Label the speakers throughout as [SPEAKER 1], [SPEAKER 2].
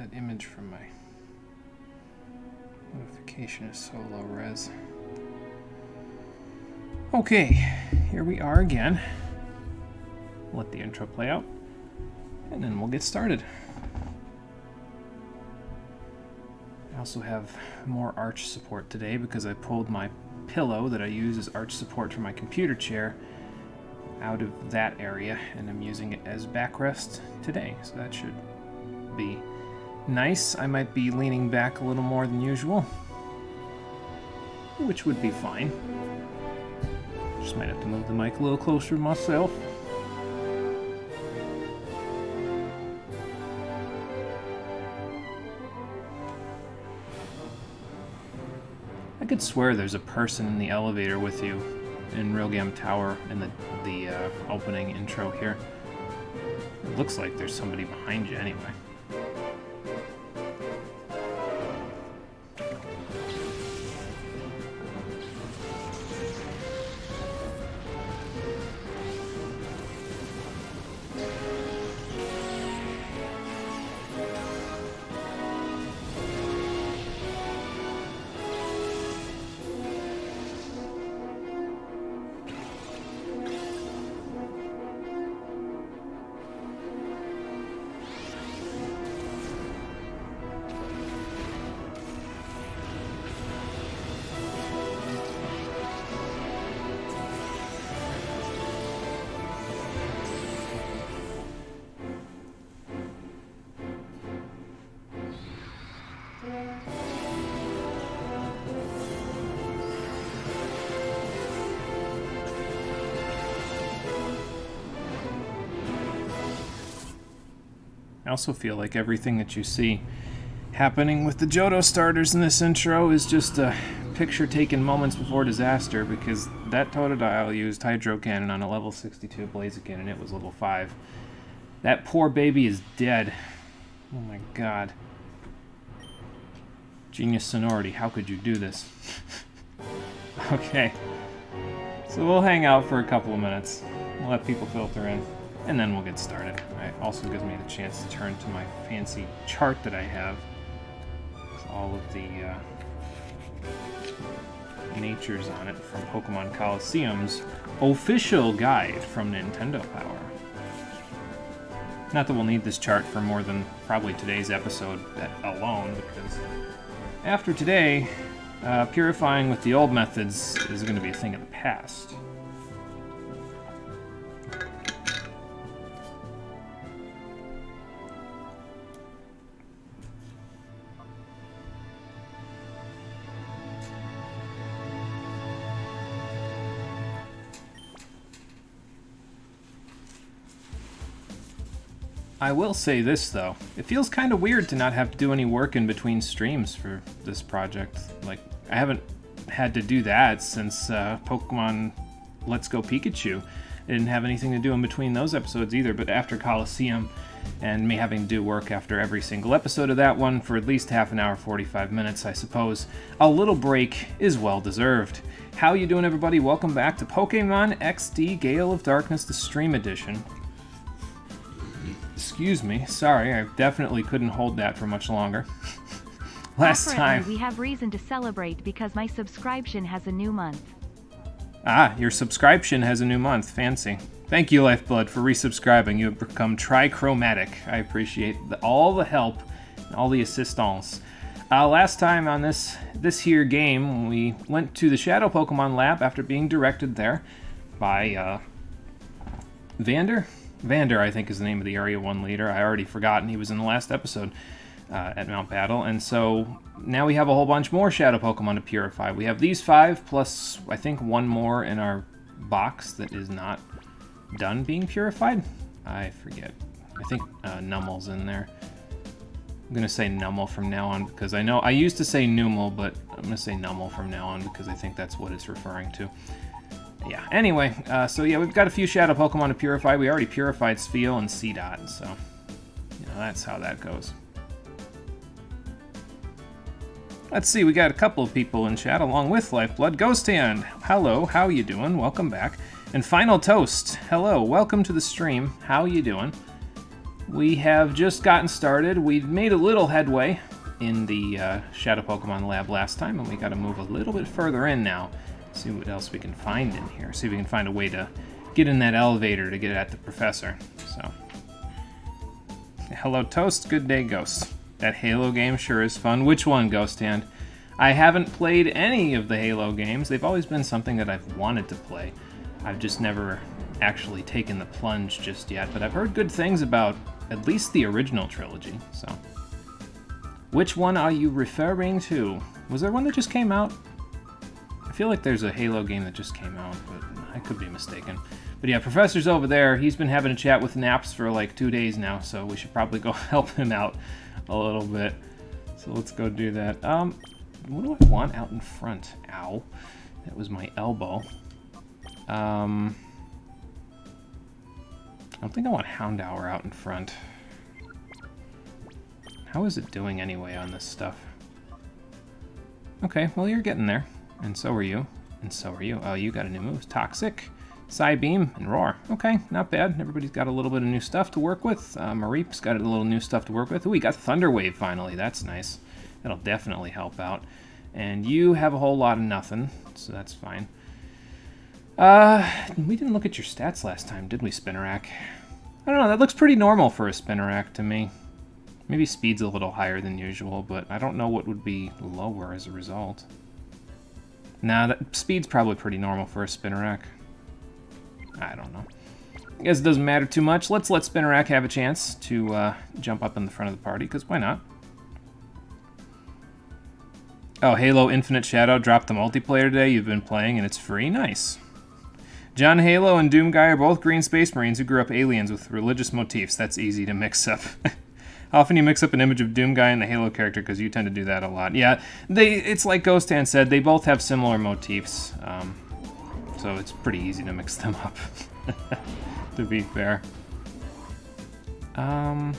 [SPEAKER 1] that image from my notification is so low res. Okay, here we are again. Let the intro play out, and then we'll get started. I also have more arch support today because I pulled my pillow that I use as arch support for my computer chair out of that area, and I'm using it as backrest today, so that should be nice. I might be leaning back a little more than usual, which would be fine. Just might have to move the mic a little closer to myself. I could swear there's a person in the elevator with you in Realgam Tower in the opening intro here. It looks like there's somebody behind you anyway. I also feel like everything that you see happening with the Johto starters in this intro is just a picture taken moments before disaster, because that Totodile used Hydro Cannon on a level 62 Blaziken and it was level 5. That poor baby is dead. Oh my god. Genius Sonority, how could you do this? Okay. So we'll hang out for a couple of minutes. We'll let people filter in, and then we'll get started. It also gives me the chance to turn to my fancy chart that I have. With all of the natures on it from Pokemon Coliseum's official guide from Nintendo Power. Not that we'll need this chart for more than probably today's episode alone, because after today, purifying with the old methods is going to be a thing of the past. I will say this, though. It feels kind of weird to not have to do any work in between streams for this project. Like, I haven't had to do that since Pokemon Let's Go Pikachu. I didn't have anything to do in between those episodes either, but after Coliseum, and me having to do work after every single episode of that one for at least half an hour, 45 minutes, I suppose, a little break is well-deserved. How you doing, everybody? Welcome back to Pokemon XD Gale of Darkness, the Stream Edition. Excuse me, sorry, I definitely couldn't hold that for much longer. Last time...
[SPEAKER 2] we have reason to celebrate because my subscription has a new month.
[SPEAKER 1] Ah, your subscription has a new month. Fancy. Thank you, Lifeblood, for resubscribing. You have become trichromatic. I appreciate all the help and all the assistance. Last time on this here game, we went to the Shadow Pokemon Lab after being directed there by Vander? Vander, I think, is the name of the Area 1 leader. I already forgotten. He was in the last episode at Mount Battle. And so now we have a whole bunch more Shadow Pokemon to purify. We have these 5, plus I think one more in our box that is not done being purified. I forget. I think Nummel's in there. I'm going to say Nummel from now on because I know I used to say Numel, but I'm going to say Nummel from now on because I think that's what it's referring to. Yeah, anyway, so yeah, we've got a few Shadow Pokemon to purify. We already purified Spheal and Seedot, so, you know, that's how that goes. Let's see, we got a couple of people in chat along with Lifeblood. Ghost Hand, hello, how you doing? Welcome back. And Final Toast, hello, welcome to the stream. How you doing? we have just gotten started. We made a little headway in the Shadow Pokemon Lab last time, and we got to move a little bit further in now. See what else we can find in here. See if we can find a way to get in that elevator to get at the professor. So, hello, Toast. Good day, Ghost. That Halo game sure is fun. Which one, Ghost Hand? I haven't played any of the Halo games. They've always been something that I've wanted to play. I've just never actually taken the plunge just yet, but I've heard good things about at least the original trilogy, so. Which one are you referring to? Was there one that just came out? I feel like there's a Halo game that just came out, but I could be mistaken. But yeah, Professor's over there. He's been having a chat with Naps for like 2 days now, so we should probably go help him out a little bit. So let's go do that. What do I want out in front? Ow. That was my elbow. I don't think I want Houndour out in front. How is it doing anyway on this stuff? Okay, well, you're getting there. And so are you. And so are you. Oh, you got a new move. Toxic, Psybeam, and Roar. Okay, not bad. Everybody's got a little bit of new stuff to work with. Mareep's got a little new stuff to work with. Ooh, we got Thunder Wave finally. That's nice. That'll definitely help out. And you have a whole lot of nothing, so that's fine. We didn't look at your stats last time, did we, Spinnerack? I don't know, that looks pretty normal for a Spinnerack to me. Maybe speed's a little higher than usual, but I don't know what would be lower as a result. Nah, that speed's probably pretty normal for a Spinnerack. I don't know. I guess it doesn't matter too much. Let's let Spinnerack have a chance to jump up in the front of the party, because why not? Oh, Halo Infinite Shadow dropped the multiplayer today. You've been playing, and it's free? Nice. John Halo and Doomguy are both green space marines who grew up aliens with religious motifs. That's easy to mix up. How often you mix up an image of Doomguy and the Halo character, because you tend to do that a lot. Yeah, it's like Ghost Hand said, they both have similar motifs, so it's pretty easy to mix them up, to be fair. I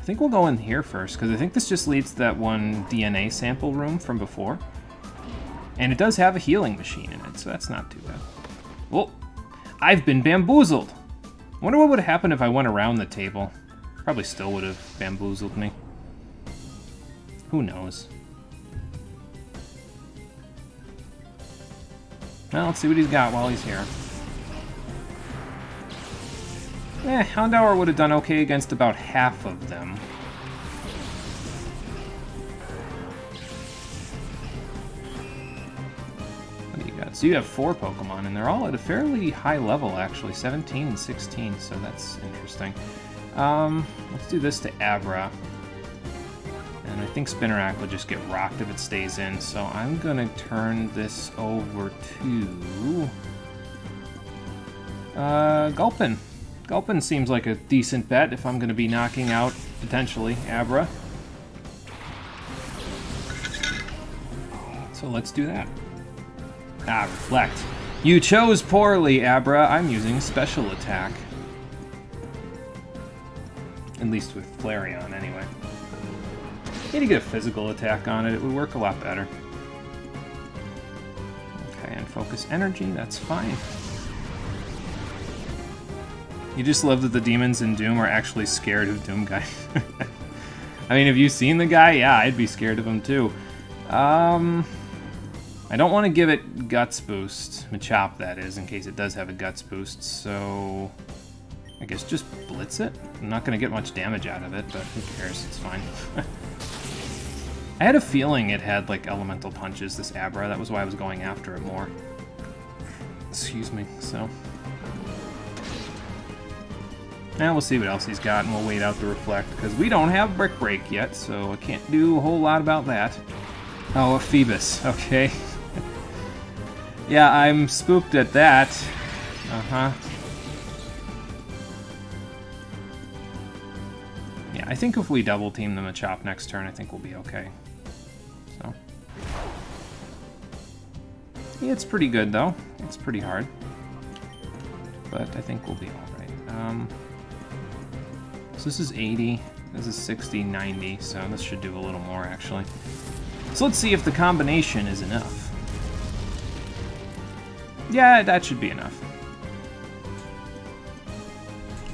[SPEAKER 1] think we'll go in here first, because I think this just leads to that one DNA sample room from before. And it does have a healing machine in it, so that's not too bad. Well, I've been bamboozled. I wonder what would have happened if I went around the table. Probably still would have bamboozled me. Who knows? Well, let's see what he's got while he's here. Houndour would have done okay against about half of them. What do you got? So you have 4 Pokemon, and they're all at a fairly high level, actually. 17 and 16, so that's interesting. Let's do this to Abra. And I think Spinnerack will just get rocked if it stays in, so I'm going to turn this over to... Gulpin. Gulpin seems like a decent bet if I'm going to be knocking out, potentially, Abra. So let's do that. Ah, Reflect. You chose poorly, Abra. I'm using Special Attack. At least with Flareon, anyway. Need to get a Physical Attack on it. It would work a lot better. Okay, and Focus Energy. That's fine. You just love that the demons in Doom are actually scared of Doomguy. I mean, have you seen the guy? Yeah, I'd be scared of him too. I don't want to give it Guts Boost. Machop, that is, in case it does have a Guts Boost, so... I guess just Blitz it? I'm not going to get much damage out of it, but who cares? It's fine. I had a feeling it had, like, elemental punches, this Abra. That was why I was going after it more. Excuse me, so... Now we'll see what else he's got, and we'll wait out the Reflect, because we don't have Brick Break yet, so I can't do a whole lot about that. Oh, a Phoebus, okay. Yeah, I'm spooked at that. Uh-huh. Yeah, I think if we double team the Machop next turn, I think we'll be okay. So. Yeah, it's pretty good, though. It's pretty hard. But I think we'll be alright. So this is 80, this is 60, 90, so this should do a little more, actually. So let's see if the combination is enough. Yeah, that should be enough.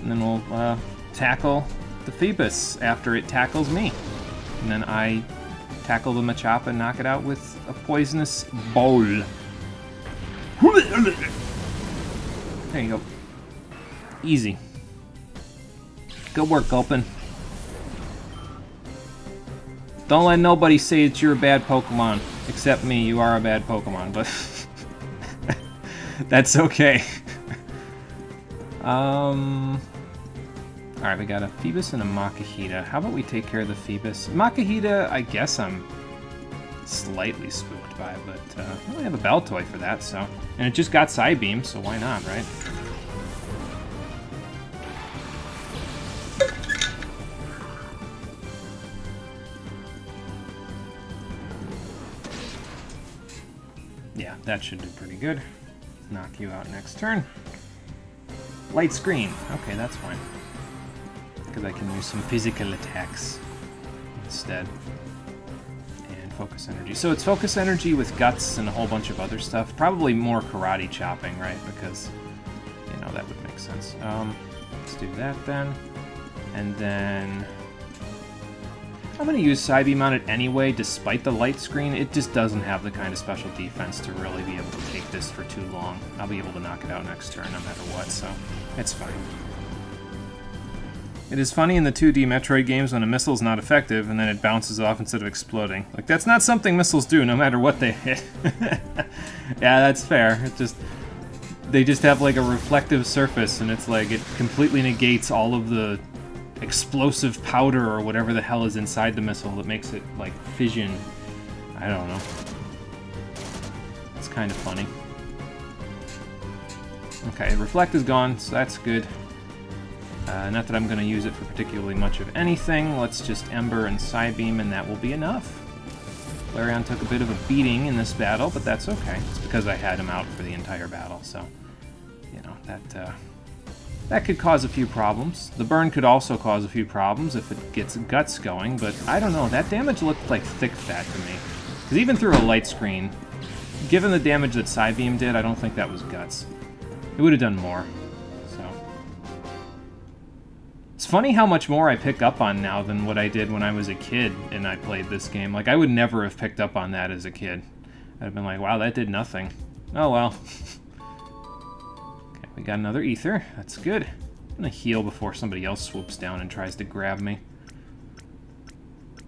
[SPEAKER 1] And then we'll tackle the Phoebus after it tackles me. And then I tackle the Machop and knock it out with a poisonous bowl. There you go. Easy. Good work, Gulpin. Don't let nobody say that you're a bad Pokemon. Except me, you are a bad Pokemon, but that's okay. Alright, we got a Phoebus and a Makahita. How about we take care of the Phoebus? Makahita, I guess I'm slightly spooked by, but I only have a Baltoy for that, so... And it just got Psybeam, so why not, right? Yeah, that should do pretty good. Knock you out next turn. Light screen. Okay, that's fine. Because I can use some physical attacks instead. And focus energy. So it's focus energy with guts and a whole bunch of other stuff. Probably more karate chopping, right? Because, you know, that would make sense. Let's do that then. And then... I'm going to use Psybeam on it anyway, despite the light screen. It just doesn't have the kind of special defense to really be able to take this for too long. I'll be able to knock it out next turn no matter what, so it's fine. It is funny in the 2D Metroid games when a missile's not effective and then it bounces off instead of exploding. Like, that's not something missiles do no matter what they hit. Yeah, that's fair. It just... They just have like a reflective surface and it's like it completely negates all of the explosive powder or whatever the hell is inside the missile that makes it, like, fission. I don't know. It's kind of funny. Okay, Reflect is gone, so that's good. Not that I'm going to use it for particularly much of anything. Let's just Ember and Psybeam, and that will be enough. Flareon took a bit of a beating in this battle, but that's okay. It's because I had him out for the entire battle, so, you know, that could cause a few problems. The burn could also cause a few problems if it gets guts going, but I don't know. That damage looked like thick fat to me. Because even through a light screen, given the damage that Psybeam did, I don't think that was guts. It would have done more. So it's funny how much more I pick up on now than what I did when I was a kid and I played this game. Like, I would never have picked up on that as a kid. I'd have been like, wow, that did nothing. Oh well. We got another ether. That's good. I'm gonna heal before somebody else swoops down and tries to grab me.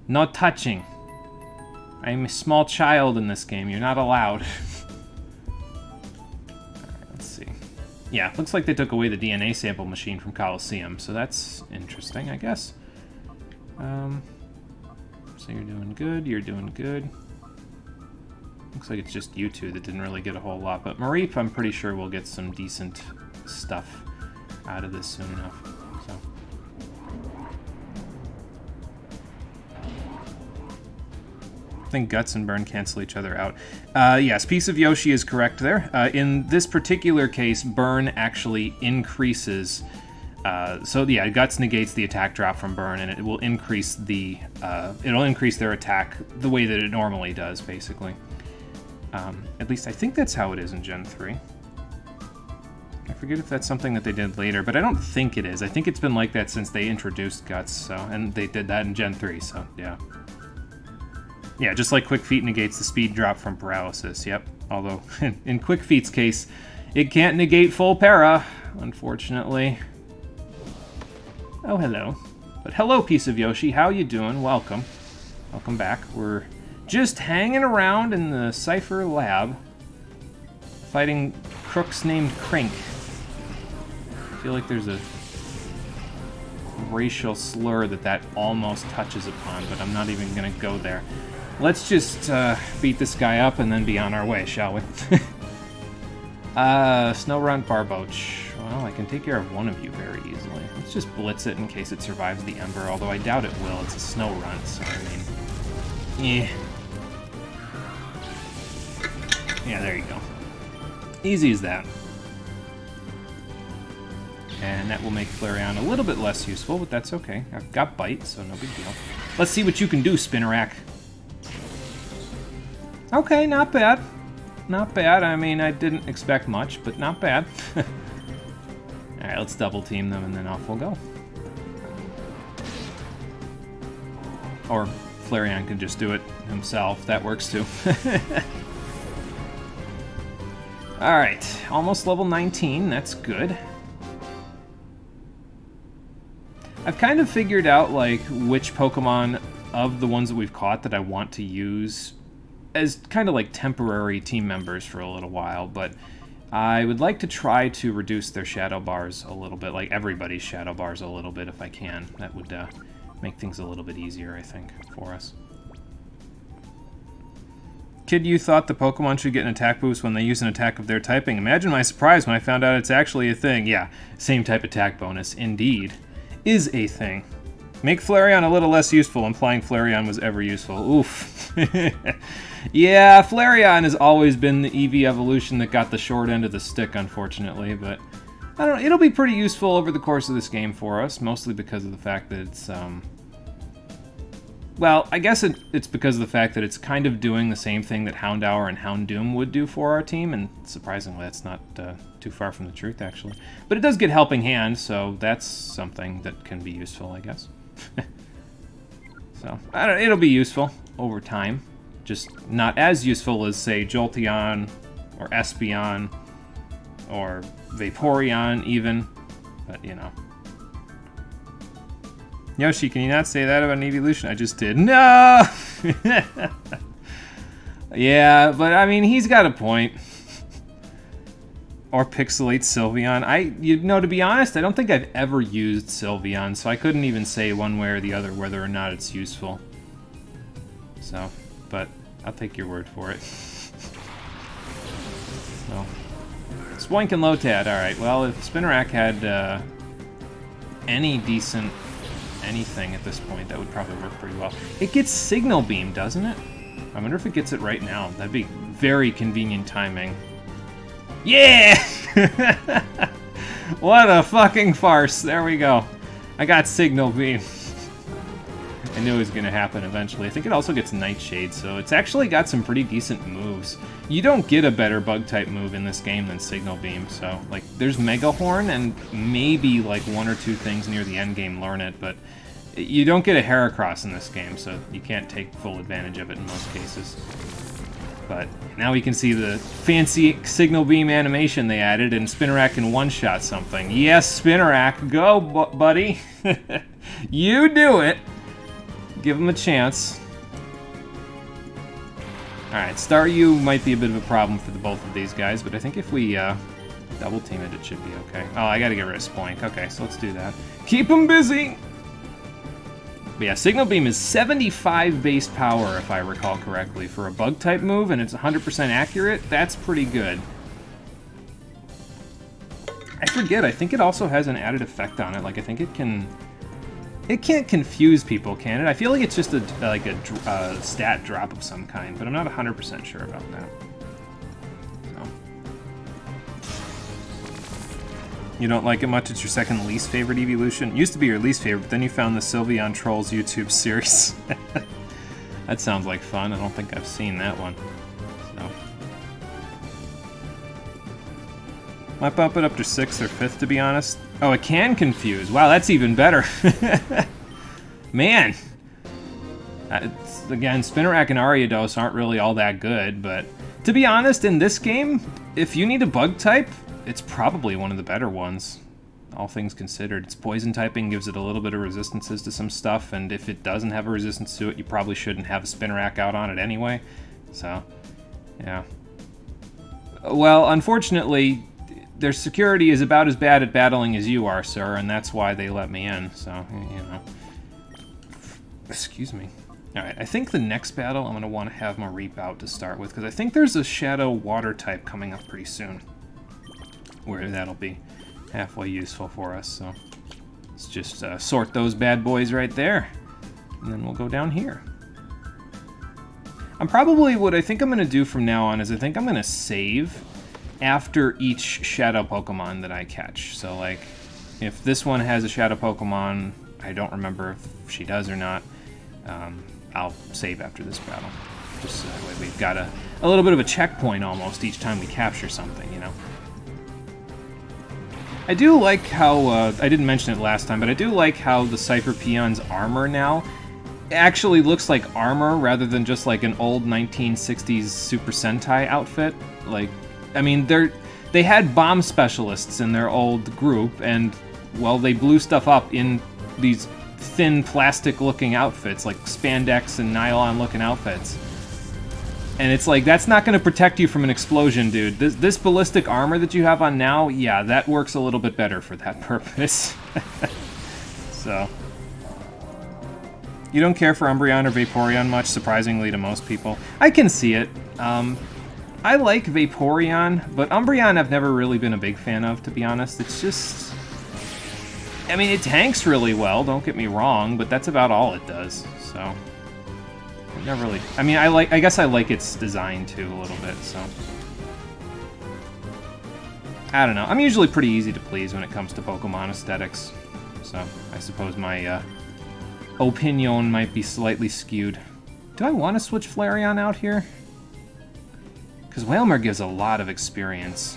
[SPEAKER 1] No touching. I'm a small child in this game. You're not allowed. Alright, let's see. Yeah, looks like they took away the DNA sample machine from Coliseum, so that's interesting, I guess. So you're doing good. You're doing good. Looks like it's just you two that didn't really get a whole lot, but Mareep, I'm pretty sure we'll get some decent stuff out of this soon enough. So. I think Guts and Burn cancel each other out. Yes, Piece of Yoshi is correct there. In this particular case, Burn actually increases... so yeah, Guts negates the attack drop from Burn, and it will increase the... it'll increase their attack the way that it normally does, basically. At least I think that's how it is in Gen 3. I forget if that's something that they did later, but I don't think it is. I think it's been like that since they introduced Guts, so, and they did that in Gen 3, so yeah. Yeah, just like Quick Feet negates the speed drop from Paralysis, yep. Although, in Quick Feet's case, it can't negate full para, unfortunately. Oh, hello. But hello, Piece of Yoshi, how you doing? Welcome. Welcome back. We're just hanging around in the Cypher lab, fighting crooks named Crink. I feel like there's a racial slur that almost touches upon, but I'm not even gonna go there. Let's just beat this guy up and then be on our way, shall we? Snowrunt Barboach. Well, I can take care of one of you very easily. Let's just blitz it in case it survives the Ember, although I doubt it will. It's a Snowrunt, so I mean... eh. Yeah, there you go. Easy as that. And that will make Flareon a little bit less useful, but that's okay. I've got Bite, so no big deal. Let's see what you can do, Spinnerack. Okay, not bad. Not bad. I mean, I didn't expect much, but not bad. Alright, let's double team them and then off we'll go. or Flareon can just do it himself. That works too. Alright, almost level 19. That's good. I've kind of figured out, like, which Pokemon of the ones that we've caught that I want to use as kind of like temporary team members for a little while, but I would like to try to reduce their shadow bars a little bit, like everybody's shadow bars a little bit if I can. That would make things a little bit easier, I think, for us. Kid, you thought the Pokemon should get an attack boost when they use an attack of their typing. Imagine my surprise when I found out it's actually a thing. Yeah, same type attack bonus, indeed, is a thing. Make Flareon a little less useful, implying Flareon was ever useful. Oof. Yeah, Flareon has always been the Eevee evolution that got the short end of the stick, unfortunately, but I don't know, it'll be pretty useful over the course of this game for us, mostly because of the fact that it's, well, I guess it's because of the fact that it's kind of doing the same thing that Houndour and Houndoom would do for our team, and surprisingly, that's not too far from the truth, actually. But it does get Helping Hand, so that's something that can be useful, I guess. So, I don't know, it'll be useful over time. Just not as useful as, say, Jolteon, or Espeon, or Vaporeon, even. But, you know. Yoshi, can you not say that about an evolution? I just did. No! Yeah, but, I mean, he's got a point. Or Pixelate Sylveon. You know, to be honest, I don't think I've ever used Sylveon, so I couldn't even say one way or the other whether or not it's useful. So, but I'll take your word for it. So, Spoink and Lotad. Alright, well, if Spinarak had any decent anything at this point, that would probably work pretty well. It gets Signal Beam, doesn't it? I wonder if it gets it right now. That'd be very convenient timing. Yeah! What a fucking farce. There we go. I got Signal Beam. I knew it was going to happen eventually. I think it also gets Nightshade, so it's actually got some pretty decent moves. You don't get a better Bug-type move in this game than Signal Beam, so, like, there's Mega Horn, and maybe, like, one or two things near the end game learn it, but you don't get a Heracross in this game, so you can't take full advantage of it in most cases. But now we can see the fancy Signal Beam animation they added, and Spinarak can one-shot something. Yes, Spinarak, go, buddy! You do it! Give him a chance. Alright, Staryu might be a bit of a problem for the both of these guys, but I think if we double team it, it should be okay. Oh, I gotta get rid of Spoink. Okay, so let's do that. Keep him busy! But yeah, Signal Beam is 75 base power, if I recall correctly, for a Bug-type move, and it's 100% accurate. That's pretty good. I forget, I think it also has an added effect on it. Like, I think it can... It can't confuse people, can it? I feel like it's just a stat drop of some kind, but I'm not 100% sure about that. So. You don't like it much? It's your second least favorite evolution? Used to be your least favorite, but then you found the Sylveon Trolls YouTube series. That sounds like fun. I don't think I've seen that one. So. Might bump it up to 6th or 5th, to be honest. Oh, it can confuse. Wow, that's even better. Man. Again, Spinarak and Ariados aren't really all that good, but to be honest, in this game, if you need a bug type, it's probably one of the better ones, all things considered. Its poison typing gives it a little bit of resistances to some stuff, and if it doesn't have a resistance to it, you probably shouldn't have a Spinarak out on it anyway. So, yeah. Well, unfortunately, their security is about as bad at battling as you are, sir, and that's why they let me in, so, you know. Excuse me. Alright, I think the next battle I'm going to want to have Mareep out to start with, because I think there's a Shadow Water type coming up pretty soon, where that'll be halfway useful for us, so let's just sort those bad boys right there, and then we'll go down here. What I think I'm going to do from now on is I think I'm going to save after each Shadow Pokemon that I catch. So, like, if this one has a Shadow Pokemon, I don't remember if she does or not, I'll save after this battle. Just so that way we've got a little bit of a checkpoint almost each time we capture something, you know. I do like how, I didn't mention it last time, but I do like how the Cypher Peon's armor now actually looks like armor rather than just like an old 1960s Super Sentai outfit. Like, I mean, they had bomb specialists in their old group, and, well, they blew stuff up in these thin plastic-looking outfits, like spandex and nylon-looking outfits. And it's like, that's not going to protect you from an explosion, dude. This ballistic armor that you have on now, yeah, that works a little bit better for that purpose. So... You don't care for Umbreon or Vaporeon much, surprisingly to most people. I can see it. I like Vaporeon, but Umbreon I've never really been a big fan of, to be honest. It's just... I mean, it tanks really well, don't get me wrong, but that's about all it does, so... Never really... I mean, I guess I like its design, too, a little bit, so... I don't know. I'm usually pretty easy to please when it comes to Pokemon aesthetics, so I suppose my, opinion might be slightly skewed. Do I want to switch Flareon out here? Because Wailmer gives a lot of experience.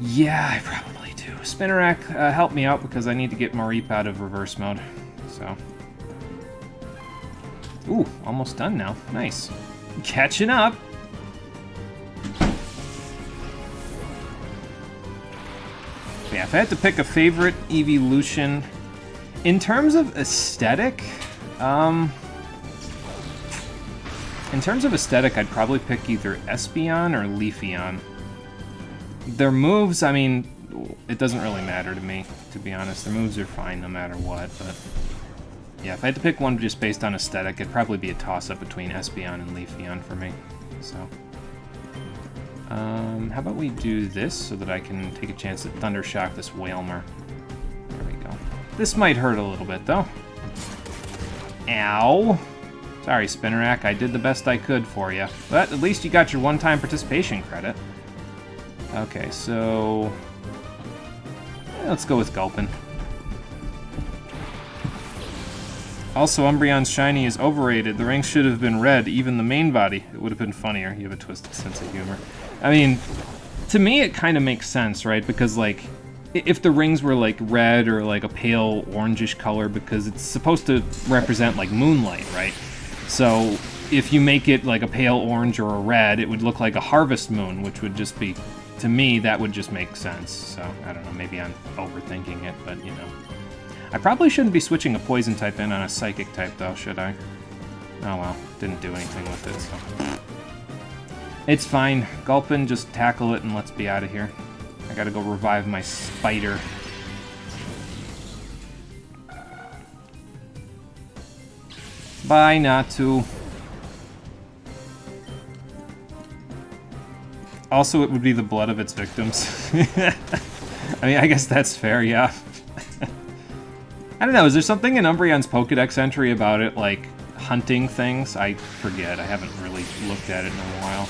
[SPEAKER 1] Yeah, I probably do. Spinarak, help me out because I need to get Mareep out of reverse mode. So. Ooh, almost done now. Nice. Catching up. Yeah, if I had to pick a favorite evolution, in terms of aesthetic, I'd probably pick either Espeon or Leafeon. Their moves, I mean, it doesn't really matter to me, to be honest. Their moves are fine no matter what, but... Yeah, if I had to pick one just based on aesthetic, it'd probably be a toss-up between Espeon and Leafeon for me, so... how about we do this so that I can take a chance to Thundershock this Wailmer. There we go. This might hurt a little bit, though. Ow! Sorry, Spinarak, I did the best I could for you. But at least you got your one-time participation credit. Okay, so... let's go with Gulpin. Also, Umbreon's shiny is overrated. The rings should have been red, even the main body. It would have been funnier. You have a twisted sense of humor. I mean, to me it kind of makes sense, right? Because, like, if the rings were, like, red or, like, a pale orangish color, because it's supposed to represent, like, moonlight, right? So, if you make it, like, a pale orange or a red, it would look like a harvest moon, which would just be, to me, that would just make sense. So, I don't know, maybe I'm overthinking it, but, you know. I probably shouldn't be switching a poison type in on a psychic type, though, should I? Oh well, didn't do anything with it, so... It's fine. Gulpin, just tackle it and let's be out of here. I gotta go revive my spider. Bye, Natu. Also, it would be the blood of its victims. I mean, I guess that's fair, yeah. I don't know, is there something in Umbreon's Pokedex entry about it, like, hunting things? I forget, I haven't really looked at it in a while.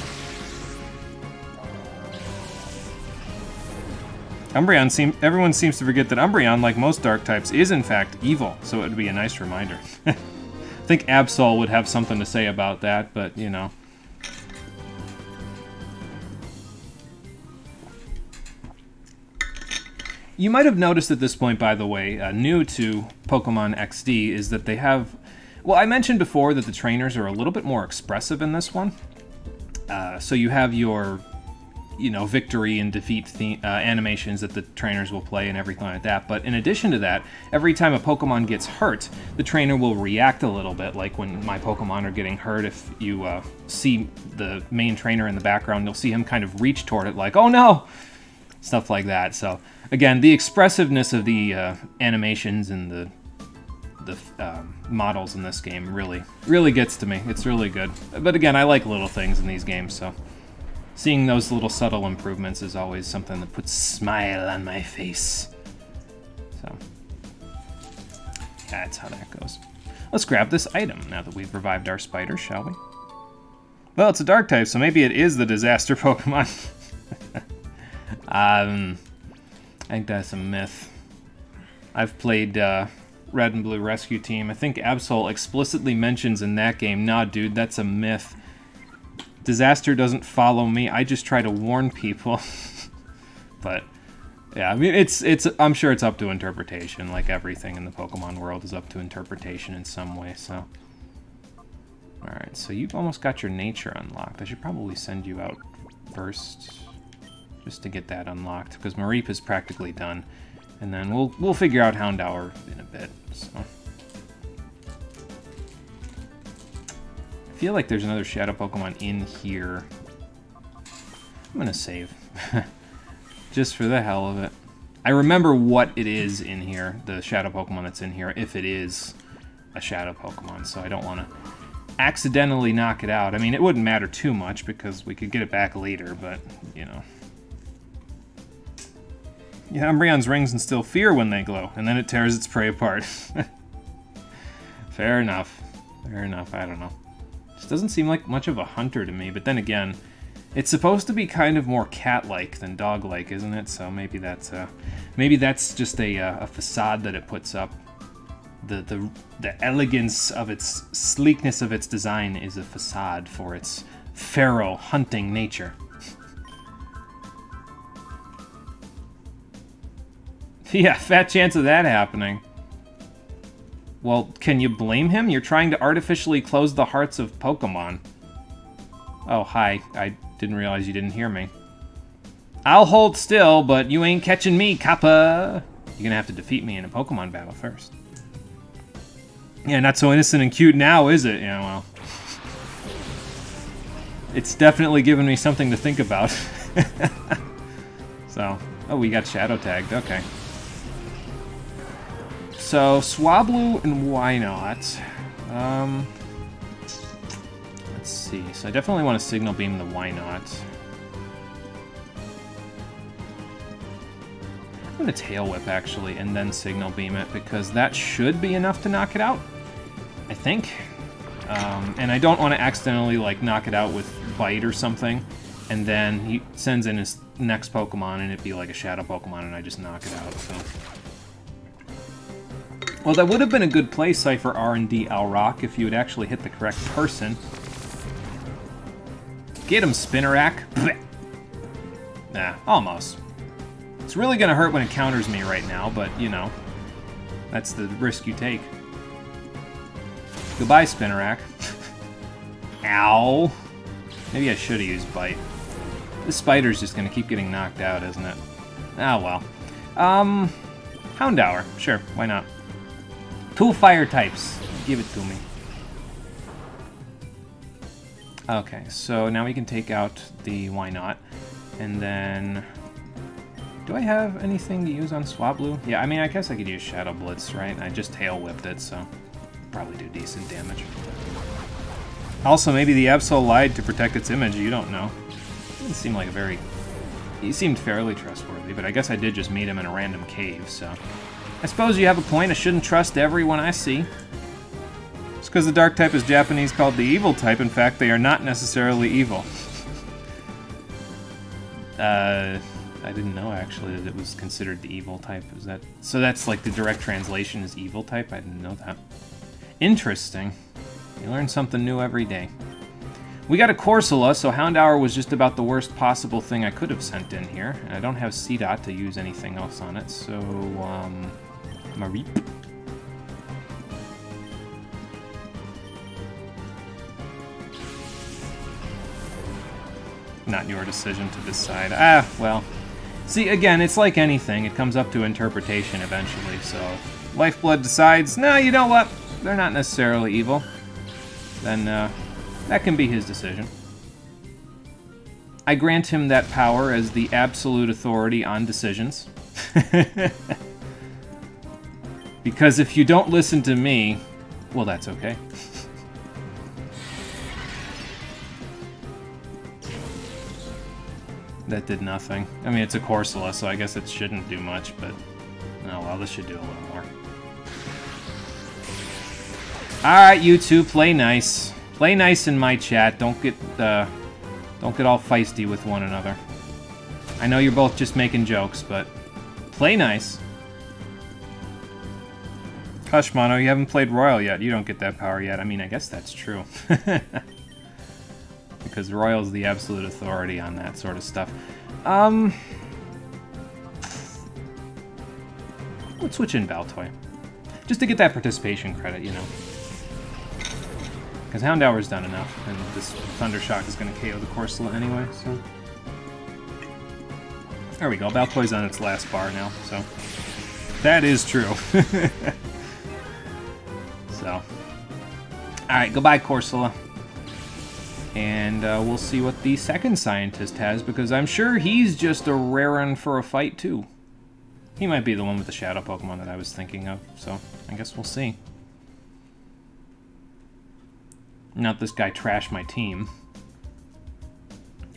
[SPEAKER 1] Everyone seems to forget that Umbreon, like most dark types, is in fact evil, so it would be a nice reminder. I think Absol would have something to say about that, but, you know. You might have noticed at this point, by the way, new to Pokemon XD, is that they have... Well, I mentioned before that the trainers are a little bit more expressive in this one. So you have your, you know, victory and defeat animations that the trainers will play and everything like that. But in addition to that, every time a Pokemon gets hurt, the trainer will react a little bit. Like when my Pokemon are getting hurt, if you see the main trainer in the background, you'll see him kind of reach toward it like, oh no! Stuff like that. So... Again, the expressiveness of the animations and the models in this game really gets to me. It's really good. But again, I like little things in these games, so seeing those little subtle improvements is always something that puts a smile on my face. So, yeah, that's how that goes. Let's grab this item now that we've revived our spider, shall we? Well, it's a dark type, so maybe it is the disaster Pokemon. I think that's a myth. I've played Red and Blue Rescue Team. I think Absol explicitly mentions in that game, nah, dude, that's a myth. Disaster doesn't follow me. I just try to warn people. But Yeah, I mean, I'm sure it's up to interpretation, like everything in the Pokemon world is up to interpretation in some way, so. Alright, so you've almost got your nature unlocked. I should probably send you out first, just to get that unlocked, because Mareep is practically done. And then we'll figure out Houndour in a bit, so. I feel like there's another Shadow Pokemon in here. I'm gonna save. Just for the hell of it. I remember what it is in here, the Shadow Pokemon that's in here, if it is a Shadow Pokemon, so I don't want to accidentally knock it out. I mean, it wouldn't matter too much because we could get it back later, but, you know. Yeah, Umbreon's rings instill fear when they glow, and then it tears its prey apart. Fair enough. Fair enough, I don't know. Just doesn't seem like much of a hunter to me, but then again, it's supposed to be kind of more cat-like than dog-like, isn't it? So maybe that's just a facade that it puts up. The elegance of its sleekness of its design is a facade for its feral hunting nature. Yeah, fat chance of that happening. Well, can you blame him? You're trying to artificially close the hearts of Pokemon. Oh, hi. I didn't realize you didn't hear me. I'll hold still, but you ain't catching me, Kappa! You're gonna have to defeat me in a Pokemon battle first. Yeah, not so innocent and cute now, is it? Yeah, well. It's definitely given me something to think about. So, oh, we got Shadow tagged, okay. So, Swablu and Wynot. Let's see. So I definitely want to Signal Beam the Wynot. I'm going to Tail Whip, actually, and then Signal Beam it, because that should be enough to knock it out, I think. And I don't want to accidentally, like, knock it out with Bite or something, and then he sends in his next Pokemon, and it'd be like a Shadow Pokemon, and I just knock it out, so... Well, that would have been a good play, Cypher R&D Alrock, if you had actually hit the correct person. Get him, Spinnerack! Nah, almost. It's really gonna hurt when it counters me right now, but, you know, that's the risk you take. Goodbye, Spinnerack. Ow! Maybe I should have used Bite. This spider's just gonna keep getting knocked out, isn't it? Ah, well. Houndour. Sure, why not? 2 fire types. Give it to me. Okay, so now we can take out the Wynot. And then... Do I have anything to use on Swablu? Yeah, I mean, I guess I could use Shadow Blitz, right? I just Tail Whipped it, so... Probably do decent damage. Also, maybe the Absol lied to protect its image, you don't know. Didn't seem like a very... He seemed fairly trustworthy, but I guess I did just meet him in a random cave, so... I suppose you have a point. I shouldn't trust everyone I see. It's because the Dark type is Japanese called the Evil type. In fact, they are not necessarily evil. I didn't know, actually, that it was considered the Evil type. Is that... So that's like the direct translation is Evil type? I didn't know that. Interesting. You learn something new every day. We got a Corsola, so Houndour was just about the worst possible thing I could have sent in here. And I don't have C-Dot to use anything else on it, so, Mareep. Not your decision to decide. Ah, well. See, again, it's like anything. It comes up to interpretation eventually, so if Lifeblood decides, no, you know what? They're not necessarily evil. Then, that can be his decision. I grant him that power as the absolute authority on decisions. Because if you don't listen to me, well, that's okay. That did nothing. I mean, it's a Corsola, so I guess it shouldn't do much, but... Oh, well, this should do a little more. Alright, you two, play nice. Play nice in my chat. Don't get all feisty with one another. I know you're both just making jokes, but play nice. Hush, Mono, you haven't played Royal yet. You don't get that power yet. I mean, I guess that's true. Because Royal's the absolute authority on that sort of stuff. let's switch in Baltoy. Just to get that participation credit, you know. Because Houndour's done enough, and this Thundershock is going to KO the Corsola anyway, so... There we go, Baltoy's on its last bar now, so... That is true. So... Alright, goodbye, Corsola. And we'll see what the second scientist has, because I'm sure he's just a rare one for a fight, too. He might be the one with the Shadow Pokemon that I was thinking of, so I guess we'll see. Not this guy trashed my team.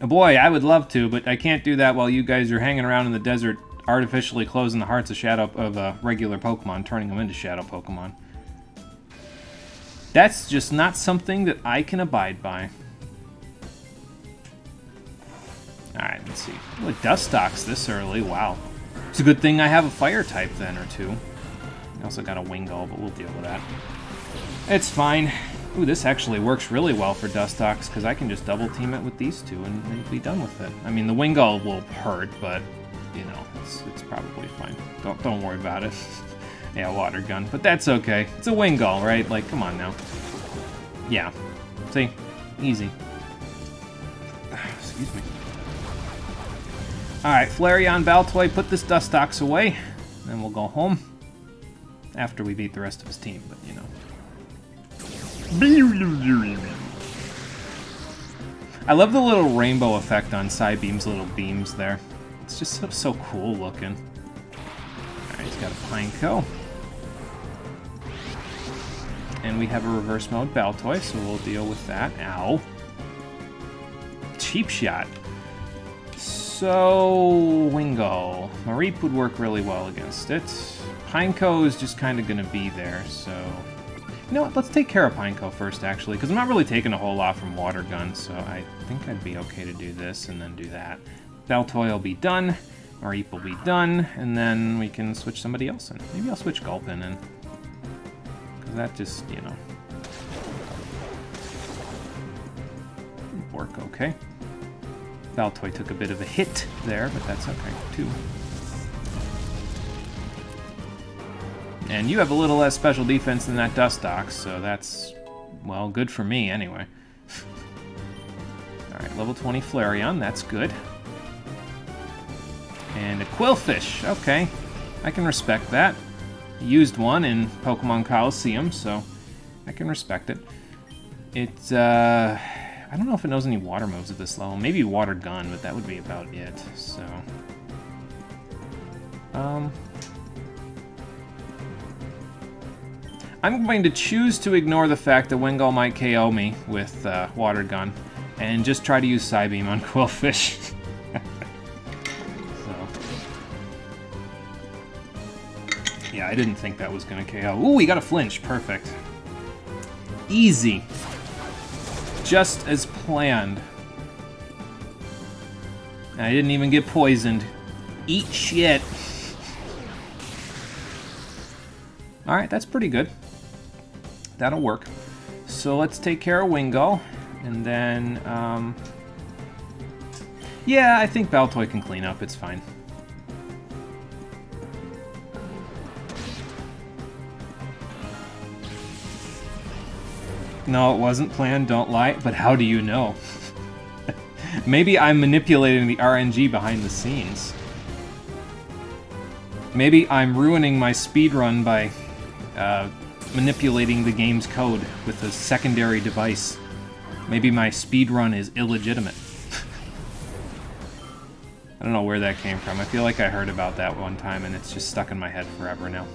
[SPEAKER 1] Oh boy, I would love to, but I can't do that while you guys are hanging around in the desert, artificially closing the hearts of regular Pokemon, turning them into Shadow Pokemon. That's just not something that I can abide by. Alright, let's see. Oh, Dustox this early, wow. It's a good thing I have a fire type then, or two. I also got a Wingull, but we'll deal with that. It's fine. Ooh, this actually works really well for Dustox, because I can just double team it with these two and be done with it. I mean, the Wingull will hurt, but, you know, it's probably fine. Don't worry about it. Yeah, Water Gun, but that's okay. It's a Wingull, right? Like, come on now. Yeah. See? Easy. Excuse me. Alright, Flareon, Baltoy, put this Dustox away. Then we'll go home. After we beat the rest of his team, but, you know. I love the little rainbow effect on Psybeam's little beams there. It's just so cool looking. Alright, he's got a Pineco. And we have a reverse mode Baltoy, so we'll deal with that. Ow. Cheap Shot. So, Wingull. Mareep would work really well against it. Pineco is just kind of going to be there, so... You know what, let's take care of Pineco first, actually, because I'm not really taking a whole lot from Water Gun, so I think I'd be okay to do this and then do that. Baltoy will be done, Mareep will be done, and then we can switch somebody else in. Maybe I'll switch Gulpin in. Because that just, you know... work okay. Baltoy took a bit of a hit there, but that's okay, too. And you have a little less special defense than that Dustox, so that's, well, good for me anyway. Alright, level 20 Flareon, that's good. And a Quillfish, okay. I can respect that. Used one in Pokemon Coliseum, so I can respect it. It's, I don't know if it knows any water moves at this level. Maybe Water Gun, but that would be about it, so... I'm going to choose to ignore the fact that Wingull might KO me with Water Gun, and just try to use Psybeam on Quillfish. So... Yeah, I didn't think that was going to KO. Ooh, we got a flinch. Perfect. Easy. Just as planned. I didn't even get poisoned. Eat shit. Alright, that's pretty good. That'll work. So let's take care of Wingull. And then, yeah, I think Baltoy can clean up. It's fine. No, it wasn't planned, don't lie, but how do you know? Maybe I'm manipulating the RNG behind the scenes. Maybe I'm ruining my speedrun by manipulating the game's code with a secondary device. Maybe my speedrun is illegitimate. I don't know where that came from. I feel like I heard about that one time and it's just stuck in my head forever now.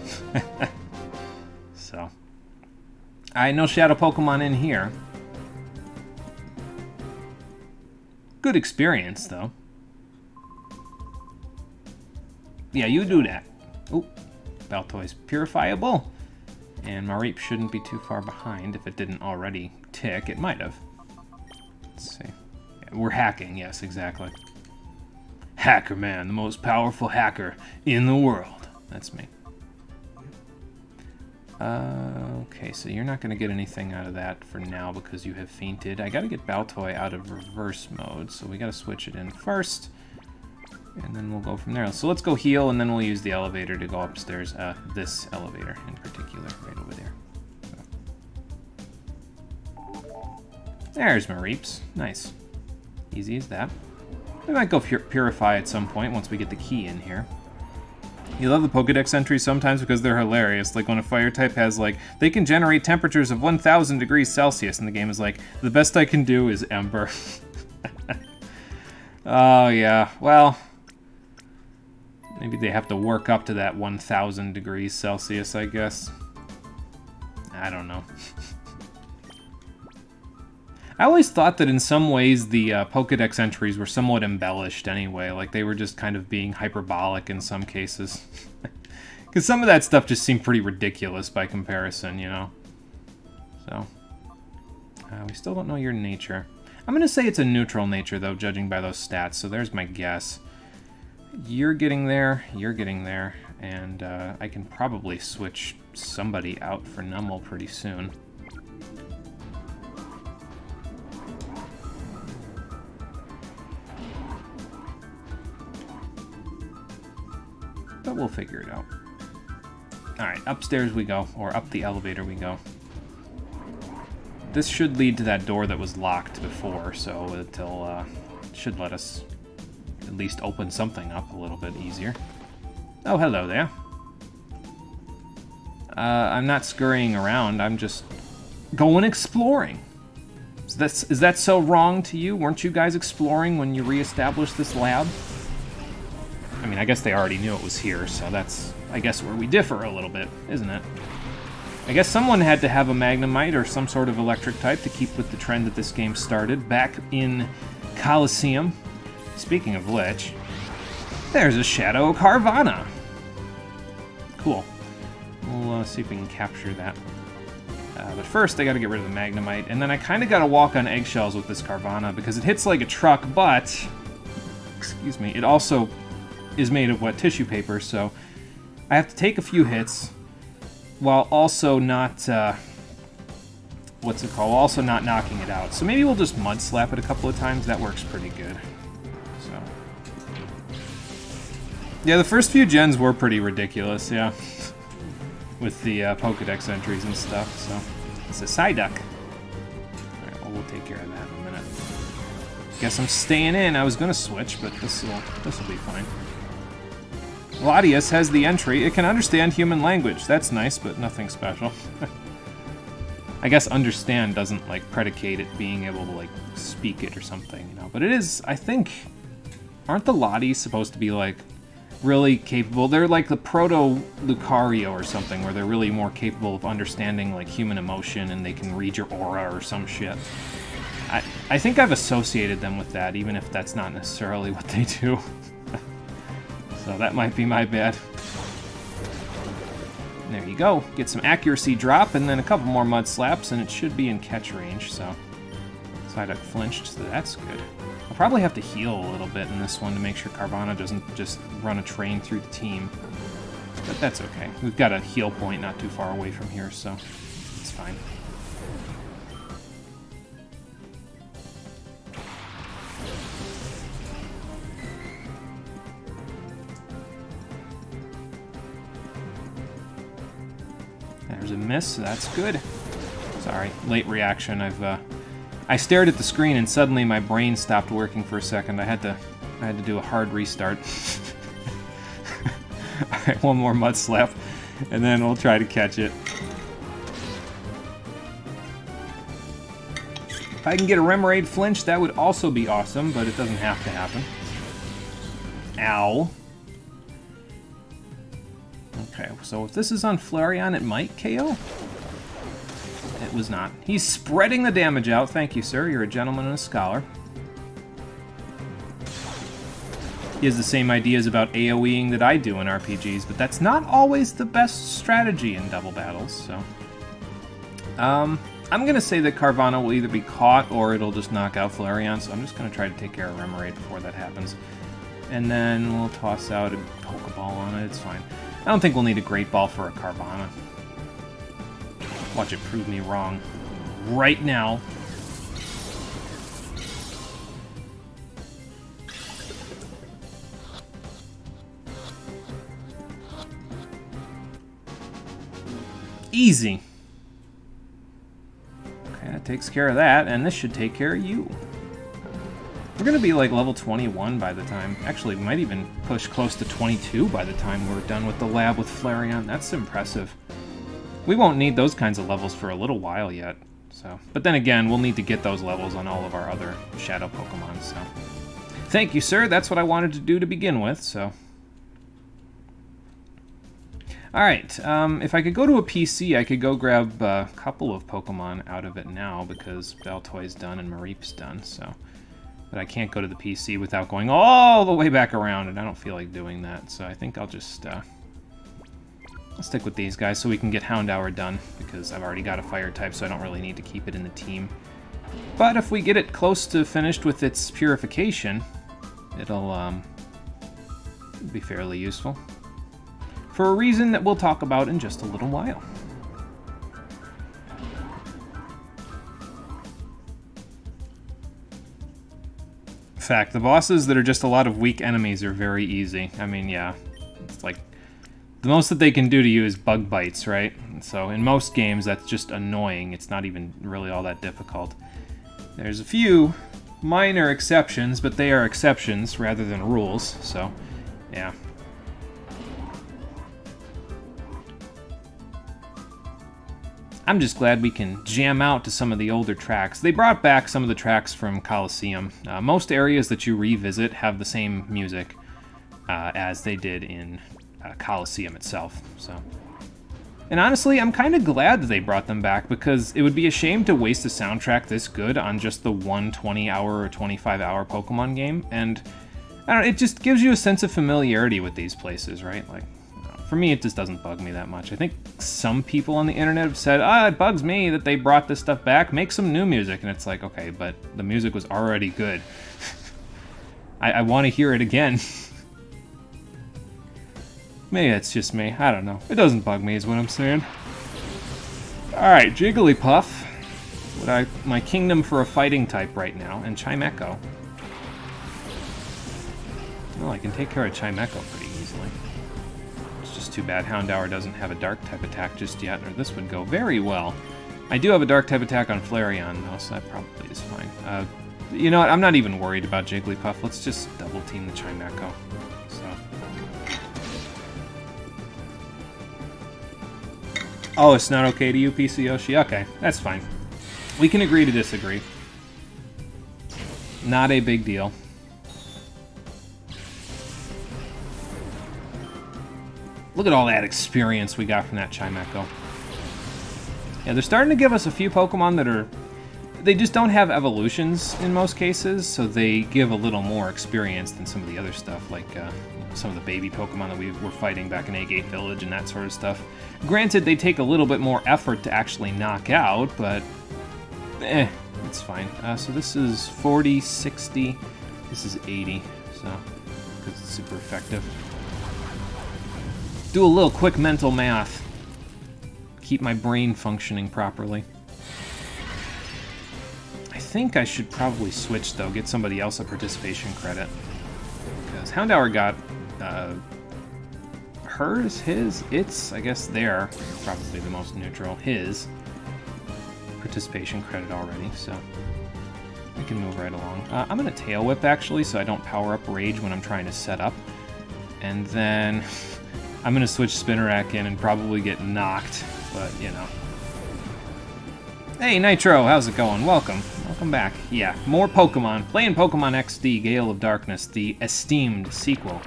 [SPEAKER 1] So... no Shadow Pokemon in here. Good experience, though. Yeah, you do that. Oh, Baltoy's purifiable. And Mareep shouldn't be too far behind if it didn't already tick. It might have. Let's see. Yeah, we're hacking, yes, exactly. Hacker Man, the most powerful hacker in the world. That's me. Okay, so you're not going to get anything out of that for now because you have fainted. I got to get Baltoy out of reverse mode, so we got to switch it in first. And then we'll go from there. So let's go heal, and then we'll use the elevator to go upstairs. This elevator in particular, right over there. So. There's my reaps. Nice. Easy as that. We might go purify at some point once we get the key in here. You love the Pokedex entries sometimes because they're hilarious. Like when a fire type has like, they can generate temperatures of 1,000 degrees Celsius, and the game is like, the best I can do is Ember. Oh yeah, well, maybe they have to work up to that 1,000 degrees Celsius, I guess. I don't know. I always thought that in some ways the Pokedex entries were somewhat embellished anyway, like they were just kind of being hyperbolic in some cases. Because some of that stuff just seemed pretty ridiculous by comparison, you know? So, we still don't know your nature. I'm going to say it's a neutral nature, though, judging by those stats, so there's my guess. You're getting there, and I can probably switch somebody out for Numel pretty soon. But we'll figure it out. Alright, upstairs we go, or up the elevator we go. This should lead to that door that was locked before, so it'll should let us at least open something up a little bit easier. Oh, hello there. I'm not scurrying around, I'm just going exploring. Is that so wrong to you? Weren't you guys exploring when you reestablished this lab? I mean, I guess they already knew it was here, so that's, I guess, where we differ a little bit, isn't it? I guess someone had to have a Magnemite or some sort of electric type to keep with the trend that this game started back in Colosseum. Speaking of which, there's a Shadow Carvanha. Cool. We'll see if we can capture that. But first, I gotta get rid of the Magnemite, and then I kinda gotta walk on eggshells with this Carvanha because it hits like a truck, but, excuse me, it also is made of wet tissue paper, so I have to take a few hits while also not, also not knocking it out. So maybe we'll just Mud Slap it a couple of times. That works pretty good. So, yeah, the first few gens were pretty ridiculous, yeah, with the Pokedex entries and stuff, so it's a Psyduck. Alright, well, we'll take care of that in a minute. Guess I'm staying in. I was gonna switch, but this'll be fine. Latias has the entry. It can understand human language. That's nice, but nothing special. I guess understand doesn't, like, predicate it being able to, like, speak it or something, you know. But it is, I think, aren't the Lotties supposed to be, like, really capable? They're like the proto-Lucario or something, where they're really more capable of understanding, like, human emotion, and they can read your aura or some shit. I think I've associated them with that, even if that's not necessarily what they do. So that might be my bad. There you go. Get some accuracy drop, and then a couple more Mud Slaps, and it should be in catch range, so... Psyduck flinched, so that's good. I'll probably have to heal a little bit in this one to make sure Carvanha doesn't just run a train through the team. But that's okay. We've got a heal point not too far away from here, so it's fine. There's a miss, so that's good. Sorry, late reaction. I stared at the screen and suddenly my brain stopped working for a second. I had to do a hard restart. Alright, one more Mud Slap, and then we'll try to catch it. If I can get a Remoraid flinch, that would also be awesome, but it doesn't have to happen. Ow. Okay, so if this is on Flareon, it might KO. It was not. He's spreading the damage out. Thank you, sir. You're a gentleman and a scholar. He has the same ideas about AoEing that I do in RPGs, but that's not always the best strategy in double battles, so... I'm going to say that Carvanha will either be caught or it'll just knock out Flareon, so I'm just going to try to take care of Remoraid before that happens. And then we'll toss out a Pokeball on it. It's fine. I don't think we'll need a Great Ball for a Carvanha. Watch it prove me wrong. Right now. Easy. Okay, that takes care of that, and this should take care of you. We're gonna be like level 21 by the time. Actually, we might even push close to 22 by the time we're done with the lab with Flareon. That's impressive. We won't need those kinds of levels for a little while yet. So, but then again, we'll need to get those levels on all of our other Shadow Pokemon, so. Thank you, sir. That's what I wanted to do to begin with, so. Alright, if I could go to a PC, I could go grab a couple of Pokemon out of it now, because Baltoy's done and Mareep's done, so. But I can't go to the PC without going all the way back around, and I don't feel like doing that, so I think I'll just, I'll stick with these guys so we can get Houndour done, because I've already got a Fire type, so I don't really need to keep it in the team. But if we get it close to finished with its purification, it'll be fairly useful. For a reason that we'll talk about in just a little while. In fact, the bosses that are just a lot of weak enemies are very easy. I mean, yeah, it's like the most that they can do to you is bug bites, right? And so in most games, that's just annoying. It's not even really all that difficult. There's a few minor exceptions, but they are exceptions rather than rules, so yeah. I'm just glad we can jam out to some of the older tracks. They brought back some of the tracks from Coliseum. Most areas that you revisit have the same music as they did in Coliseum itself. So, and honestly, I'm kind of glad that they brought them back, because it would be a shame to waste a soundtrack this good on just the one 20-hour or 25-hour Pokemon game. And I don't know, it just gives you a sense of familiarity with these places, right? Like, for me, it just doesn't bug me that much. I think some people on the internet have said, it bugs me that they brought this stuff back. Make some new music. And it's like, okay, but the music was already good. I want to hear it again. Maybe it's just me. I don't know. It doesn't bug me is what I'm saying. Alright, Jigglypuff. My kingdom for a fighting type right now. And Chimecho. Well, I can take care of Chimecho pretty easily. Too bad Houndour doesn't have a Dark-type attack just yet, or this would go very well. I do have a Dark-type attack on Flareon, though, so that probably is fine. You know what? I'm not even worried about Jigglypuff. Let's just double-team the Chimecho. So. Oh, it's not okay to you, PC Yoshi? Okay, that's fine. We can agree to disagree. Not a big deal. Look at all that experience we got from that Chimecho. Yeah, they're starting to give us a few Pokemon that are... They just don't have evolutions in most cases, so they give a little more experience than some of the other stuff, like some of the baby Pokemon that we were fighting back in Agate Village and that sort of stuff. Granted, they take a little bit more effort to actually knock out, but... it's fine. So this is 40, 60, this is 80, so... because it's super effective. Do a little quick mental math. Keep my brain functioning properly. I think I should probably switch, though. Get somebody else a participation credit. Because Houndour got hers, his, its, I guess they're probably the most neutral. His participation credit already, so we can move right along. I'm going to Tail Whip, actually, so I don't power up Rage when I'm trying to set up. And then... I'm going to switch Spinnerack in and probably get knocked, but, you know. Hey, Nitro, how's it going? Welcome. Welcome back. Yeah, more Pokemon. Playing Pokemon XD Gale of Darkness, the esteemed sequel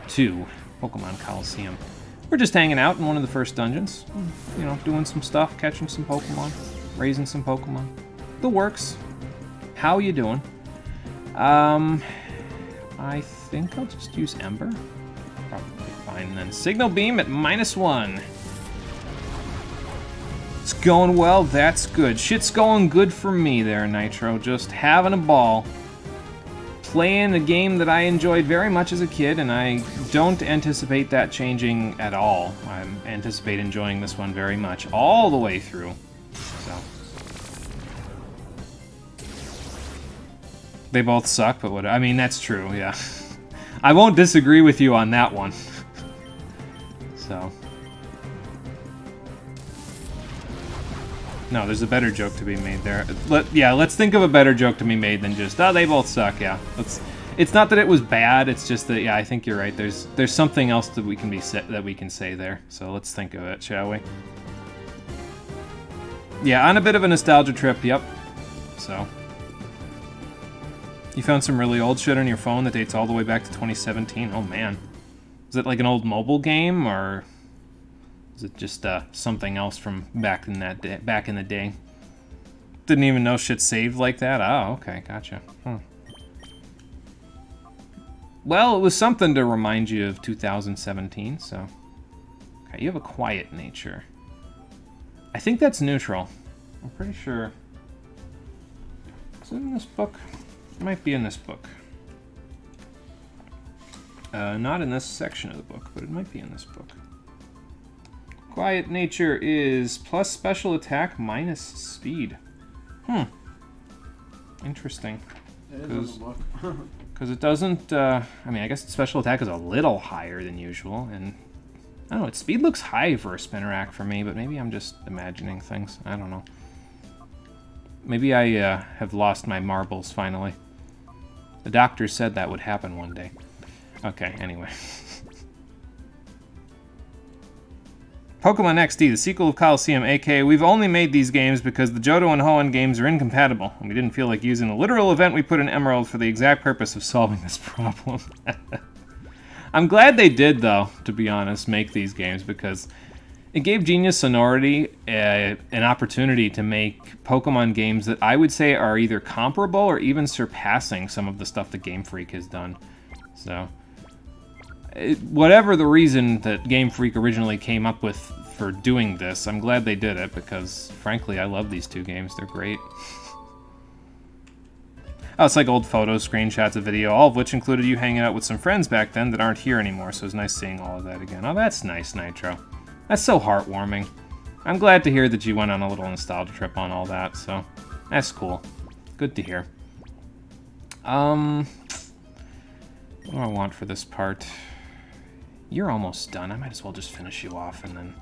[SPEAKER 1] to Pokemon Coliseum. We're just hanging out in one of the first dungeons. You know, doing some stuff, catching some Pokemon, raising some Pokemon. The works. How you doing? I think I'll just use Ember. Probably fine. And then Signal Beam at -1. It's going well. That's good. Shit's going good for me there, Nitro. Just having a ball. Playing a game that I enjoyed very much as a kid, and I don't anticipate that changing at all. I anticipate enjoying this one very much all the way through. So. They both suck, but what? I mean, that's true, yeah. I won't disagree with you on that one. So. No, there's a better joke to be made there. Let's think of a better joke to be made than just, oh, they both suck, yeah. It's not that it was bad, it's just that, yeah, I think you're right. There's something else that we can say there. So let's think of it, shall we? Yeah, on a bit of a nostalgia trip, yep. So, you found some really old shit on your phone that dates all the way back to 2017. Oh man. Is it like an old mobile game, or is it just something else from back in the day? Didn't even know shit saved like that? Oh, okay, gotcha. Well, it was something to remind you of 2017, so... Okay, you have a quiet nature. I think that's neutral. I'm pretty sure... Is it in this book? It might be in this book. Not in this section of the book, but it might be in this book. Quiet nature is plus special attack minus speed. Interesting.
[SPEAKER 3] It is in the book.
[SPEAKER 1] Because it doesn't, I mean, I guess special attack is a little higher than usual, and I don't know, its speed looks high for a Spinnerack for me, but maybe I'm just imagining things. I don't know. Maybe I have lost my marbles finally. The doctor said that would happen one day. Okay, anyway. Pokemon XD, the sequel of Coliseum, aka we've only made these games because the Johto and Hoenn games are incompatible, and we didn't feel like using the literal event we put in Emerald for the exact purpose of solving this problem. I'm glad they did, though, to be honest, make these games, because it gave Genius Sonority an opportunity to make Pokemon games that I would say are either comparable or even surpassing some of the stuff that Game Freak has done. So... whatever the reason that Game Freak originally came up with for doing this, I'm glad they did it, because, frankly, I love these two games. They're great. Oh, it's like old photos, screenshots of video, all of which included you hanging out with some friends back then that aren't here anymore, so it's nice seeing all of that again. Oh, that's nice, Nitro. That's so heartwarming. I'm glad to hear that you went on a little nostalgia trip on all that, so that's cool. Good to hear. What do I want for this part? You're almost done. I might as well just finish you off and then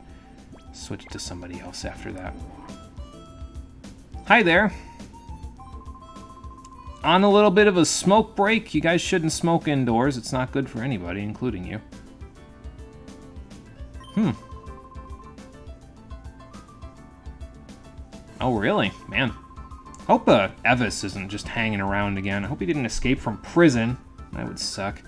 [SPEAKER 1] switch to somebody else after that. Hi there. On a little bit of a smoke break. You guys shouldn't smoke indoors. It's not good for anybody, including you. Oh, really? Man. Hope Evis isn't just hanging around again. I hope he didn't escape from prison. That would suck.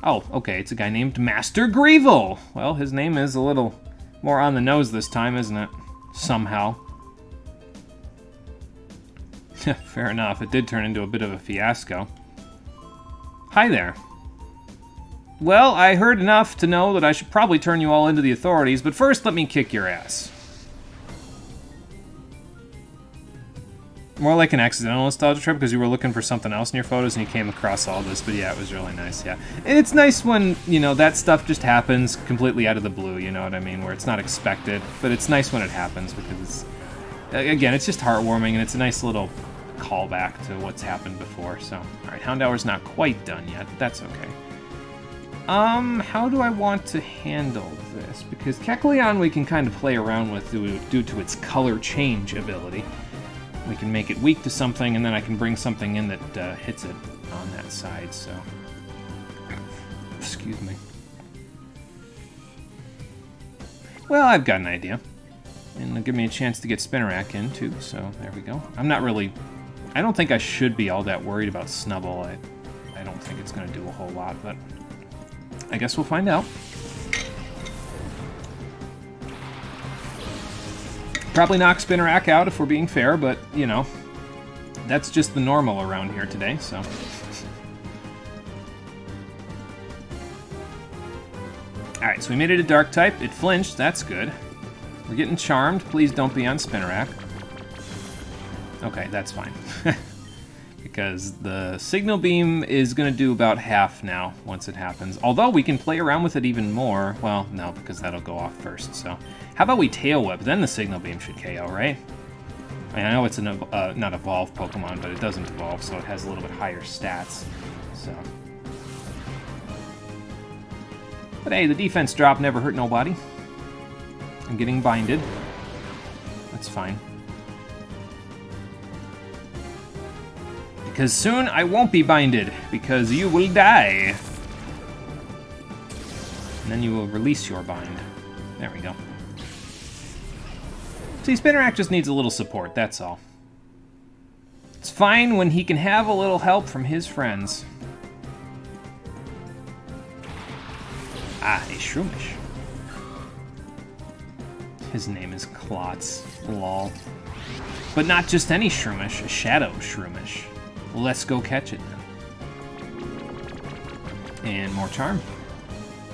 [SPEAKER 1] Oh, okay, it's a guy named Master Greevil. Well, his name is a little more on the nose this time, isn't it? Somehow. Fair enough, it did turn into a bit of a fiasco. Hi there. Well, I heard enough to know that I should probably turn you all into the authorities, but first let me kick your ass. More like an accidental nostalgia trip because you were looking for something else in your photos and you came across all this, but yeah, it was really nice, yeah. And it's nice when, you know, that stuff just happens completely out of the blue, you know what I mean, where it's not expected, but it's nice when it happens because it's, again, it's just heartwarming and it's a nice little callback to what's happened before, so. Alright, Houndour's not quite done yet, but that's okay. How do I want to handle this? Because Kecleon we can kind of play around with due to its color change ability. We can make it weak to something, and then I can bring something in that hits it on that side, so... Excuse me. Well, I've got an idea. And it'll give me a chance to get Spinnerack in, too, so there we go. I'm not really... I don't think I should be all that worried about Snubbull. I don't think it's going to do a whole lot, but... I guess we'll find out. Probably knock Spinnerack out if we're being fair, but, you know, that's just the normal around here today, so. Alright, so we made it a dark type. It flinched, that's good. We're getting charmed. Please don't be on Spinnerack. Okay, that's fine. Because the Signal Beam is going to do about half now once it happens. Although we can play around with it even more. Well, no, because that'll go off first, so. How about we Tail Whip? Then the Signal Beam should KO, right? I mean, I know it's an not evolved Pokemon, but it doesn't evolve, so it has a little bit higher stats. So. But hey, the defense drop never hurt nobody. I'm getting binded. It's fine. Because soon I won't be binded, because you will die. And then you will release your bind. There we go. See, Spinnerack just needs a little support, that's all. It's fine when he can have a little help from his friends. Ah, a Shroomish. His name is Klotz. Lol. But not just any Shroomish, a Shadow Shroomish. Let's go catch it then. And more charm.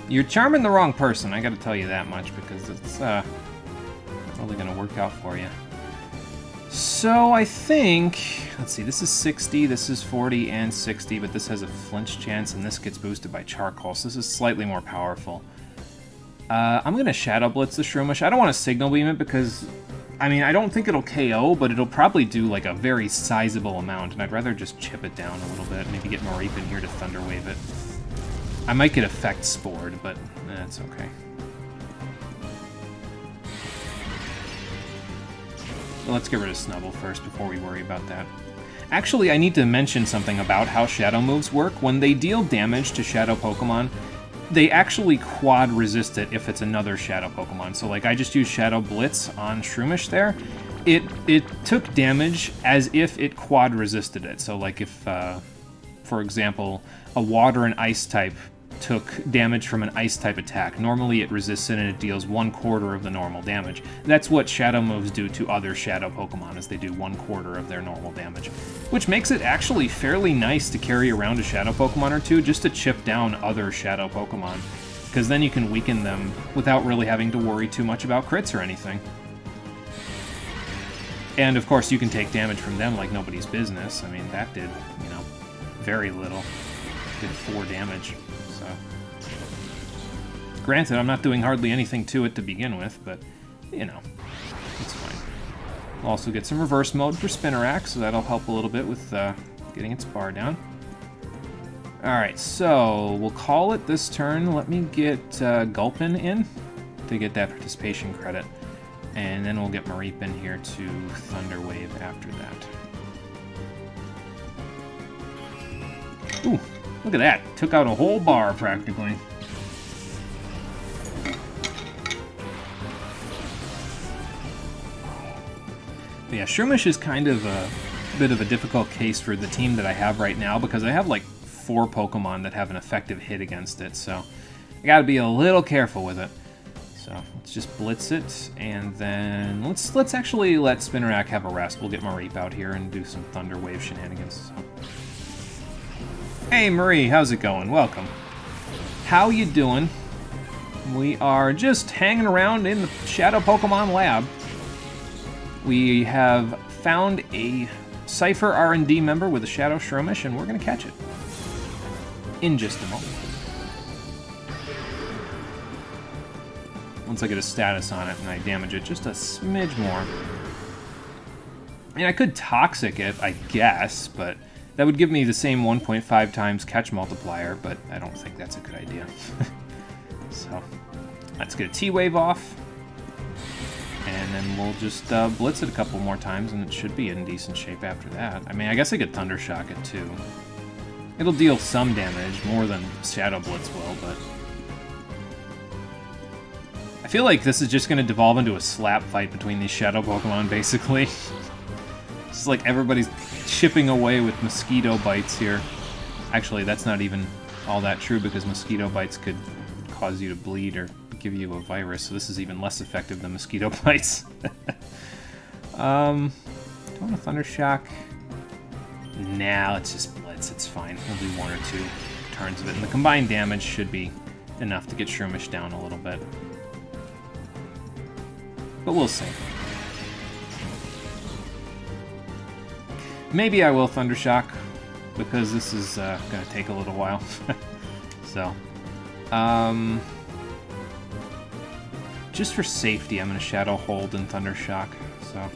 [SPEAKER 1] You're charming the wrong person, I gotta tell you that much, because it's not really gonna work out for you. So I think, let's see, this is 60, this is 40 and 60, but this has a flinch chance, and this gets boosted by Charcoal, so this is slightly more powerful. I'm gonna Shadow Blitz the Shroomish. I don't want to Signal Beam it because, I mean, I don't think it'll KO, but it'll probably do like a very sizable amount, and I'd rather just chip it down a little bit, maybe get Mareep in here to Thunder Wave it. I might get Effect Spored, but that's okay. Well, let's get rid of Snubble first before we worry about that. Actually, I need to mention something about how Shadow moves work. When they deal damage to Shadow Pokemon, they actually quad resist it if it's another Shadow Pokemon. So, like, I just used Shadow Blitz on Shroomish there. It took damage as if it quad resisted it. So, like, if, for example, a Water and Ice type took damage from an Ice-type attack. Normally it resists it and it deals 1/4 of the normal damage. That's what Shadow moves do to other Shadow Pokemon, is they do 1/4 of their normal damage. Which makes it actually fairly nice to carry around a Shadow Pokemon or two just to chip down other Shadow Pokemon. Because then you can weaken them without really having to worry too much about crits or anything. And of course you can take damage from them like nobody's business. I mean, that did, you know, very little. Did 4 damage. So, granted, I'm not doing hardly anything to it to begin with, but, you know, it's fine. We'll also get some reverse mode for Spinnerack, so that'll help a little bit with getting its bar down. Alright, so we'll call it this turn. Let me get Gulpin in to get that participation credit. And then we'll get Mareep in here to Thunder Wave after that. Ooh, look at that. Took out a whole bar, practically. But yeah, Shroomish is kind of a bit of a difficult case for the team that I have right now, because I have like 4 Pokemon that have an effective hit against it, so I gotta be a little careful with it. So let's just blitz it, and then let's actually let Spinnerack have a rest. We'll get Mareep out here and do some Thunder Wave shenanigans. So. Hey Marie, how's it going? Welcome. How you doing? We are just hanging around in the Shadow Pokemon lab. We have found a Cypher R&D member with a Shadow Shroomish, and we're gonna catch it in just a moment. Once I get a status on it and I damage it just a smidge more. I mean, I could Toxic it, I guess, but that would give me the same 1.5 times catch multiplier, but I don't think that's a good idea. So, let's get a T-Wave off. And then we'll just blitz it a couple more times, and it should be in decent shape after that. I mean, I guess I could Thunder Shock it, too. It'll deal some damage, more than Shadow Blitz will, but... I feel like this is just going to devolve into a slap fight between these Shadow Pokemon, basically. It's like everybody's chipping away with Mosquito Bites here. Actually, that's not even all that true, because Mosquito Bites could cause you to bleed or give you a virus, so this is even less effective than Mosquito Bites. Do I want to Thunder Shock? Nah, let's just blitz, it's fine. We'll do 1 or 2 turns of it, and the combined damage should be enough to get Shroomish down a little bit. But we'll see. Maybe I will Thunder Shock, because this is going to take a little while. So, just for safety, I'm going to Shadow Hold and Thunder Shock, so...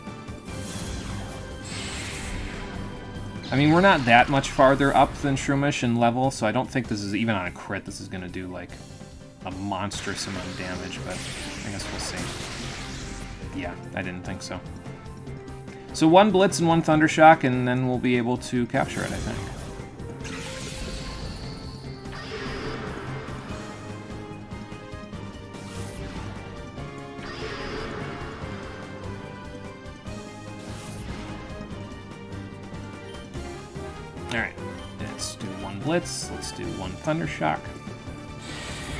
[SPEAKER 1] I mean, we're not that much farther up than Shroomish in level, so I don't think this is, even on a crit, this is going to do, like, a monstrous amount of damage, but I guess we'll see. Yeah, I didn't think so. So 1 Blitz and 1 Thundershock, and then we'll be able to capture it, I think. Alright, let's do 1 Blitz, let's do 1 Thundershock.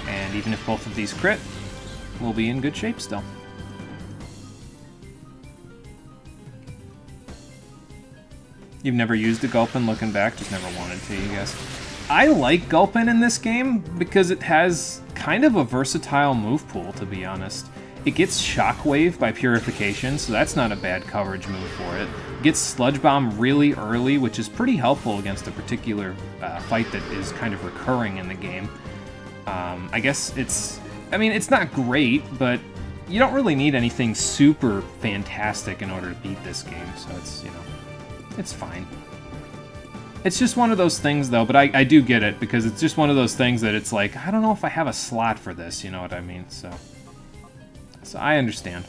[SPEAKER 1] And even if both of these crit, we'll be in good shape still. You've never used a Gulpin looking back, just never wanted to, you guess. I like Gulpin in this game because it has kind of a versatile move pool, to be honest. It gets Shockwave by Purification, so that's not a bad coverage move for it. It gets Sludge Bomb really early, which is pretty helpful against a particular fight that is kind of recurring in the game. I guess it's not great, but you don't really need anything super fantastic in order to beat this game, so it's, you know, it's fine. It's just one of those things, though, but I do get it, because it's just one of those things that it's like, I don't know if I have a slot for this, you know what I mean? So I understand.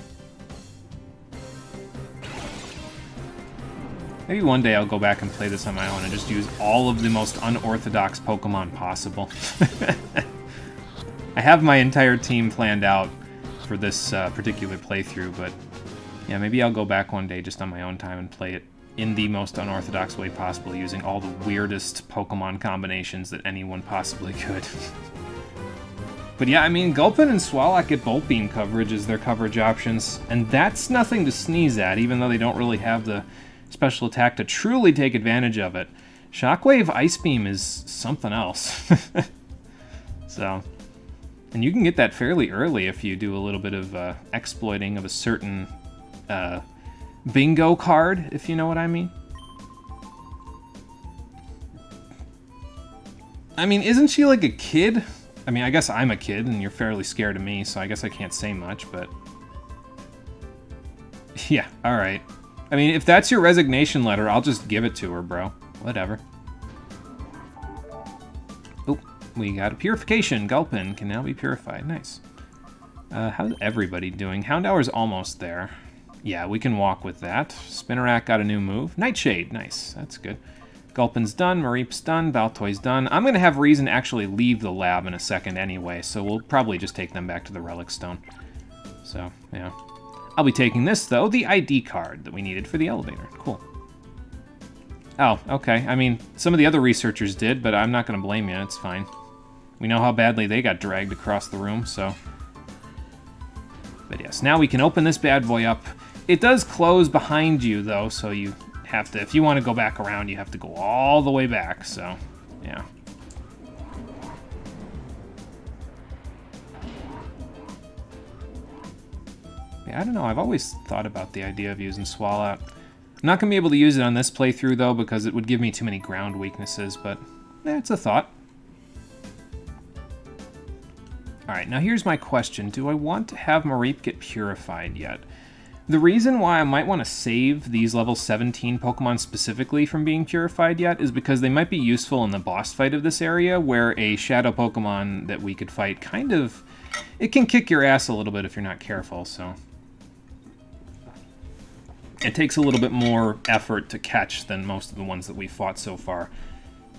[SPEAKER 1] Maybe one day I'll go back and play this on my own and just use all of the most unorthodox Pokemon possible. I have my entire team planned out for this particular playthrough, but yeah, maybe I'll go back one day just on my own time and play it in the most unorthodox way possible, using all the weirdest Pokemon combinations that anyone possibly could. But yeah, I mean, Gulpin and Swallow get Bolt Beam coverage as their coverage options, and that's nothing to sneeze at, even though they don't really have the special attack to truly take advantage of it. Shockwave Ice Beam is something else. So, and you can get that fairly early if you do a little bit of exploiting of a certain bingo card, if you know what I mean. I mean, isn't she like a kid? I mean, I guess I'm a kid and you're fairly scared of me, so I guess I can't say much, but yeah, alright. I mean, if that's your resignation letter, I'll just give it to her, bro. Whatever. Oh, we got a purification. Gulpin can now be purified. Nice. How's everybody doing? Houndour's almost there. Yeah, we can walk with that. Spinarak got a new move. Nightshade, nice. That's good. Gulpin's done, Mareep's done, Baltoy's done. I'm going to have Reason actually leave the lab in a second anyway, so we'll probably just take them back to the Relic Stone. So, yeah. I'll be taking this, though, the ID card that we needed for the elevator. Cool. Oh, okay. I mean, some of the other researchers did, but I'm not going to blame you. It's fine. We know how badly they got dragged across the room, so... But yes, now we can open this bad boy up. It does close behind you, though, so you have to... If you want to go back around, you have to go all the way back, so... Yeah. Yeah, I don't know. I've always thought about the idea of using Swallow. I'm not going to be able to use it on this playthrough, though, because it would give me too many ground weaknesses, but it's a thought. Alright, now here's my question. Do I want to have Mareep get purified yet? The reason why I might want to save these level 17 Pokemon specifically from being purified yet is because they might be useful in the boss fight of this area, where a Shadow Pokemon that we could fight kind of... It can kick your ass a little bit if you're not careful, so... It takes a little bit more effort to catch than most of the ones that we fought so far.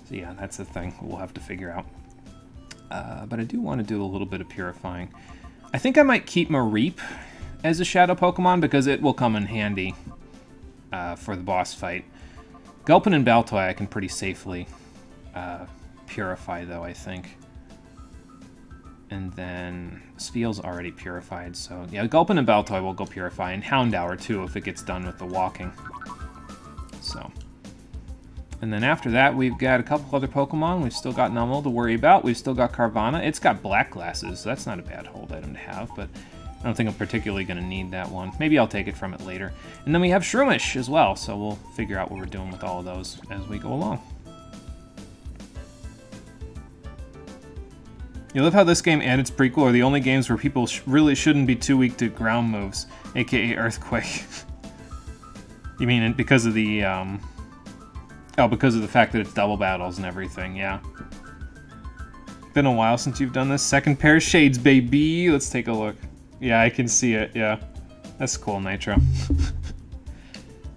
[SPEAKER 1] So yeah, that's the thing we'll have to figure out. But I do want to do a little bit of purifying. I think I might keep Mareep as a Shadow Pokemon because it will come in handy for the boss fight. Gulpin and Baltoy I can pretty safely purify, though, I think. And then Spheel's already purified, so yeah, Gulpin and Baltoy will go purify, and Houndour too if it gets done with the walking. So, and then after that we've got a couple other Pokemon. We've still got Numel to worry about. We've still got Carvana. It's got black glasses, so that's not a bad hold item to have, but I don't think I'm particularly going to need that one. Maybe I'll take it from it later. And then we have Shroomish as well, so we'll figure out what we're doing with all of those as we go along. You love how this game and its prequel are the only games where people really shouldn't be too weak to ground moves, aka Earthquake. You mean because of the, oh, because of the fact that it's double battles and everything, yeah. Been a while since you've done this. Second pair of shades, baby! Let's take a look. Yeah, I can see it, yeah. That's cool, Nitro.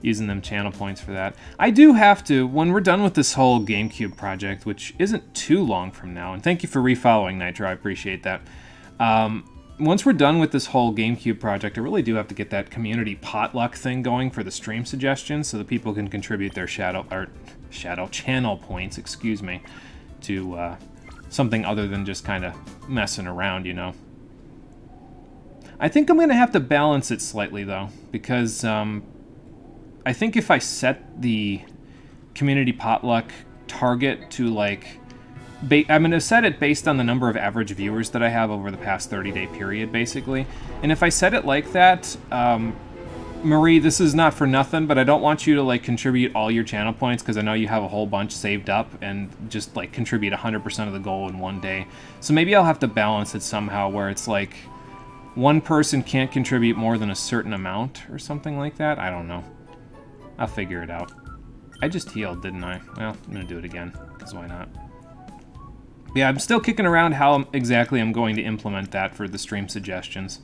[SPEAKER 1] using them channel points for that. I do have to, when we're done with this whole GameCube project, which isn't too long from now, and thank you for refollowing, Nitro, I appreciate that. Once we're done with this whole GameCube project, I really do have to get that community potluck thing going for the stream suggestions so that people can contribute their shadow channel points, excuse me, to something other than just kind of messing around, you know. I think I'm going to have to balance it slightly, though, because I think if I set the community potluck target to, like, I'm going to set it based on the number of average viewers that I have over the past 30-day period, basically. And if I set it like that, Marie, this is not for nothing, but I don't want you to, like, contribute all your channel points, because I know you have a whole bunch saved up, and just, like, contribute 100% of the goal in one day. So maybe I'll have to balance it somehow, where it's, like, one person can't contribute more than a certain amount, or something like that. I don't know. I'll figure it out. I just healed, didn't I? Well, I'm going to do it again, because why not? Yeah, I'm still kicking around how exactly I'm going to implement that for the stream suggestions.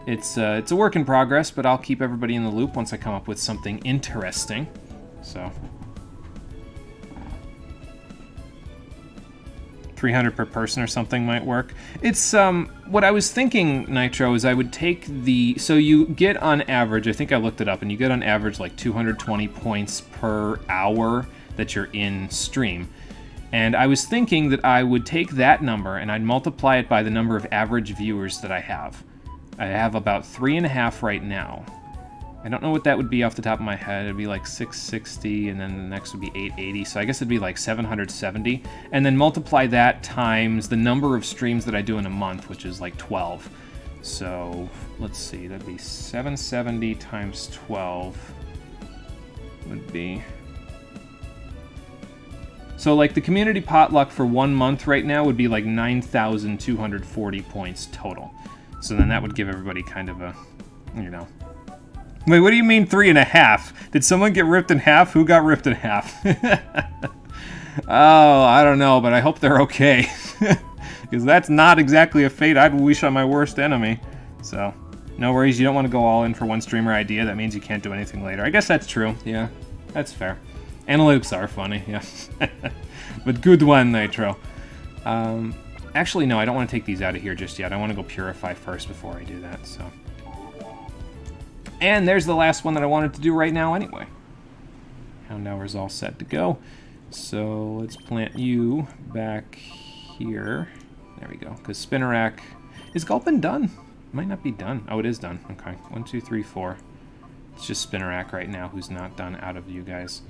[SPEAKER 1] It's a work in progress, but I'll keep everybody in the loop once I come up with something interesting. So, 300 per person or something might work. It's what I was thinking, Nitro, is I would take the, so you get on average, I think I looked it up, and you get on average like 220 points per hour that you're in stream. And I was thinking that I would take that number and I'd multiply it by the number of average viewers that I have. I have about 3.5 right now. I don't know what that would be off the top of my head. It'd be like 660, and then the next would be 880. So I guess it'd be like 770. And then multiply that times the number of streams that I do in a month, which is like 12. So let's see, that'd be 770 times 12 would be... So, like, the community potluck for 1 month right now would be like 9,240 points total. So then that would give everybody kind of a, you know... Wait, what do you mean 3.5? Did someone get ripped in half? Who got ripped in half? Oh, I don't know, but I hope they're okay. Because that's not exactly a fate I'd wish on my worst enemy. So, no worries, you don't want to go all in for one streamer idea. That means you can't do anything later. I guess that's true. Yeah, that's fair. Analytics are funny, yeah. But good one, Nitro. Actually, no, I don't want to take these out of here just yet. I want to go purify first before I do that, so. And there's the last one that I wanted to do right now anyway. Hound Hour's all set to go. So let's plant you back here. There we go, because Spinnerack... Is Gulpin done? Might not be done. Oh, it is done. Okay, 1, 2, 3, 4. It's just Spinnerack right now who's not done out of you guys.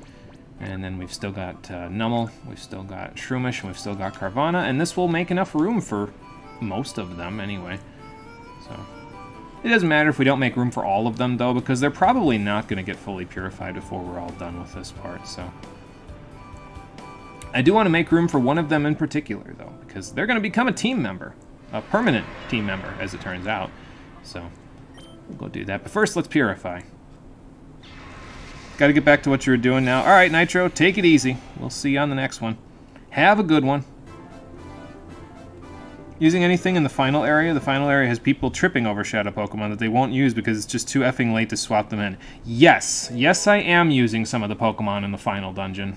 [SPEAKER 1] And then we've still got Nummel, we've still got Shroomish, and we've still got Carvana, and this will make enough room for most of them anyway. So, it doesn't matter if we don't make room for all of them, though, because they're probably not going to get fully purified before we're all done with this part, so. I do want to make room for one of them in particular, though, because they're going to become a team member. A permanent team member, as it turns out. So, we'll go do that. But first, let's purify. Got to get back to what you were doing now. All right, Nitro, take it easy. We'll see you on the next one. Have a good one. Using anything in the final area? The final area has people tripping over Shadow Pokemon that they won't use because it's just too effing late to swap them in. Yes. Yes, I am using some of the Pokemon in the final dungeon.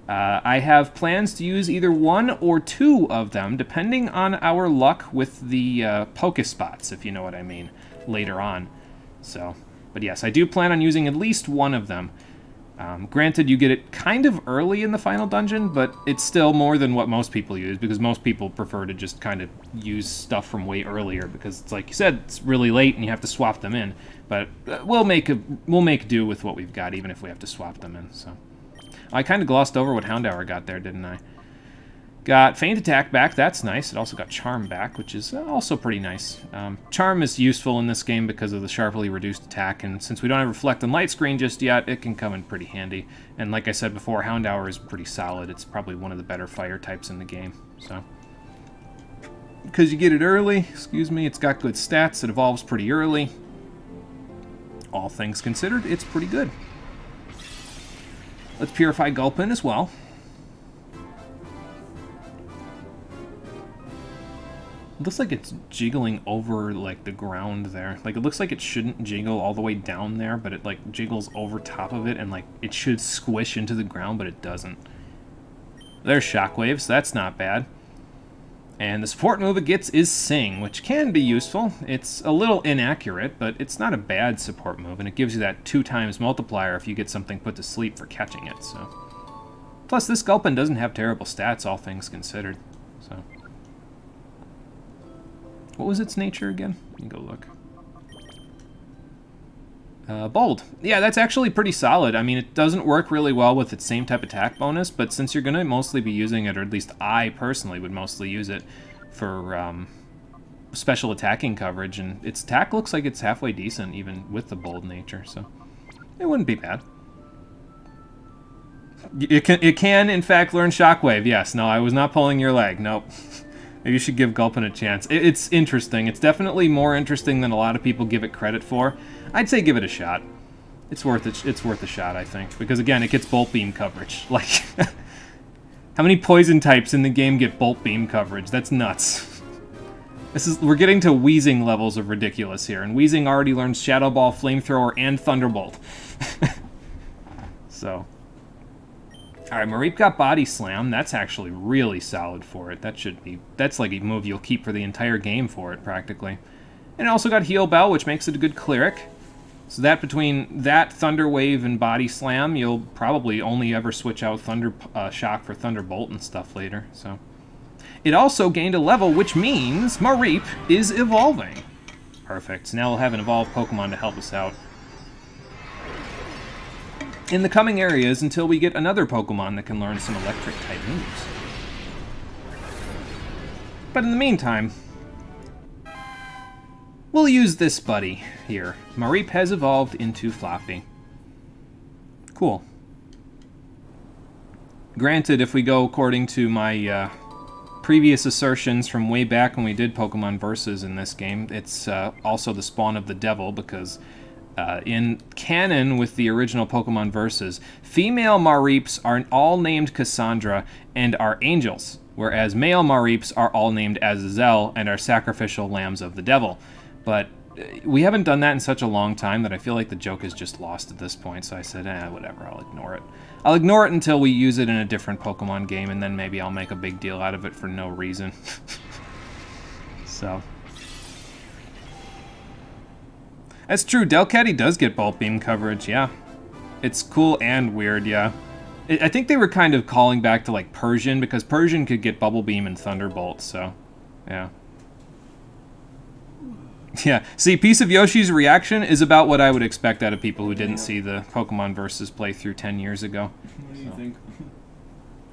[SPEAKER 1] I have plans to use either 1 or 2 of them, depending on our luck with the Pokespots, if you know what I mean, later on. So... But yes, I do plan on using at least one of them. Granted, you get it kind of early in the final dungeon, but it's still more than what most people use, because most people prefer to just kind of use stuff from way earlier, because it's like you said, it's really late and you have to swap them in. But we'll make do with what we've got, even if we have to swap them in. So I kind of glossed over what Hound Hour got there, didn't I? Got Feint Attack back, that's nice. It also got Charm back, which is also pretty nice. Charm is useful in this game because of the sharply reduced attack, and since we don't have Reflect and Light Screen just yet, it can come in pretty handy. And like I said before, Hound Hour is pretty solid. It's probably one of the better fire types in the game, so. Because you get it early, excuse me, it's got good stats, it evolves pretty early. All things considered, it's pretty good. Let's purify Gulpin as well. It looks like it's jiggling over, like, the ground there. Like, it looks like it shouldn't jiggle all the way down there, but it, like, jiggles over top of it, and, like, it should squish into the ground, but it doesn't. There's Shockwave, so that's not bad. And the support move it gets is Sing, which can be useful. It's a little inaccurate, but it's not a bad support move, and it gives you that 2x multiplier if you get something put to sleep for catching it, so. Plus, this Gulpin doesn't have terrible stats, all things considered, so. What was its nature again? Let me go look. Bold. Yeah, that's actually pretty solid. I mean, it doesn't work really well with its same type attack bonus, but since you're going to mostly be using it, or at least I personally would mostly use it for special attacking coverage, and its attack looks like it's halfway decent, even with the bold nature, so it wouldn't be bad. It can, in fact, learn Shockwave. Yes, no, I was not pulling your leg. Nope. Maybe you should give Gulpin a chance. It's interesting. It's definitely more interesting than a lot of people give it credit for. I'd say give it a shot. It's worth it. It's worth a shot, I think, because again, it gets Bolt Beam coverage. Like, how many poison types in the game get Bolt Beam coverage? That's nuts. We're getting to Wheezing levels of ridiculous here, and Wheezing already learns Shadow Ball, Flamethrower, and Thunderbolt. So. Alright, Mareep got Body Slam. That's actually really solid for it. That's like a move you'll keep for the entire game for it, practically. And it also got Heal Bell, which makes it a good cleric. So that between that, Thunder Wave, and Body Slam, you'll probably only ever switch out Thunder Shock for Thunderbolt and stuff later, so. It also gained a level, which means Mareep is evolving. Perfect. So now we'll have an evolved Pokemon to help us out in the coming areas until we get another Pokemon that can learn some electric-type moves. But in the meantime, we'll use this buddy here. Mareep has evolved into Fluffy. Cool. Granted, if we go according to my previous assertions from way back when we did Pokemon Versus in this game, it's also the spawn of the devil, because in canon with the original Pokemon Versus, female Mareeps are all named Cassandra and are angels, whereas male Mareeps are all named Azazel and are sacrificial lambs of the devil. But we haven't done that in such a long time that I feel like the joke is just lost at this point, so I said, whatever, I'll ignore it. I'll ignore it until we use it in a different Pokemon game, and then maybe I'll make a big deal out of it for no reason. So. That's true, Delcatty does get Bolt Beam coverage, yeah. It's cool and weird, yeah. I think they were kind of calling back to, like, Persian, because Persian could get Bubble Beam and Thunderbolt, so, yeah. Yeah, see, Piece of Yoshi's reaction is about what I would expect out of people who didn't see the Pokemon Versus playthrough 10 years ago.
[SPEAKER 3] What do you think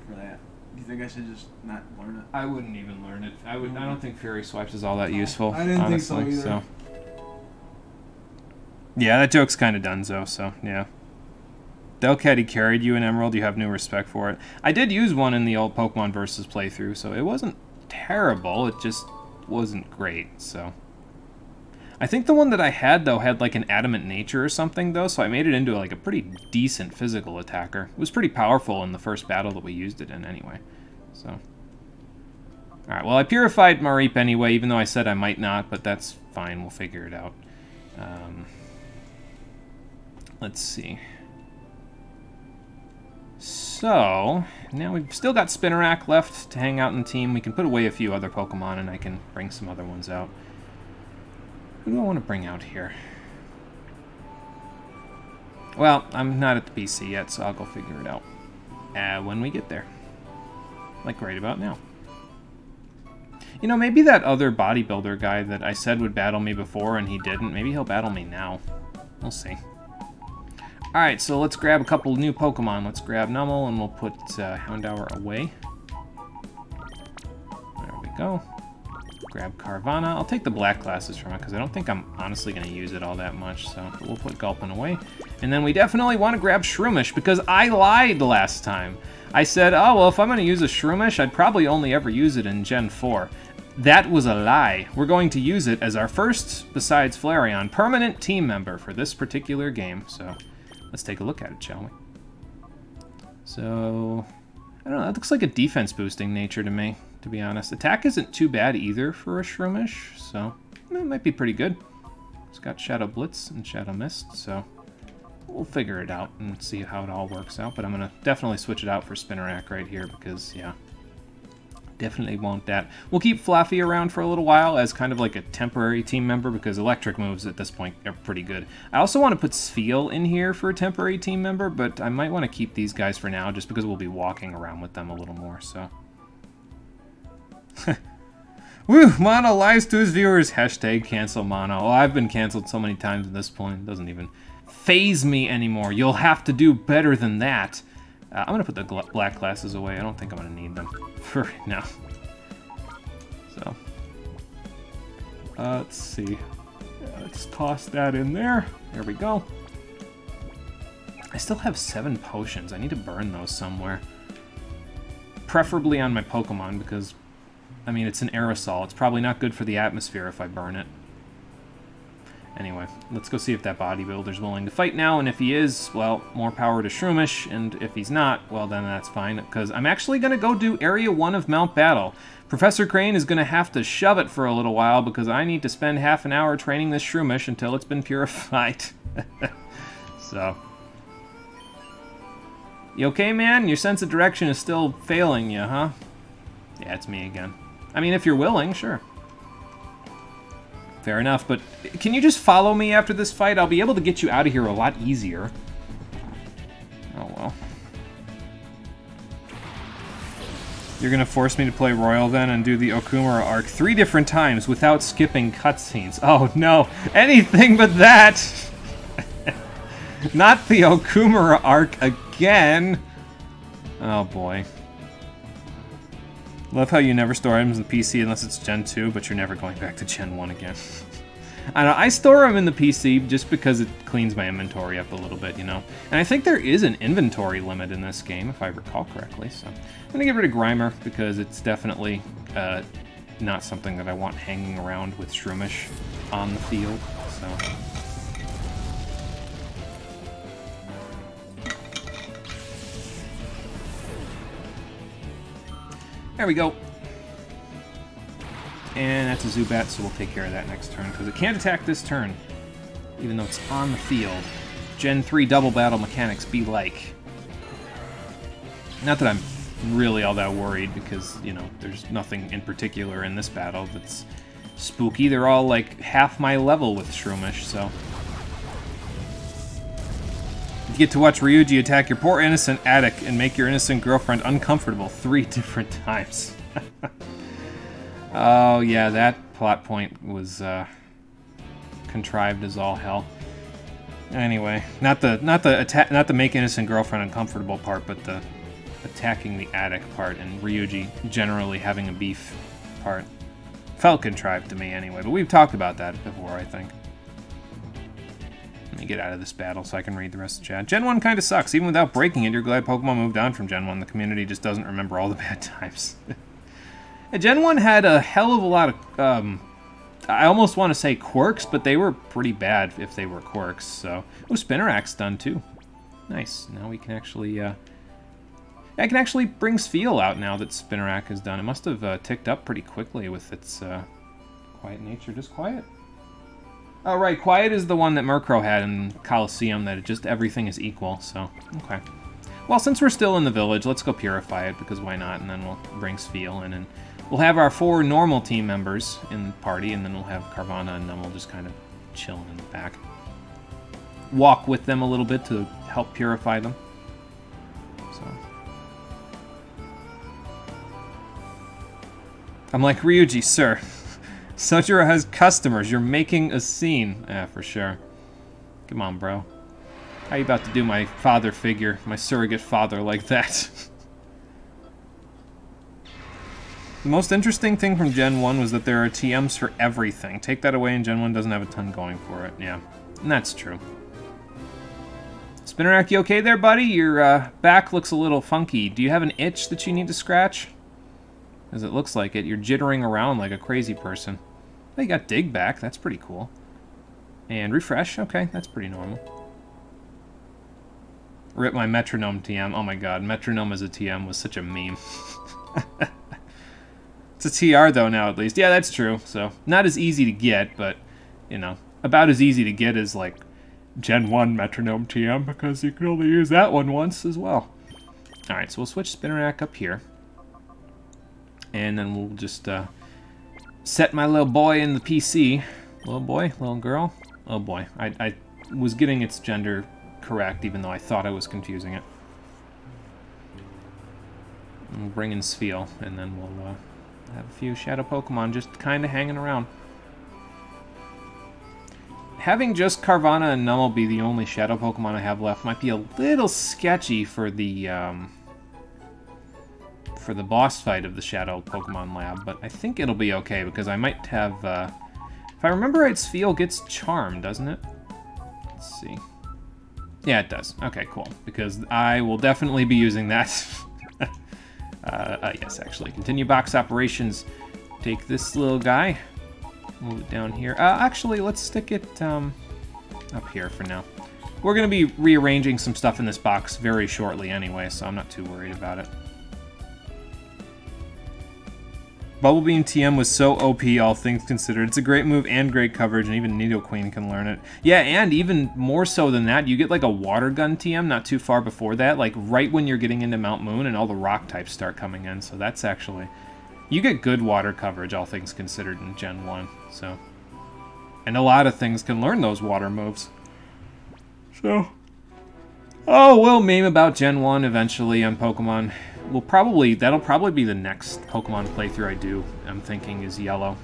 [SPEAKER 3] for that? Do you think I should just not learn it?
[SPEAKER 1] I wouldn't even learn it. I don't think Fury Swipes is all that useful,
[SPEAKER 3] I didn't
[SPEAKER 1] honestly,
[SPEAKER 3] think so either.
[SPEAKER 1] Yeah, that joke's kind of donezo, so, yeah. Delcatty carried you in Emerald, you have new respect for it. I did use one in the old Pokemon Versus playthrough, so it wasn't terrible, it just wasn't great, so. I think the one that I had, though, had like an adamant nature or something, though, so I made it into like a pretty decent physical attacker. It was pretty powerful in the first battle that we used it in anyway, so. Alright, well, I purified Mareep anyway, even though I said I might not, but that's fine, we'll figure it out. Let's see. So, now we've still got Spinarak left to hang out in the team. We can put away a few other Pokemon, and I can bring some other ones out. Who do I want to bring out here? Well, I'm not at the PC yet, so I'll go figure it out when we get there. Like right about now. You know, maybe that other bodybuilder guy that I said would battle me before and he didn't, maybe he'll battle me now. We'll see. Alright, so let's grab a couple new Pokemon. Let's grab Numel and we'll put Houndour away. There we go. Grab Carvana. I'll take the black classes from it because I don't think I'm honestly going to use it all that much, so we'll put Gulpin away. And then we definitely want to grab Shroomish because I lied last time. I said, oh, well, if I'm going to use a Shroomish, I'd probably only ever use it in Gen 4. That was a lie. We're going to use it as our first, besides Flareon, permanent team member for this particular game, so let's take a look at it, shall we? So, I don't know, that looks like a defense boosting nature to me. to be honest. Attack isn't too bad either for a Shroomish, so it might be pretty good. It's got Shadow Blitz and Shadow Mist, so we'll figure it out and see how it all works out. But I'm going to definitely switch it out for Spinnerack right here because, yeah, definitely want that. We'll keep Fluffy around for a little while as kind of like a temporary team member because electric moves at this point are pretty good. I also want to put Spheal in here for a temporary team member, but I might want to keep these guys for now just because we'll be walking around with them a little more, so. Woo! Mono lies to his viewers. Hashtag cancel Mono. Oh, I've been canceled so many times at this point. It doesn't even faze me anymore. You'll have to do better than that. I'm going to put the black glasses away. I don't think I'm going to need them for right now. So, let's see. Let's toss that in there. There we go. I still have 7 potions. I need to burn those somewhere. Preferably on my Pokemon because, I mean, it's an aerosol. It's probably not good for the atmosphere if I burn it. Anyway, let's go see if that bodybuilder's willing to fight now, and if he is, well, more power to Shroomish, and if he's not, well, then that's fine, because I'm actually going to go do Area 1 of Mount Battle. Professor Crane is going to have to shove it for a little while, because I need to spend half an hour training this Shroomish until it's been purified. So. You okay, man? Your sense of direction is still failing you, huh? Yeah, it's me again. I mean, if you're willing, sure. Fair enough, but can you just follow me after this fight? I'll be able to get you out of here a lot easier. Oh, well. You're gonna force me to play Royal then and do the Okumura arc 3 different times without skipping cutscenes. Oh, no. Anything but that! Not the Okumura arc again! Oh, boy. Love how you never store items in the PC unless it's Gen 2, but you're never going back to Gen 1 again. I don't know, I store them in the PC just because it cleans my inventory up a little bit, you know? And I think there is an inventory limit in this game, if I recall correctly, so... I'm gonna get rid of Grimer, because it's definitely not something that I want hanging around with Shroomish on the field, so... There we go. And that's a Zubat, so we'll take care of that next turn, because it can't attack this turn, even though it's on the field. Gen 3 double battle mechanics be like. Not that I'm really all that worried, because, you know, there's nothing in particular in this battle that's spooky. They're all, like, half my level with Shroomish, so... You get to watch Ryuji attack your poor innocent attic and make your innocent girlfriend uncomfortable 3 different times. Oh yeah, that plot point was contrived as all hell. Anyway, not the make innocent girlfriend uncomfortable part, but the attacking the attic part and Ryuji generally having a beef part. Felt contrived to me anyway, but we've talked about that before, I think. Let me get out of this battle so I can read the rest of the chat. Gen 1 kind of sucks. Even without breaking it, you're glad Pokemon moved on from Gen 1. The community just doesn't remember all the bad times. Gen 1 had a hell of a lot of, I almost want to say quirks, but they were pretty bad if they were quirks, so... Oh, Spinnerack's done, too. Nice. Now we can actually, I can actually bring Spheal out now that Spinnerack is done. It must have ticked up pretty quickly with its quiet nature. Just quiet? Oh, right, Quiet is the one that Murkrow had in Coliseum, that just everything is equal, so, okay. Well, since we're still in the village, let's go purify it, because why not, and then we'll bring Spheal in, and we'll have our 4 normal team members in the party, and then we'll have Carvana, and then we'll just kind of chill in the back. Walk with them a little bit to help purify them. So. I'm like, Ryuji, sir. Sojiro has customers. You're making a scene. Yeah, for sure. Come on, bro. How you about to do my father figure, my surrogate father like that? The most interesting thing from Gen 1 was that there are TMs for everything. Take that away and Gen 1 doesn't have a ton going for it. Yeah, and that's true. Spinnerack, you okay there, buddy? Your back looks a little funky. Do you have an itch that you need to scratch? As it looks like it. You're jittering around like a crazy person. Oh, you got Dig back. That's pretty cool. And Refresh. Okay, that's pretty normal. Rip my Metronome TM. Oh my god, Metronome as a TM was such a meme. It's a TR, though, now, at least. Yeah, that's true. So, not as easy to get, but, you know, about as easy to get as, like, Gen 1 Metronome TM, because you can only use that one once as well. Alright, so we'll switch Spinner Rack up here. And then we'll just set my little boy in the PC. Little boy? Little girl? Oh boy. I was getting its gender correct, even though I thought I was confusing it. And we'll bring in Sfeel, and then we'll have a few Shadow Pokemon just kind of hanging around. Having just Carvanha and Numel be the only Shadow Pokemon I have left might be a little sketchy for the boss fight of the Shadow Pokemon Lab, but I think it'll be okay, because I might have, if I remember right, Sfeel gets Charm, doesn't it? Let's see. Yeah, it does. Okay, cool, because I will definitely be using that. Yes, actually. Continue box operations. Take this little guy. Move it down here. Actually, let's stick it up here for now. We're going to be rearranging some stuff in this box very shortly anyway, so I'm not too worried about it. Bubble Beam TM was so OP, all things considered. It's a great move and great coverage, and even Nidoqueen can learn it. Yeah, and even more so than that, you get like a Water Gun TM not too far before that, like right when you're getting into Mount Moon and all the rock types start coming in, so that's actually... You get good water coverage, all things considered, in Gen 1, so... And a lot of things can learn those water moves. So... Oh, we'll meme about Gen 1 eventually on Pokemon. That'll probably be the next Pokemon playthrough I do, I'm thinking, is Yellow.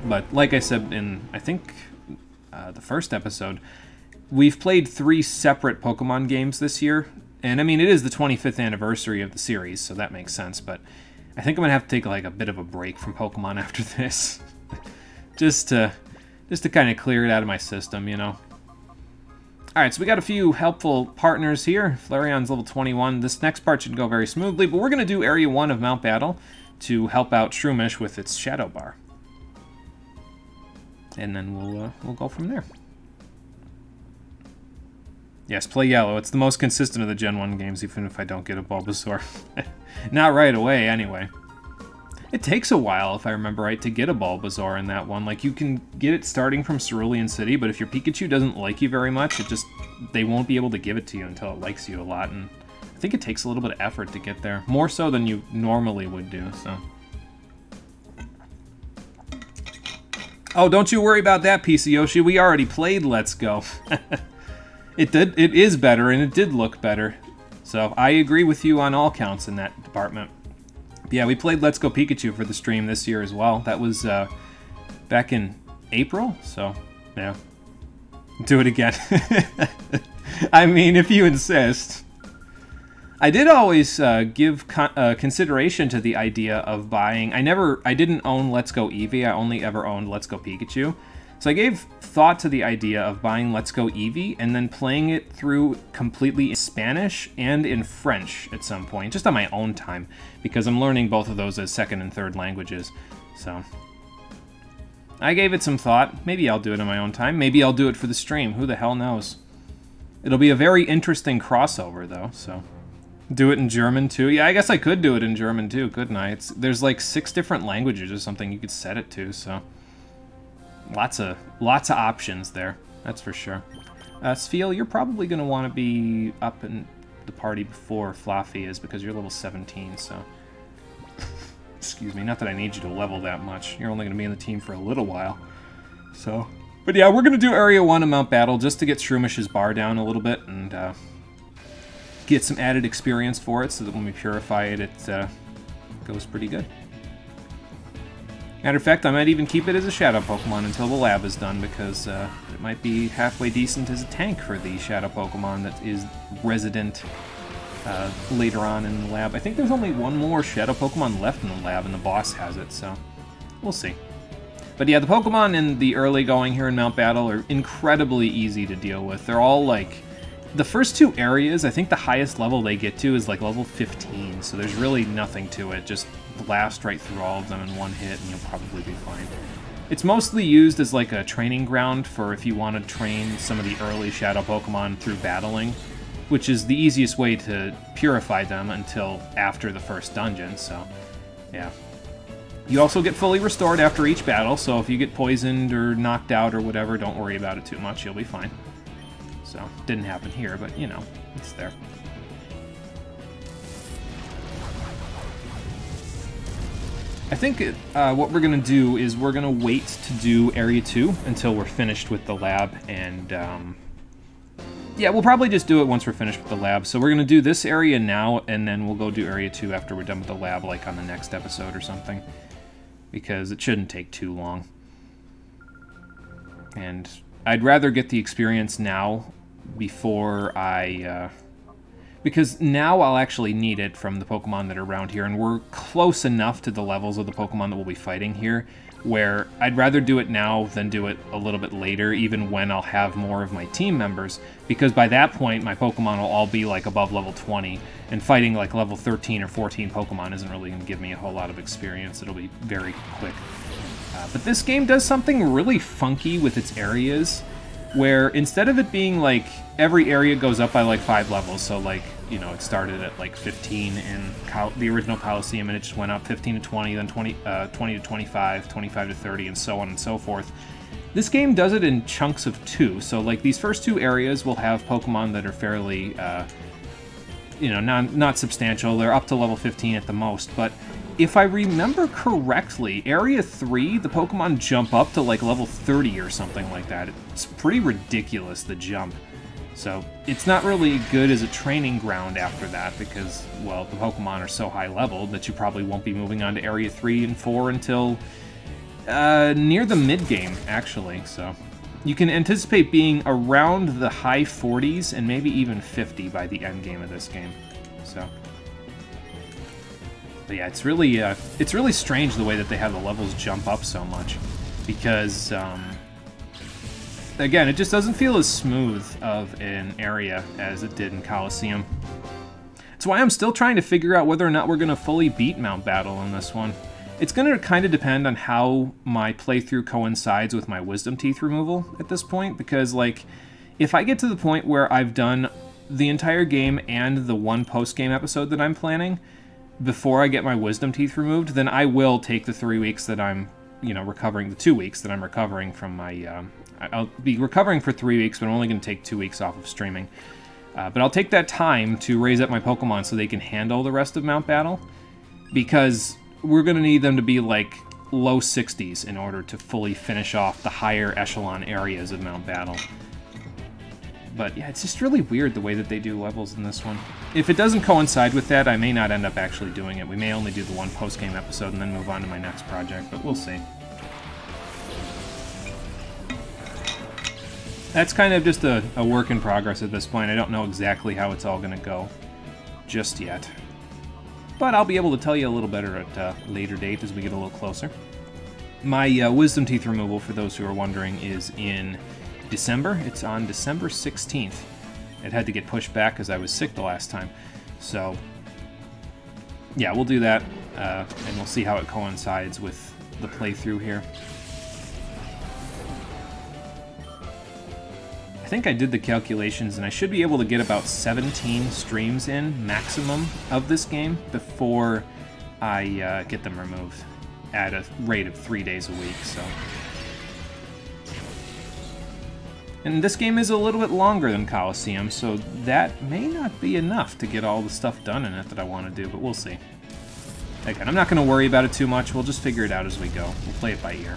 [SPEAKER 1] But like I said in, I think, the first episode, we've played 3 separate Pokemon games this year. And I mean, it is the 25th anniversary of the series, so that makes sense, but I think I'm gonna have to take like a bit of a break from Pokemon after this. just to kind of clear it out of my system, you know. Alright, so we got a few helpful partners here. Flareon's level 21. This next part should go very smoothly, but we're going to do Area 1 of Mount Battle to help out Shroomish with its Shadow Bar. And then we'll go from there. Yes, play Yellow. It's the most consistent of the Gen 1 games, even if I don't get a Bulbasaur. Not right away, anyway. It takes a while, if I remember right, to get a Bulbasaur in that one. Like, you can get it starting from Cerulean City, but if your Pikachu doesn't like you very much, they won't be able to give it to you until it likes you a lot, and I think it takes a little bit of effort to get there. More so than you normally would do, so... Oh, don't you worry about that, PC Yoshi. We already played Let's Go. It is better, and it did look better. So, I agree with you on all counts in that department. Yeah, we played Let's Go Pikachu for the stream this year as well. That was back in April, so yeah. Do it again. I mean, if you insist. I did always give consideration to the idea of buying... I didn't own Let's Go Eevee, I only ever owned Let's Go Pikachu. So I gave thought to the idea of buying Let's Go Eevee and then playing it through completely in Spanish and in French at some point, just on my own time, because I'm learning both of those as second and third languages. So I gave it some thought. Maybe I'll do it on my own time. Maybe I'll do it for the stream. Who the hell knows? It'll be a very interesting crossover, though, so... Do it in German, too? Yeah, I guess I could do it in German, too, couldn't I? There's like 6 different languages or something you could set it to, so... Lots of options there, that's for sure. Sfeel, you're probably going to want to be up in the party before Fluffy is, because you're level 17, so... Excuse me, not that I need you to level that much. You're only going to be in the team for a little while. So... But yeah, we're going to do Area 1 of Mount Battle just to get Shroomish's bar down a little bit, and get some added experience for it, so that when we purify it, it goes pretty good. Matter of fact, I might even keep it as a Shadow Pokemon until the lab is done, because it might be halfway decent as a tank for the Shadow Pokemon that is resident later on in the lab. I think there's only one more Shadow Pokemon left in the lab, and the boss has it, so we'll see. But yeah, the Pokemon in the early going here in Mount Battle are incredibly easy to deal with. They're all like... The first 2 areas, I think the highest level they get to is like level 15, so there's really nothing to it. Just blast right through all of them in one hit and you'll probably be fine. It's mostly used as like a training ground for if you want to train some of the early Shadow Pokemon through battling, which is the easiest way to purify them until after the first dungeon, so yeah. You also get fully restored after each battle, so if you get poisoned or knocked out or whatever, don't worry about it too much, you'll be fine. So, didn't happen here, but, you know, it's there. I think what we're going to do is we're going to wait to do Area 2 until we're finished with the lab, and yeah, we'll probably just do it once we're finished with the lab. So we're going to do this area now, and then we'll go do Area 2 after we're done with the lab, like on the next episode or something, because it shouldn't take too long. And I'd rather get the experience now before I... because now I'll actually need it from the Pokemon that are around here, and we're close enough to the levels of the Pokemon that we'll be fighting here, where I'd rather do it now than do it a little bit later, even when I'll have more of my team members, because by that point my Pokemon will all be like above level 20, and fighting like level 13 or 14 Pokemon isn't really going to give me a whole lot of experience. It'll be very quick. But this game does something really funky with its areas, where instead of it being like every area goes up by like 5 levels, so like, you know, it started at like 15 in the original Coliseum, and it just went up 15 to 20, then 20 to 25, 25 to 30, and so on and so forth. This game does it in chunks of 2, so like these first 2 areas will have Pokemon that are fairly, you know, not substantial. They're up to level 15 at the most, but if I remember correctly, Area 3, the Pokemon jump up to like level 30 or something like that. It's pretty ridiculous, the jump. So it's not really good as a training ground after that because, well, the Pokemon are so high leveled that you probably won't be moving on to Area 3 and 4 until near the mid-game, actually. So you can anticipate being around the high 40s and maybe even 50 by the end game of this game. So... but yeah, it's really strange the way that they have the levels jump up so much, because again, it just doesn't feel as smooth of an area as it did in Coliseum. That's why I'm still trying to figure out whether or not we're going to fully beat Mount Battle in this one. It's going to kind of depend on how my playthrough coincides with my Wisdom Teeth removal at this point, because like, if I get to the point where I've done the entire game and the one post-game episode that I'm planning before I get my Wisdom Teeth removed, then I will take the 3 weeks that I'm, you know, recovering, the 2 weeks that I'm recovering from my, I'll be recovering for 3 weeks, but I'm only going to take 2 weeks off of streaming. But I'll take that time to raise up my Pokemon so they can handle the rest of Mount Battle, because we're going to need them to be like low 60s in order to fully finish off the higher echelon areas of Mount Battle. But yeah, it's just really weird the way that they do levels in this one. If it doesn't coincide with that, I may not end up actually doing it. We may only do the one post-game episode and then move on to my next project, but we'll see. That's kind of just a work in progress at this point. I don't know exactly how it's all going to go just yet. But I'll be able to tell you a little better at a later date as we get a little closer. My Wisdom Teeth removal, for those who are wondering, is in December. It's on December 16th. It had to get pushed back because I was sick the last time. So, yeah, we'll do that, and we'll see how it coincides with the playthrough here. I think I did the calculations, and I should be able to get about 17 streams in, maximum, of this game before I get them removed at a rate of 3 days a week, so... And this game is a little bit longer than Coliseum, so that may not be enough to get all the stuff done in it that I want to do, but we'll see. Again, I'm not going to worry about it too much. We'll just figure it out as we go. We'll play it by ear.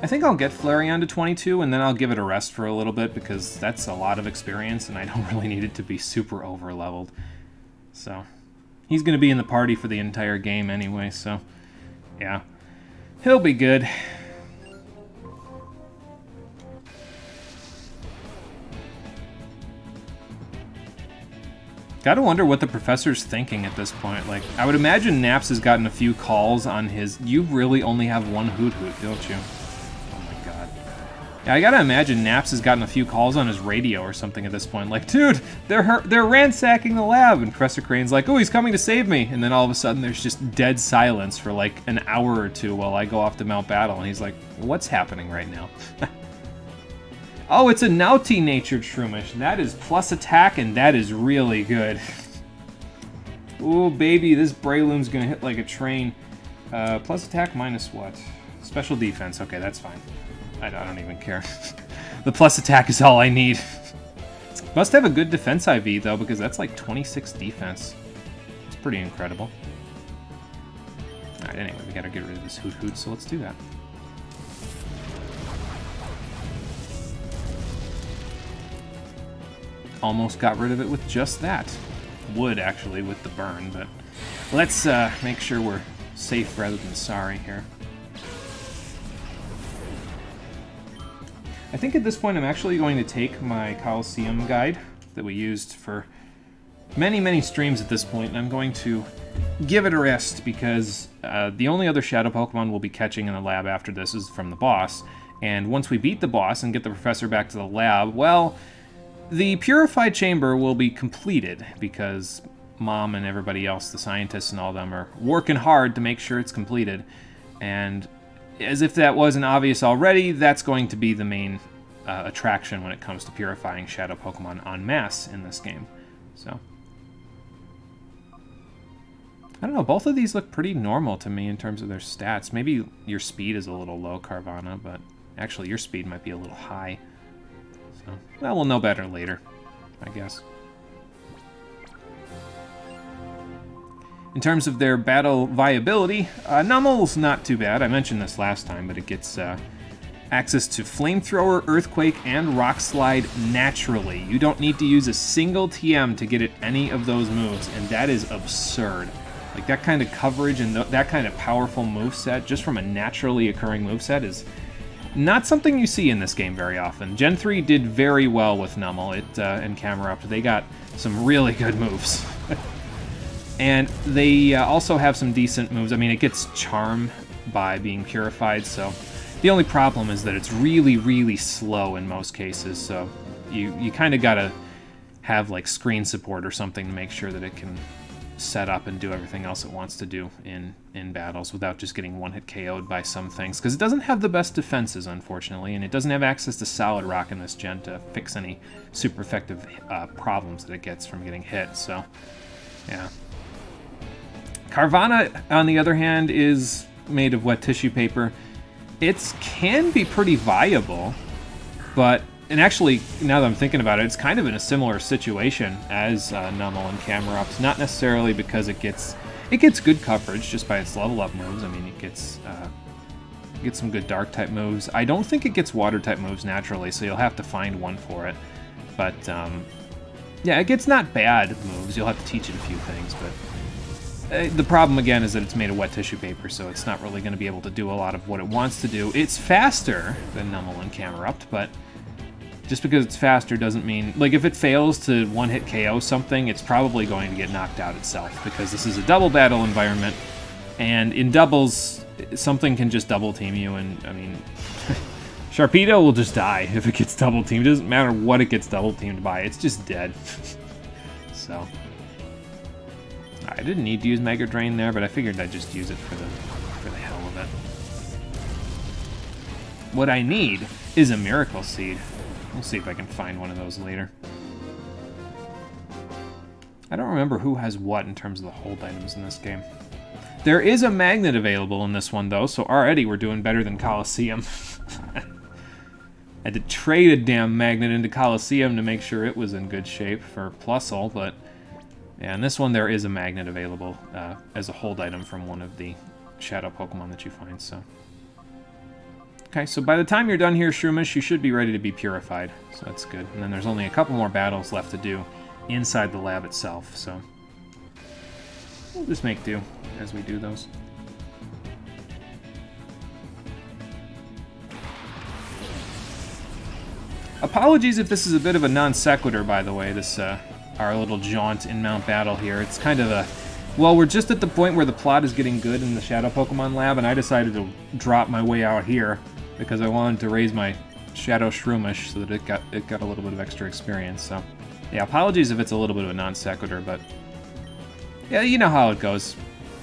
[SPEAKER 1] I think I'll get Flareon to 22, and then I'll give it a rest for a little bit, because that's a lot of experience, and I don't really need it to be super over-leveled. So, he's going to be in the party for the entire game anyway, so, yeah. He'll be good. Gotta wonder what the professor's thinking at this point. Like, I would imagine Naps has gotten a few calls on his... You really only have one Hoot Hoot, don't you? Oh my god. Yeah, I gotta imagine Naps has gotten a few calls on his radio or something at this point. Like, dude, they're ransacking the lab! And Professor Crane's like, oh, he's coming to save me! And then all of a sudden there's just dead silence for like an hour or two while I go off to Mount Battle. And he's like, what's happening right now? Oh, it's a Naughty-natured Shroomish. That is plus attack, and that is really good. Ooh, baby, this Breloom's gonna hit like a train. Plus attack minus what? Special defense. Okay, that's fine. I don't even care. The plus attack is all I need. Must have a good defense IV, though, because that's like 26 defense. It's pretty incredible. Alright, anyway, we gotta get rid of this Hoot Hoot, so let's do that. Almost got rid of it with just that. Would, actually, with the burn, but let's make sure we're safe rather than sorry here. I think at this point I'm actually going to take my Coliseum guide that we used for many, many streams at this point, and I'm going to give it a rest because the only other Shadow Pokemon we'll be catching in the lab after this is from the boss. And once we beat the boss and get the professor back to the lab, well, the Purified Chamber will be completed because Mom and everybody else, the scientists and all of them, are working hard to make sure it's completed. And as if that wasn't obvious already, that's going to be the main attraction when it comes to purifying Shadow Pokemon en masse in this game. So, I don't know, both of these look pretty normal to me in terms of their stats. Maybe your speed is a little low, Carvana, but actually your speed might be a little high. So, well, we'll know better later, I guess. In terms of their battle viability, Nummel's not too bad. I mentioned this last time, but it gets access to Flamethrower, Earthquake, and Rock Slide naturally. You don't need to use a single TM to get at any of those moves, and that is absurd. Like, that kind of coverage and that kind of powerful moveset, just from a naturally occurring moveset, is not something you see in this game very often. Gen 3 did very well with Nummel and Camerupt. They got some really good moves. And they also have some decent moves. I mean, it gets Charm by being purified, so the only problem is that it's really, really slow in most cases, so you kind of gotta have like screen support or something to make sure that it can set up and do everything else it wants to do in battles without just getting one-hit KO'd by some things, because it doesn't have the best defenses, unfortunately, and it doesn't have access to Solid Rock in this gen to fix any super effective problems that it gets from getting hit, so yeah. Carvana, on the other hand, is made of wet tissue paper. It can be pretty viable, but, and actually, now that I'm thinking about it, it's kind of in a similar situation as Nummel and Camerupt. Not necessarily because it gets good coverage just by its level up moves. I mean, it gets some good dark type moves. I don't think it gets water type moves naturally, so you'll have to find one for it. But yeah, it gets not bad moves. You'll have to teach it a few things, but the problem, again, is that it's made of wet tissue paper, so it's not really going to be able to do a lot of what it wants to do. It's faster than Nummel and Camerupt, but just because it's faster doesn't mean... Like, if it fails to one-hit KO something, it's probably going to get knocked out itself, because this is a double battle environment, and in doubles, something can just double team you, and, I mean... Sharpedo will just die if it gets double teamed. It doesn't matter what it gets double teamed by, it's just dead. So... I didn't need to use Mega Drain there, but I figured I'd just use it for the hell of it. What I need is a Miracle Seed. We'll see if I can find one of those later. I don't remember who has what in terms of the hold items in this game. There is a magnet available in this one, though, so already we're doing better than Coliseum. I had to trade a damn magnet into Coliseum to make sure it was in good shape for Plusle, but... yeah, in this one there is a magnet available as a hold item from one of the Shadow Pokemon that you find, so... Okay, so by the time you're done here, Shroomish, you should be ready to be purified, so that's good. And then there's only a couple more battles left to do inside the lab itself, so... we'll just make do as we do those. Apologies if this is a bit of a non sequitur, by the way, this... our little jaunt in Mount Battle here. It's kind of a... well, we're just at the point where the plot is getting good in the Shadow Pokemon Lab, and I decided to drop my way out here because I wanted to raise my Shadow Shroomish so that it got a little bit of extra experience, so... yeah, apologies if it's a little bit of a non sequitur, but... yeah, you know how it goes.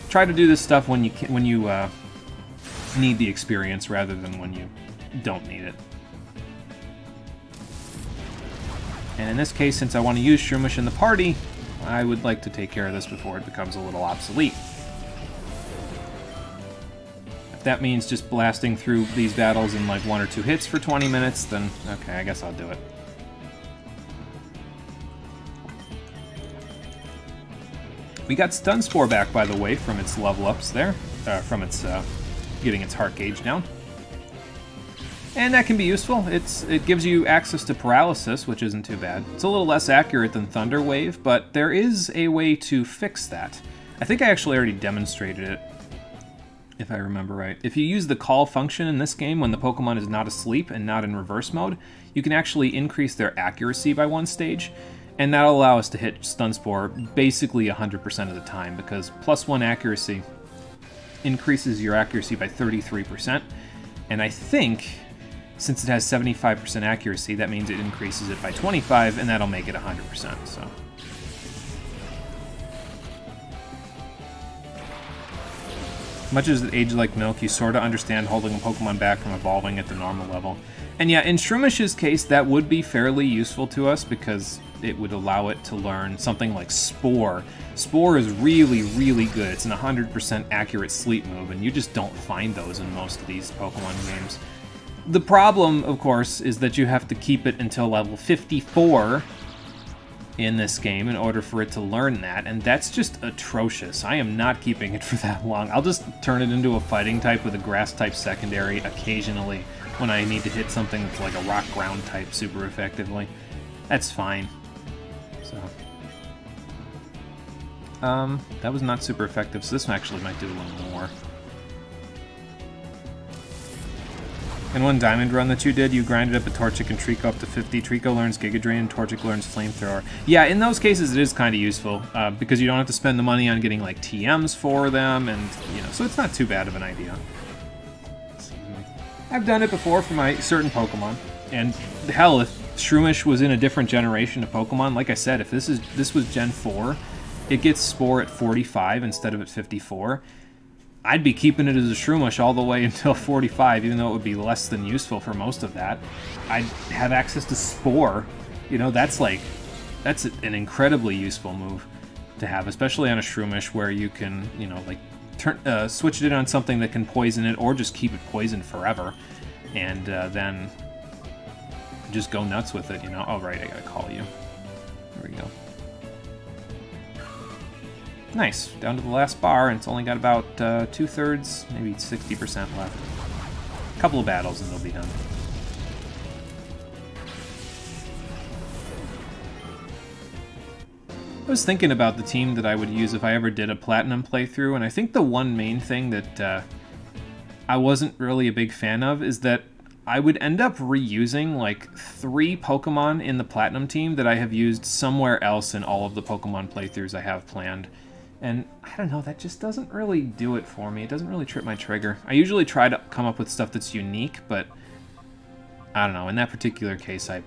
[SPEAKER 1] Try to do this stuff when you need the experience rather than when you don't need it. And in this case, since I want to use Shroomish in the party, I would like to take care of this before it becomes a little obsolete. If that means just blasting through these battles in like 1 or 2 hits for 20 minutes, then okay, I guess I'll do it. We got Stun Spore back, by the way, from its level ups there, from its getting its heart gauge down. And that can be useful. It gives you access to paralysis, which isn't too bad. It's a little less accurate than Thunder Wave, but there is a way to fix that. I think I actually already demonstrated it, if I remember right. If you use the call function in this game when the Pokemon is not asleep and not in reverse mode, you can actually increase their accuracy by 1 stage, and that'll allow us to hit Stun Spore basically 100% of the time, because +1 accuracy increases your accuracy by 33%, and I think, since it has 75% accuracy, that means it increases it by 25, and that'll make it 100%, so. Much as it aged like milk, you sort of understand holding a Pokemon back from evolving at the normal level. And yeah, in Shroomis's case, that would be fairly useful to us, because it would allow it to learn something like Spore. Spore is really, really good. It's an 100% accurate sleep move, and you just don't find those in most of these Pokemon games. The problem, of course, is that you have to keep it until level 54 in this game in order for it to learn that, and that's just atrocious. I am not keeping it for that long. I'll just turn it into a fighting type with a grass type secondary occasionally when I need to hit something that's like a rock ground type super effectively. That's fine. So, that was not super effective, so this one actually might do a little more. In one Diamond run that you did, you grinded up a Torchic and Trico up to 50. Trico learns Giga Drain, and Torchic learns Flamethrower. Yeah, in those cases it is kind of useful, because you don't have to spend the money on getting like TMs for them, and you know, so it's not too bad of an idea. I've done it before for my certain Pokemon, and hell, if Shroomish was in a different generation of Pokemon, like I said, if this was Gen 4, it gets Spore at 45 instead of at 54. I'd be keeping it as a Shroomish all the way until 45, even though it would be less than useful for most of that. I'd have access to Spore. You know, that's an incredibly useful move to have, especially on a Shroomish where you can, you know, like switch it on something that can poison it, or just keep it poisoned forever, and then just go nuts with it, you know. Oh, right, I gotta call you. There we go. Nice, down to the last bar, and it's only got about 2/3, maybe 60% left. A couple of battles and they'll be done. I was thinking about the team that I would use if I ever did a Platinum playthrough, and I think the one main thing that I wasn't really a big fan of is that I would end up reusing like 3 Pokemon in the Platinum team that I have used somewhere else in all of the Pokemon playthroughs I have planned. And I don't know, that just doesn't really do it for me. It doesn't really trip my trigger. I usually try to come up with stuff that's unique, but I don't know, in that particular case I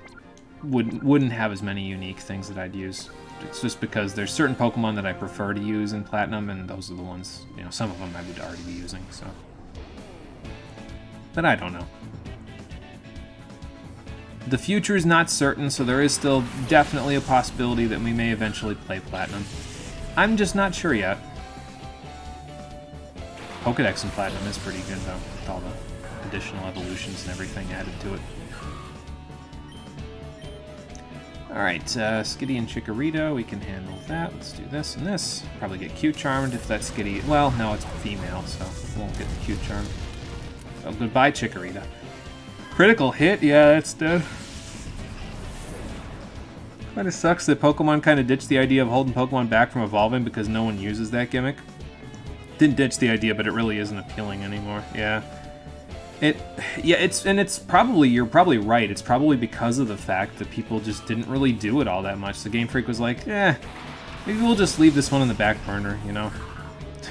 [SPEAKER 1] wouldn't have as many unique things that I'd use. It's just because there's certain Pokemon that I prefer to use in Platinum, and those are the ones, you know, some of them I would already be using, so. But I don't know. The future is not certain, so there is still definitely a possibility that we may eventually play Platinum. I'm just not sure yet. Pokedex in Platinum is pretty good, though, with all the additional evolutions and everything added to it. Alright, Skitty and Chikorita, we can handle that. Let's do this and this. Probably get Q-Charmed if that's Skitty. Well, no, it's female, so we won't get the Q-Charm. So goodbye, Chikorita. Critical hit? Yeah, that's dead. Kinda sucks that Pokemon kinda ditched the idea of holding Pokemon back from evolving because no one uses that gimmick. Didn't ditch the idea, but it really isn't appealing anymore. Yeah. It's probably, you're probably right. It's probably because of the fact that people just didn't really do it all that much. The Game Freak was like, maybe we'll just leave this one in the back burner, you know?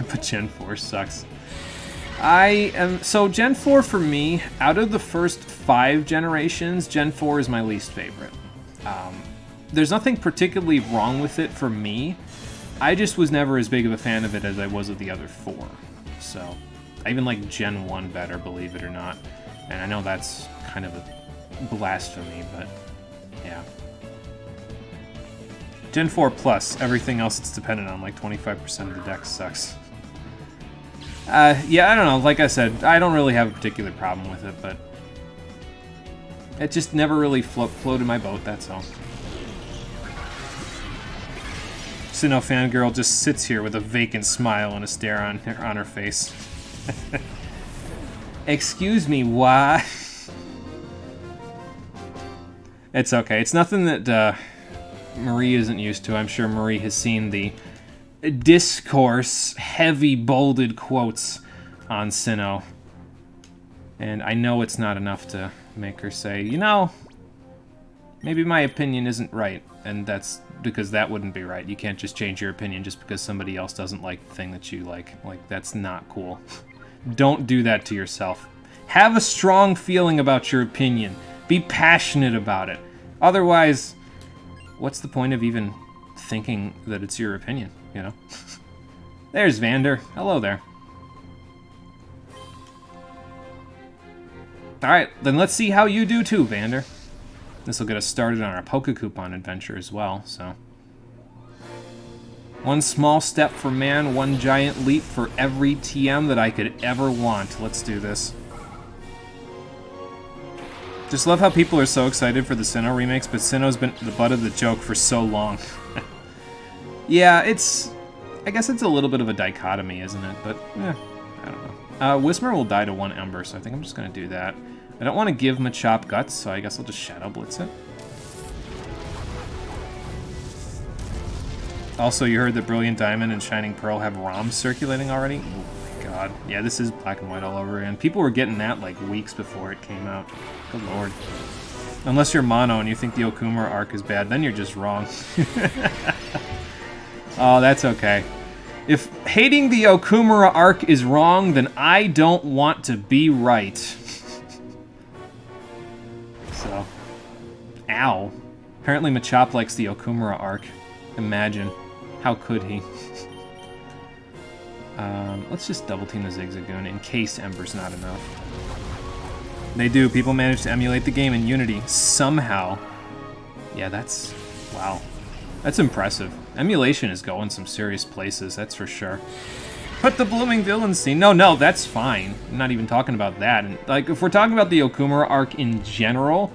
[SPEAKER 1] But Gen 4 sucks. So Gen 4 for me, out of the first 5 generations, Gen 4 is my least favorite. There's nothing particularly wrong with it for me. I just was never as big of a fan of it as I was of the other 4. So, I even like Gen 1 better, believe it or not. And I know that's kind of a blasphemy, but yeah. Gen 4 plus, everything else it's dependent on, like 25% of the deck sucks. Yeah, I don't know. Like I said, I don't really have a particular problem with it, but it just never really floated my boat, that's all. Sinnoh fangirl just sits here with a vacant smile and a stare on her face. Excuse me, why? It's okay. It's nothing that Marie isn't used to. I'm sure Marie has seen the discourse, heavy bolded quotes on Sinnoh. And I know it's not enough to make her say, you know, maybe my opinion isn't right. And that's because that wouldn't be right. You can't just change your opinion just because somebody else doesn't like the thing that you like. Like, that's not cool. Don't do that to yourself. Have a strong feeling about your opinion. Be passionate about it. Otherwise, what's the point of even thinking that it's your opinion, you know? There's Vander. Hello there. Alright, then let's see how you do too, Vander. This will get us started on our Pokecoupon adventure as well, so. One small step for man, one giant leap for every TM that I could ever want. Let's do this. Just love how people are so excited for the Sinnoh remakes, but Sinnoh's been the butt of the joke for so long. Yeah, I guess it's a little bit of a dichotomy, isn't it? But, I don't know. Whismer will die to 1 Ember, so I think I'm just going to do that. I don't want to give Machop Guts, so I guess I'll just Shadow Blitz it. Also, you heard that Brilliant Diamond and Shining Pearl have ROMs circulating already? Oh my god. Yeah, this is black and white all over again. People were getting that like weeks before it came out. Good lord. Unless you're mono and you think the Okumura arc is bad, then you're just wrong. Oh, that's okay. If hating the Okumura arc is wrong, then I don't want to be right. So, ow. Apparently Machop likes the Okumura arc. Imagine. How could he? Let's just double team the Zigzagoon in case Ember's not enough. They do. People manage to emulate the game in Unity somehow. Yeah, that's... wow. That's impressive. Emulation is going some serious places, that's for sure. Put the blooming villain scene. No, that's fine. I'm not even talking about that. And, like, if we're talking about the Okumura arc in general,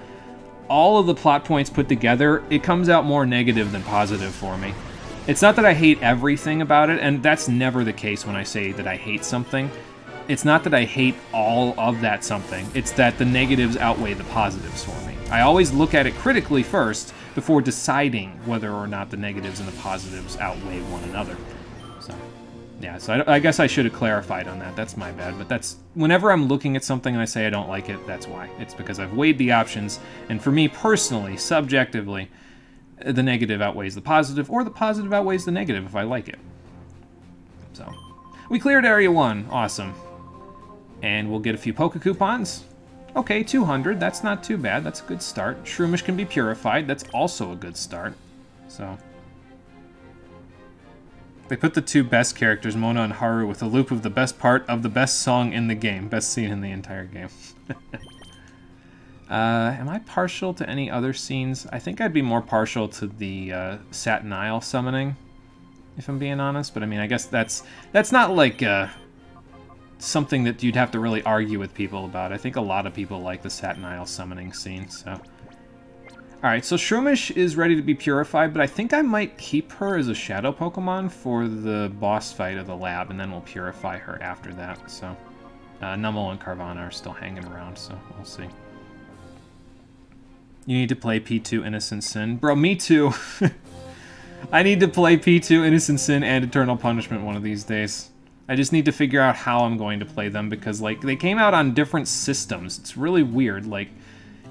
[SPEAKER 1] all of the plot points put together, it comes out more negative than positive for me. It's not that I hate everything about it, and that's never the case when I say that I hate something. It's not that I hate all of that something. It's that the negatives outweigh the positives for me. I always look at it critically first before deciding whether or not the negatives and the positives outweigh one another. So, yeah, so I guess I should have clarified on that. That's my bad, but that's... whenever I'm looking at something and I say I don't like it, that's why. It's because I've weighed the options, and for me personally, subjectively, the negative outweighs the positive, or the positive outweighs the negative if I like it. So, we cleared Area 1. Awesome. And we'll get a few Pokecoupons. Okay, 200. That's not too bad. That's a good start. Shroomish can be purified. That's also a good start. So... they put the 2 best characters, Mona and Haru, with a loop of the best part of the best song in the game. Best scene in the entire game. Am I partial to any other scenes? I think I'd be more partial to the Satin Isle summoning, if I'm being honest. But I mean, I guess that's not like something that you'd have to really argue with people about. I think a lot of people like the Satin Isle summoning scene, so... Alright, so Shroomish is ready to be purified, but I think I might keep her as a shadow Pokemon for the boss fight of the lab, and then we'll purify her after that, so... Numel and Carvana are still hanging around, so we'll see. You need to play P2 Innocent Sin. Bro, me too! I need to play P2 Innocent Sin and Eternal Punishment one of these days. I just need to figure out how I'm going to play them, because, like, they came out on different systems. It's really weird, like...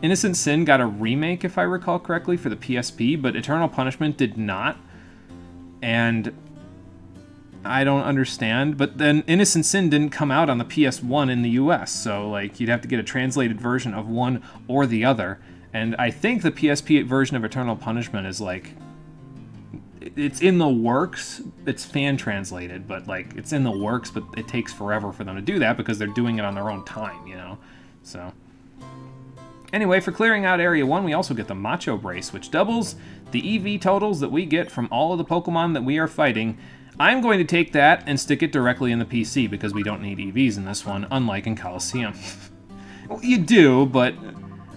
[SPEAKER 1] Innocent Sin got a remake, if I recall correctly, for the PSP, but Eternal Punishment did not. And I don't understand. But then Innocent Sin didn't come out on the PS1 in the US, so like you'd have to get a translated version of one or the other. And I think the PSP version of Eternal Punishment is like... it's in the works. It's fan translated, but like it's in the works, but it takes forever for them to do that because they're doing it on their own time, you know? So... Anyway, for clearing out Area 1, we also get the Macho Brace, which doubles the EV totals that we get from all of the Pokemon that we are fighting. I'm going to take that and stick it directly in the PC, because we don't need EVs in this one, unlike in Coliseum. Well, you do, but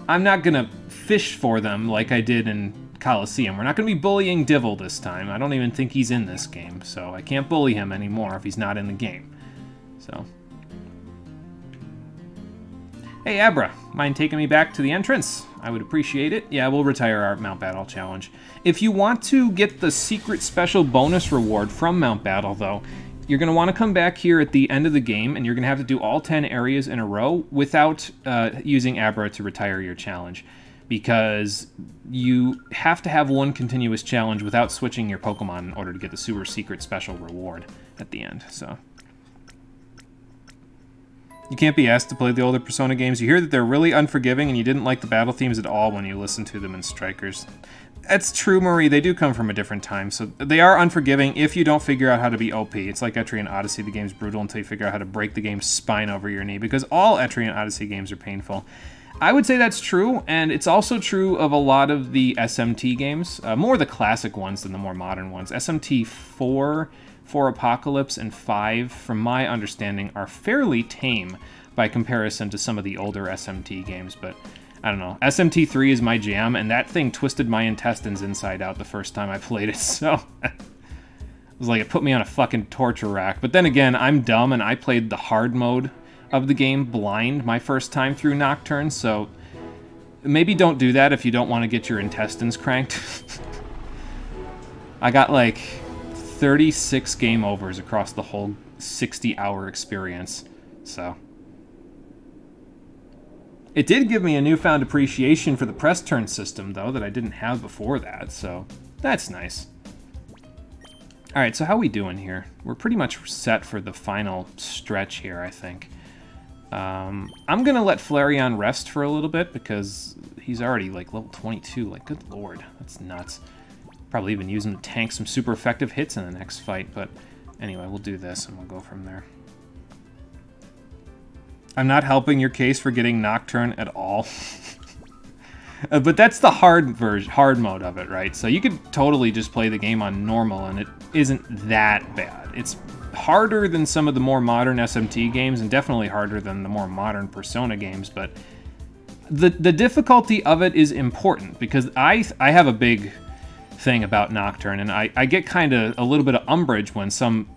[SPEAKER 1] I'm not going to fish for them like I did in Coliseum. We're not going to be bullying Divil this time. I don't even think he's in this game, so I can't bully him anymore if he's not in the game. So... Hey, Abra, mind taking me back to the entrance? I would appreciate it. Yeah, we'll retire our Mount Battle challenge. If you want to get the secret special bonus reward from Mount Battle, though, you're going to want to come back here at the end of the game, and you're going to have to do all 10 areas in a row without using Abra to retire your challenge, because you have to have one continuous challenge without switching your Pokemon in order to get the super secret special reward at the end, so... You can't be asked to play the older Persona games. You hear that they're really unforgiving and you didn't like the battle themes at all when you listened to them in Strikers. That's true, Marie. They do come from a different time, so they are unforgiving if you don't figure out how to be OP. It's like Etrian Odyssey. The game's brutal until you figure out how to break the game's spine over your knee, because all Etrian Odyssey games are painful. I would say that's true, and it's also true of a lot of the SMT games. More the classic ones than the more modern ones. SMT 4 Apocalypse, and 5, from my understanding, are fairly tame by comparison to some of the older SMT games, but I don't know. SMT 3 is my jam, and that thing twisted my intestines inside out the first time I played it, so... It was like it put me on a fucking torture rack. But then again, I'm dumb, and I played the hard mode of the game blind my first time through Nocturne, so maybe don't do that if you don't want to get your intestines cranked. I got like 36 game overs across the whole 60-hour experience, so... It did give me a newfound appreciation for the press turn system, though, that I didn't have before that, so that's nice. Alright, so how we doing here? We're pretty much set for the final stretch here, I think. I'm going to let Flareon rest for a little bit, because he's already, like, level 22. Like, good lord, that's nuts. Probably even use him to tank some super effective hits in the next fight, but anyway, we'll do this and we'll go from there. I'm not helping your case for getting Nocturne at all. But that's the hard mode of it, right? So you could totally just play the game on normal and it isn't that bad. It's harder than some of the more modern SMT games and definitely harder than the more modern Persona games, but the difficulty of it is important because I have a big thing about Nocturne, and I get kind of a little bit of umbrage when some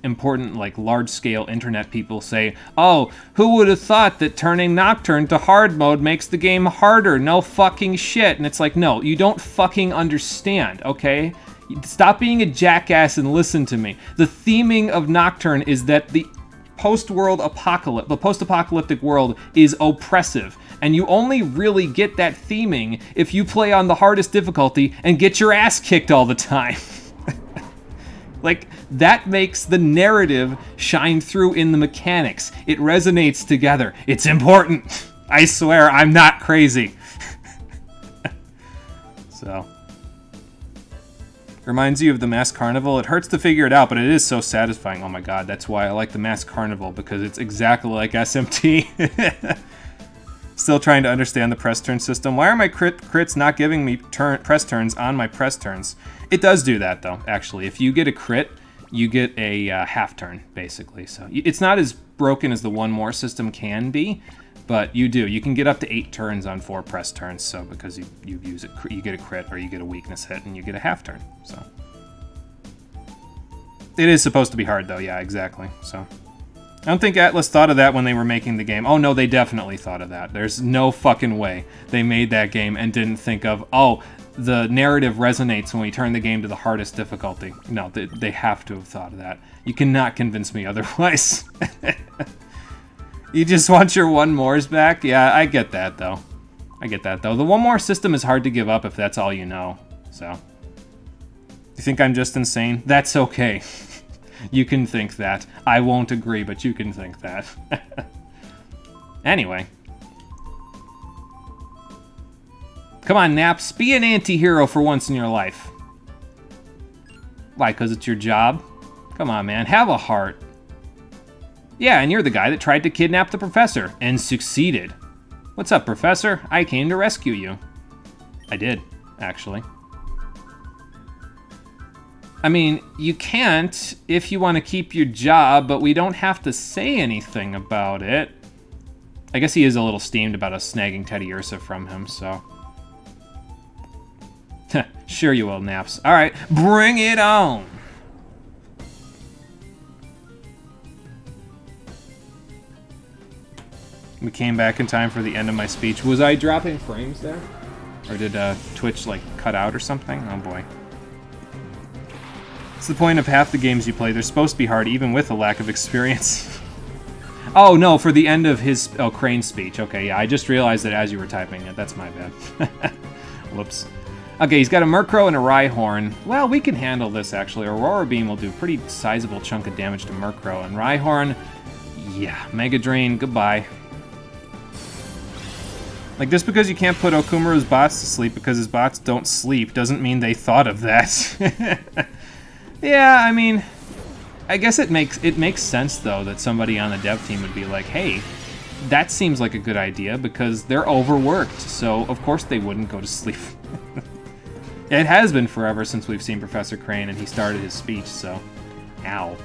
[SPEAKER 1] important, like, large-scale internet people say, oh, who would have thought that turning Nocturne to hard mode makes the game harder? No fucking shit. And it's like, no, you don't fucking understand, okay? Stop being a jackass and listen to me. The theming of Nocturne is that the post-apocalyptic world is oppressive, and you only really get that theming if you play on the hardest difficulty and get your ass kicked all the time. Like, that makes the narrative shine through in the mechanics. It resonates together. It's important. I swear, I'm not crazy. So. Reminds you of the Masked Carnival. It hurts to figure it out, but it is so satisfying. Oh my god, that's why I like the Masked Carnival, because it's exactly like SMT. Still trying to understand the press turn system. Why are my crits not giving me press turns on my press turns? It does do that, though, actually. If you get a crit, you get a half turn, basically. So it's not as broken as the one more system can be, but you do. You can get up to 8 turns on 4 press turns, so because you use it, you get a crit or you get a weakness hit and you get a half turn. So it is supposed to be hard, though. Yeah, exactly. So I don't think Atlas thought of that when they were making the game. Oh, no, they definitely thought of that. There's no fucking way they made that game and didn't think of, oh, the narrative resonates when we turn the game to the hardest difficulty. No, they have to have thought of that. You cannot convince me otherwise. You just want your one mores back? Yeah, I get that, though. I get that, though. The one more system is hard to give up if that's all you know. So, you think I'm just insane? That's okay. You can think that. I won't agree, but you can think that. Anyway. Come on, Naps. Be an anti-hero for once in your life. Why, because it's your job? Come on, man. Have a heart. Yeah, and you're the guy that tried to kidnap the professor and succeeded. What's up, Professor? I came to rescue you. I did, actually. I mean, you can't if you want to keep your job, but we don't have to say anything about it. I guess he is a little steamed about us snagging Teddy Ursa from him, so... Sure you will, Naps. Alright, bring it on! We came back in time for the end of my speech. Was I dropping frames there? Or did Twitch, like, cut out or something? Oh boy. It's the point of half the games you play. They're supposed to be hard, even with a lack of experience. Oh, no, for the end of his... Oh, Crane's speech. Okay, yeah, I just realized that as you were typing it. That's my bad. Whoops. Okay, he's got a Murkrow and a Rhyhorn. Well, we can handle this, actually. Aurora Beam will do a pretty sizable chunk of damage to Murkrow. And Rhyhorn... Yeah, Mega Drain, goodbye. Like, just because you can't put Okumaru's bots to sleep because his bots don't sleep doesn't mean they thought of that. Yeah, I mean, I guess it makes sense, though, that somebody on the dev team would be like, hey, that seems like a good idea because they're overworked, so of course they wouldn't go to sleep. It has been forever since we've seen Professor Crane and he started his speech, so... Ow.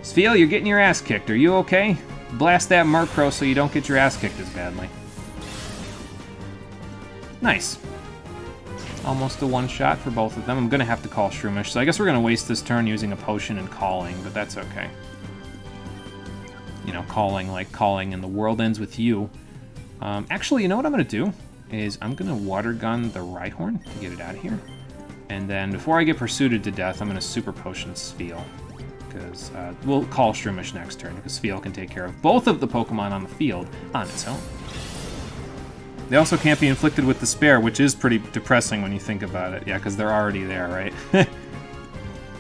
[SPEAKER 1] Spheel, you're getting your ass kicked. Are you okay? Blast that Murkrow so you don't get your ass kicked as badly. Nice. Almost a one-shot for both of them. I'm going to have to call Shroomish, so I guess we're going to waste this turn using a potion and calling, but that's okay. You know, calling like calling and the world ends with you. Actually, you know what I'm going to do? Is I'm going to Water Gun the Rhyhorn to get it out of here. And then before I get pursued to death, I'm going to Super Potion Spheel. Because we'll call Shroomish next turn, because Spheel can take care of both of the Pokemon on the field on its own. They also can't be inflicted with despair, which is pretty depressing when you think about it. Yeah, because they're already there, right?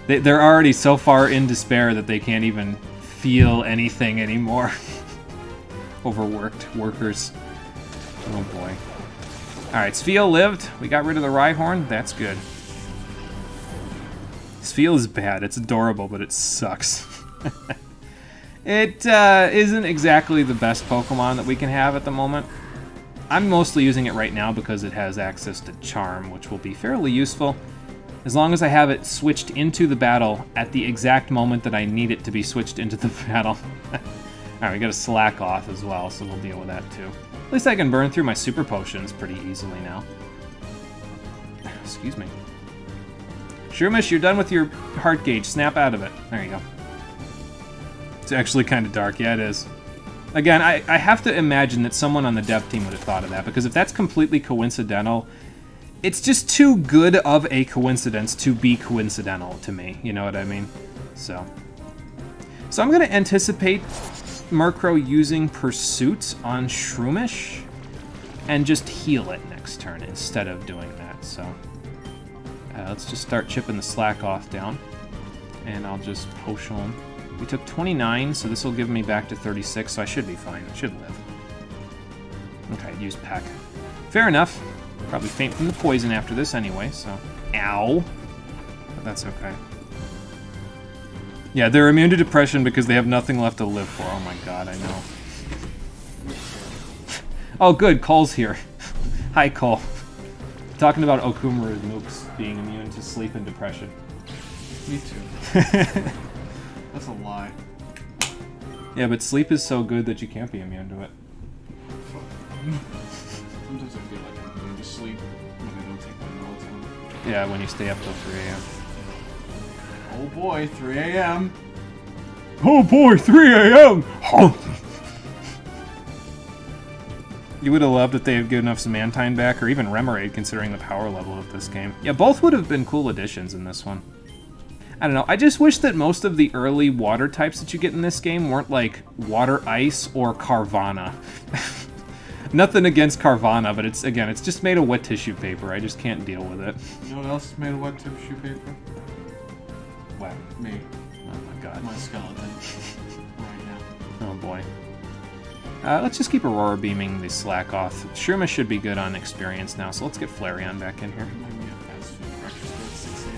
[SPEAKER 1] They're already so far in despair that they can't even feel anything anymore. Overworked workers. Oh boy. Alright, Spheel lived. We got rid of the Rhyhorn. That's good. Spheel is bad. It's adorable, but it sucks. It isn't exactly the best Pokemon that we can have at the moment. I'm mostly using it right now because it has access to Charm, which will be fairly useful, as long as I have it switched into the battle at the exact moment that I need it to be switched into the battle. Alright, we got a Slack off as well, so we'll deal with that too. At least I can burn through my Super Potions pretty easily now. Excuse me. Shroomish, you're done with your heart gauge. Snap out of it. There you go. It's actually kind of dark. Yeah, it is. Again, I have to imagine that someone on the dev team would have thought of that, because if that's completely coincidental, it's just too good of a coincidence to be coincidental to me, you know what I mean? So I'm going to anticipate Murkrow using Pursuit on Shroomish, and just heal it next turn instead of doing that, so... let's just start chipping the Slack off down, and I'll just Potion him. We took 29, so this will give me back to 36, so I should be fine. I should live. Okay, I'd use Peck. Fair enough. Probably faint from the poison after this anyway, so... Ow! But that's okay. Yeah, they're immune to depression because they have nothing left to live for. Oh my god, I know. Oh good, Cole's here. Hi, Cole. Talking about Okumaru's mooks being immune to sleep and depression.
[SPEAKER 3] Me too. That's a lie.
[SPEAKER 1] Yeah, but sleep is so good that you can't be immune to it.
[SPEAKER 3] Sometimes I feel like I'm immune to sleep when I don't take my melatonin.
[SPEAKER 1] Yeah, when you stay up till 3 a.m.
[SPEAKER 3] Oh boy, 3 a.m.
[SPEAKER 1] Oh boy, 3 a.m. You would have loved if they had given enough Samantine back, or even Remoraid, considering the power level of this game. Yeah, both would have been cool additions in this one. I don't know, I just wish that most of the early water types that you get in this game weren't like Water Ice or Carvana. Nothing against Carvana, but it's, again, it's just made of wet tissue paper. I just can't deal with it.
[SPEAKER 3] You know what else is made of wet tissue paper?
[SPEAKER 1] What?
[SPEAKER 3] Me.
[SPEAKER 1] Oh my god.
[SPEAKER 3] My skeleton. Right now.
[SPEAKER 1] Oh boy. Let's just keep Aurora Beaming the Slack off. Shroomish should be good on experience now, so let's get Flareon back in here.
[SPEAKER 3] Remind me of fast food breakfast at 6 a.m.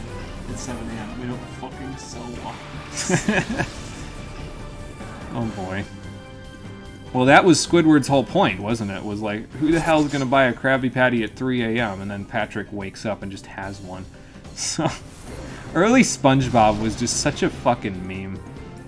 [SPEAKER 3] It's 7 a.m. We don't fucking sell waffles.
[SPEAKER 1] Oh boy. Well, that was Squidward's whole point, wasn't it? Was like, who the hell's gonna buy a Krabby Patty at 3 a.m.? And then Patrick wakes up and just has one. So, early SpongeBob was just such a fucking meme.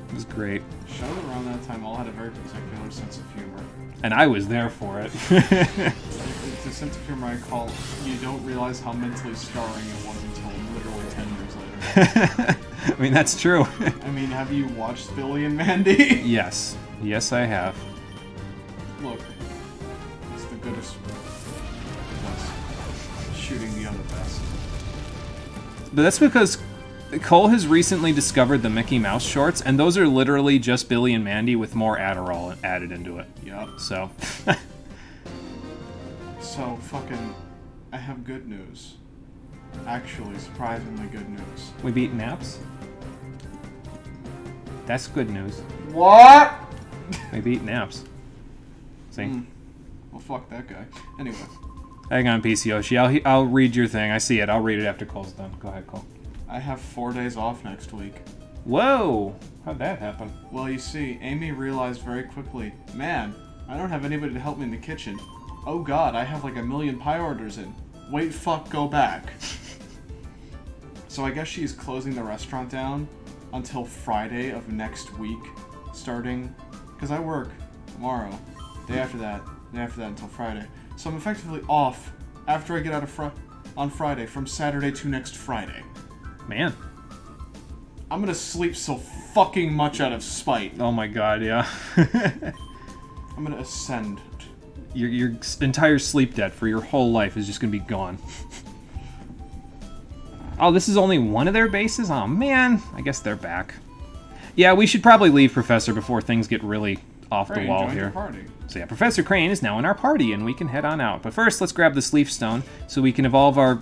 [SPEAKER 1] It was great.
[SPEAKER 3] Show around that time all had a very particular sense of humor.
[SPEAKER 1] And I was there for it.
[SPEAKER 3] It's a sense of humor I call, you don't realize how mentally scarring it was until literally 10 years later.
[SPEAKER 1] I mean, that's true.
[SPEAKER 3] I mean, have you watched Billy and Mandy?
[SPEAKER 1] Yes. Yes, I have.
[SPEAKER 3] Look, it's the goodest best. Shooting the other best.
[SPEAKER 1] But that's because Cole has recently discovered the Mickey Mouse shorts, and those are literally just Billy and Mandy with more Adderall added into it.
[SPEAKER 3] Yup.
[SPEAKER 1] So.
[SPEAKER 3] So, fucking, I have good news. Actually, surprisingly good news.
[SPEAKER 1] We beat Naps? That's good news.
[SPEAKER 3] What?
[SPEAKER 1] We beat Naps. See?
[SPEAKER 3] Well, fuck that guy. Anyway.
[SPEAKER 1] Hang on, PC Yoshi. I'll read your thing. I see it. I'll read it after Cole's done. Go ahead, Cole.
[SPEAKER 3] I have 4 days off next week.
[SPEAKER 1] Whoa! How'd that happen?
[SPEAKER 3] Well, you see, Amy realized very quickly, man, I don't have anybody to help me in the kitchen. Oh god, I have like 1 million pie orders in. Wait, fuck, go back. So I guess she's closing the restaurant down until Friday of next week, starting, because I work tomorrow, day after that until Friday. So I'm effectively off after I get out of on Friday, from Saturday to next Friday.
[SPEAKER 1] Man.
[SPEAKER 3] I'm gonna sleep so fucking much out of spite.
[SPEAKER 1] Oh my god, yeah.
[SPEAKER 3] I'm gonna ascend.
[SPEAKER 1] Your entire sleep debt for your whole life is just gonna be gone. Oh, this is only one of their bases? Oh man, I guess they're back. Yeah, we should probably leave, Professor, before things get really off the wall
[SPEAKER 3] join
[SPEAKER 1] here.
[SPEAKER 3] your party.
[SPEAKER 1] So yeah, Professor Crane is now in our party, and we can head on out. But first, let's grab the Leaf Stone, so we can evolve our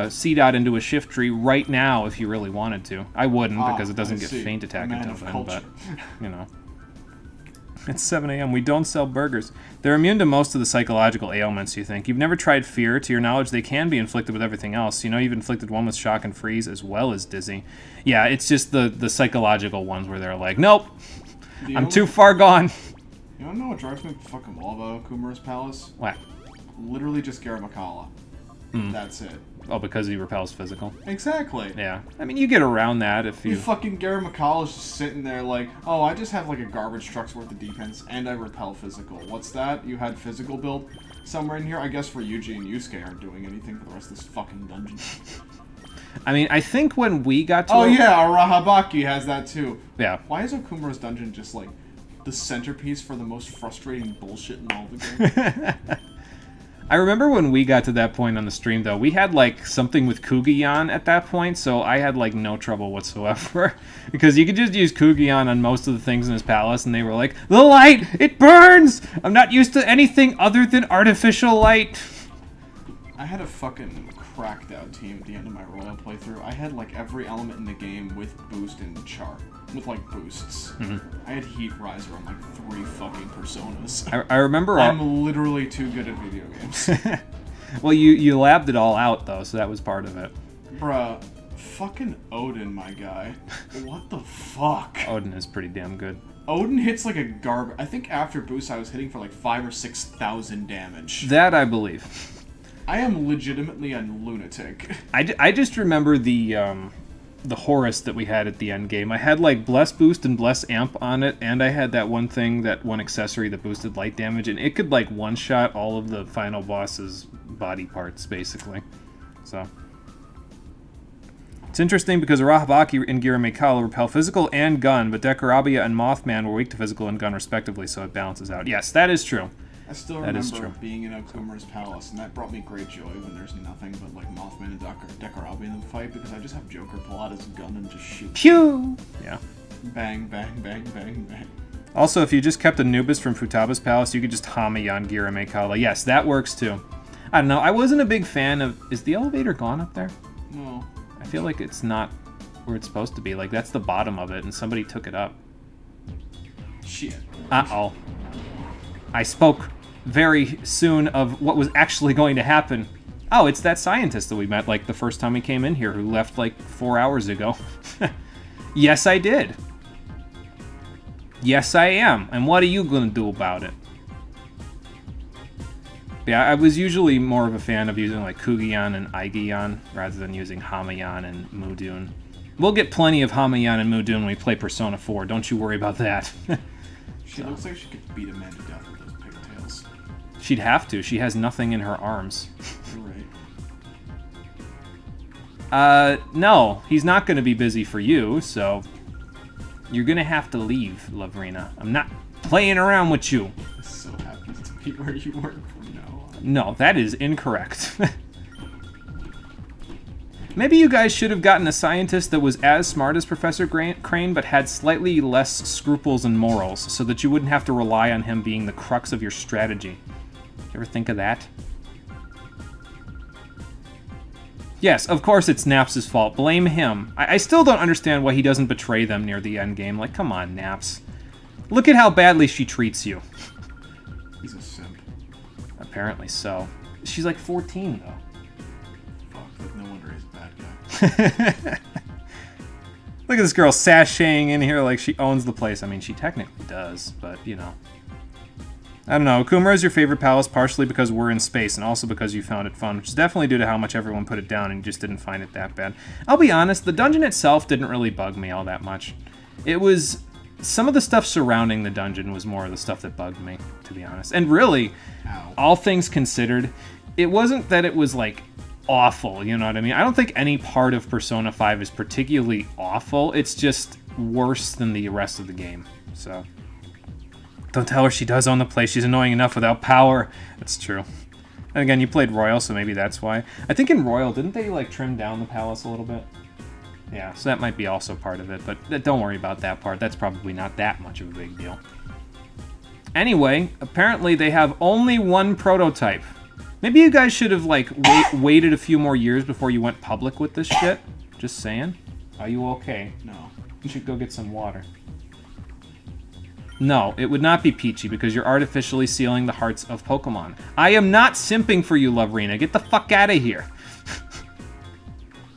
[SPEAKER 1] C-Dot into a shift tree right now if you really wanted to. I wouldn't, because it doesn't get faint attack until then, but, you know. It's 7 a.m. We don't sell burgers. They're immune to most of the psychological ailments, you think. You've never tried fear. To your knowledge, they can be inflicted with everything else. You know you've inflicted one with shock and freeze as well as dizzy. Yeah, it's just the psychological ones where they're like, nope, I'm too far gone.
[SPEAKER 3] You wanna know what drives me up the fucking wall about Kumara's Palace?
[SPEAKER 1] What?
[SPEAKER 3] Literally just Garamakala. That's it.
[SPEAKER 1] Oh, because he repels physical?
[SPEAKER 3] Exactly.
[SPEAKER 1] Yeah. I mean, you get around that if you...
[SPEAKER 3] You fucking Garamakala's just sitting there like, oh, I just have like a garbage truck's worth of defense, and I repel physical. What's that? You had physical build somewhere in here? I guess where Yuji and Yusuke aren't doing anything for the rest of this fucking dungeon.
[SPEAKER 1] I mean, I think when we got to...
[SPEAKER 3] Oh yeah, Arahabaki has that too.
[SPEAKER 1] Yeah.
[SPEAKER 3] Why is Okumura's dungeon just like the centerpiece for the most frustrating bullshit in all the game?
[SPEAKER 1] I remember when we got to that point on the stream, though, we had, like, something with Kugion at that point, so I had, like, no trouble whatsoever. Because you could just use Kugion on most of the things in his palace, and they were like, the light! It burns! I'm not used to anything other than artificial light!
[SPEAKER 3] I had a fucking cracked out team at the end of my Royal playthrough. I had, like, every element in the game with boost and char. With, like, boosts. I had Heat Riser on, like, 3 fucking personas.
[SPEAKER 1] I remember...
[SPEAKER 3] I'm literally too good at video games.
[SPEAKER 1] Well, you labbed it all out, though, so that was part of it.
[SPEAKER 3] Bruh, fucking Odin, my guy. What the fuck?
[SPEAKER 1] Odin is pretty damn good.
[SPEAKER 3] Odin hits like a garbage. I think after boost I was hitting for like 5,000 or 6,000 damage.
[SPEAKER 1] That I believe.
[SPEAKER 3] I am legitimately a lunatic.
[SPEAKER 1] I just remember the Horus that we had at the end game. I had like Bless Boost and Bless Amp on it, and I had that one accessory that boosted light damage, and it could like one-shot all of the final boss's body parts, basically. So... It's interesting because Arahabaki and Giramekala repel physical and gun, but Dekarabia and Mothman were weak to physical and gun respectively, so it balances out. Yes, that is true.
[SPEAKER 3] I still remember being in Okumura's palace, and that brought me great joy when there's nothing but like Mothman and Dekarabia in the fight, because I just have Joker pull out his gun and just shoot.
[SPEAKER 1] Pew! Yeah.
[SPEAKER 3] Bang, bang, bang, bang, bang.
[SPEAKER 1] Also, if you just kept Anubis from Futaba's palace, you could just Hamayan Giramekala. Yes, that works too. I don't know, I wasn't a big fan of... Is the elevator gone up there?
[SPEAKER 3] No.
[SPEAKER 1] I feel like it's not where it's supposed to be. Like, that's the bottom of it, and somebody took it up.
[SPEAKER 3] Shit.
[SPEAKER 1] Uh-oh. I spoke very soon of what was actually going to happen. Oh, it's that scientist that we met, like, the first time we came in here, who left, like, 4 hours ago. Yes, I did. Yes, I am. And what are you gonna do about it? Yeah, I was usually more of a fan of using like Kugion and Aigion rather than using Hamayan and Mudun. We'll get plenty of Hamayan and Mudun when we play Persona 4. Don't you worry about that.
[SPEAKER 3] She looks like she could beat a man to death with those pigtails.
[SPEAKER 1] She'd have to. She has nothing in her arms.
[SPEAKER 3] You're right.
[SPEAKER 1] No. He's not going to be busy for you, so... You're going to have to leave, Lavrina. I'm not playing around with you.
[SPEAKER 3] This so happens to be where you work from now on.
[SPEAKER 1] No, that is incorrect. Maybe you guys should have gotten a scientist that was as smart as Professor Crane, but had slightly less scruples and morals, so that you wouldn't have to rely on him being the crux of your strategy. You ever think of that? Yes, of course it's Naps' fault. Blame him. I still don't understand why he doesn't betray them near the end game. Like, come on, Naps. Look at how badly she treats you.
[SPEAKER 3] He's a simp.
[SPEAKER 1] Apparently so. She's like 14, though.
[SPEAKER 3] No wonder he's a bad guy.
[SPEAKER 1] Look at this girl sashaying in here like she owns the place. I mean, she technically does, but, you know. I don't know. Kumara is your favorite palace partially because we're in space and also because you found it fun, which is definitely due to how much everyone put it down and you just didn't find it that bad. I'll be honest, the dungeon itself didn't really bug me all that much. It was... Some of the stuff surrounding the dungeon was more of the stuff that bugged me, to be honest. And really, all things considered, it wasn't that it was, like, awful, you know what I mean? I don't think any part of Persona 5 is particularly awful. It's just worse than the rest of the game, so... Don't tell her she does own the place. She's annoying enough without power. That's true. And again, you played Royal, so maybe that's why. I think in Royal, didn't they, like, trim down the palace a little bit? Yeah, so that might be also part of it, but don't worry about that part. That's probably not that much of a big deal. Anyway, apparently they have only one prototype. Maybe you guys should have, like, waited a few more years before you went public with this shit. Just saying. Are you okay?
[SPEAKER 3] No.
[SPEAKER 1] You should go get some water. No, it would not be peachy because you're artificially sealing the hearts of Pokémon. I am not simping for you, Lavrina. Get the fuck out of here.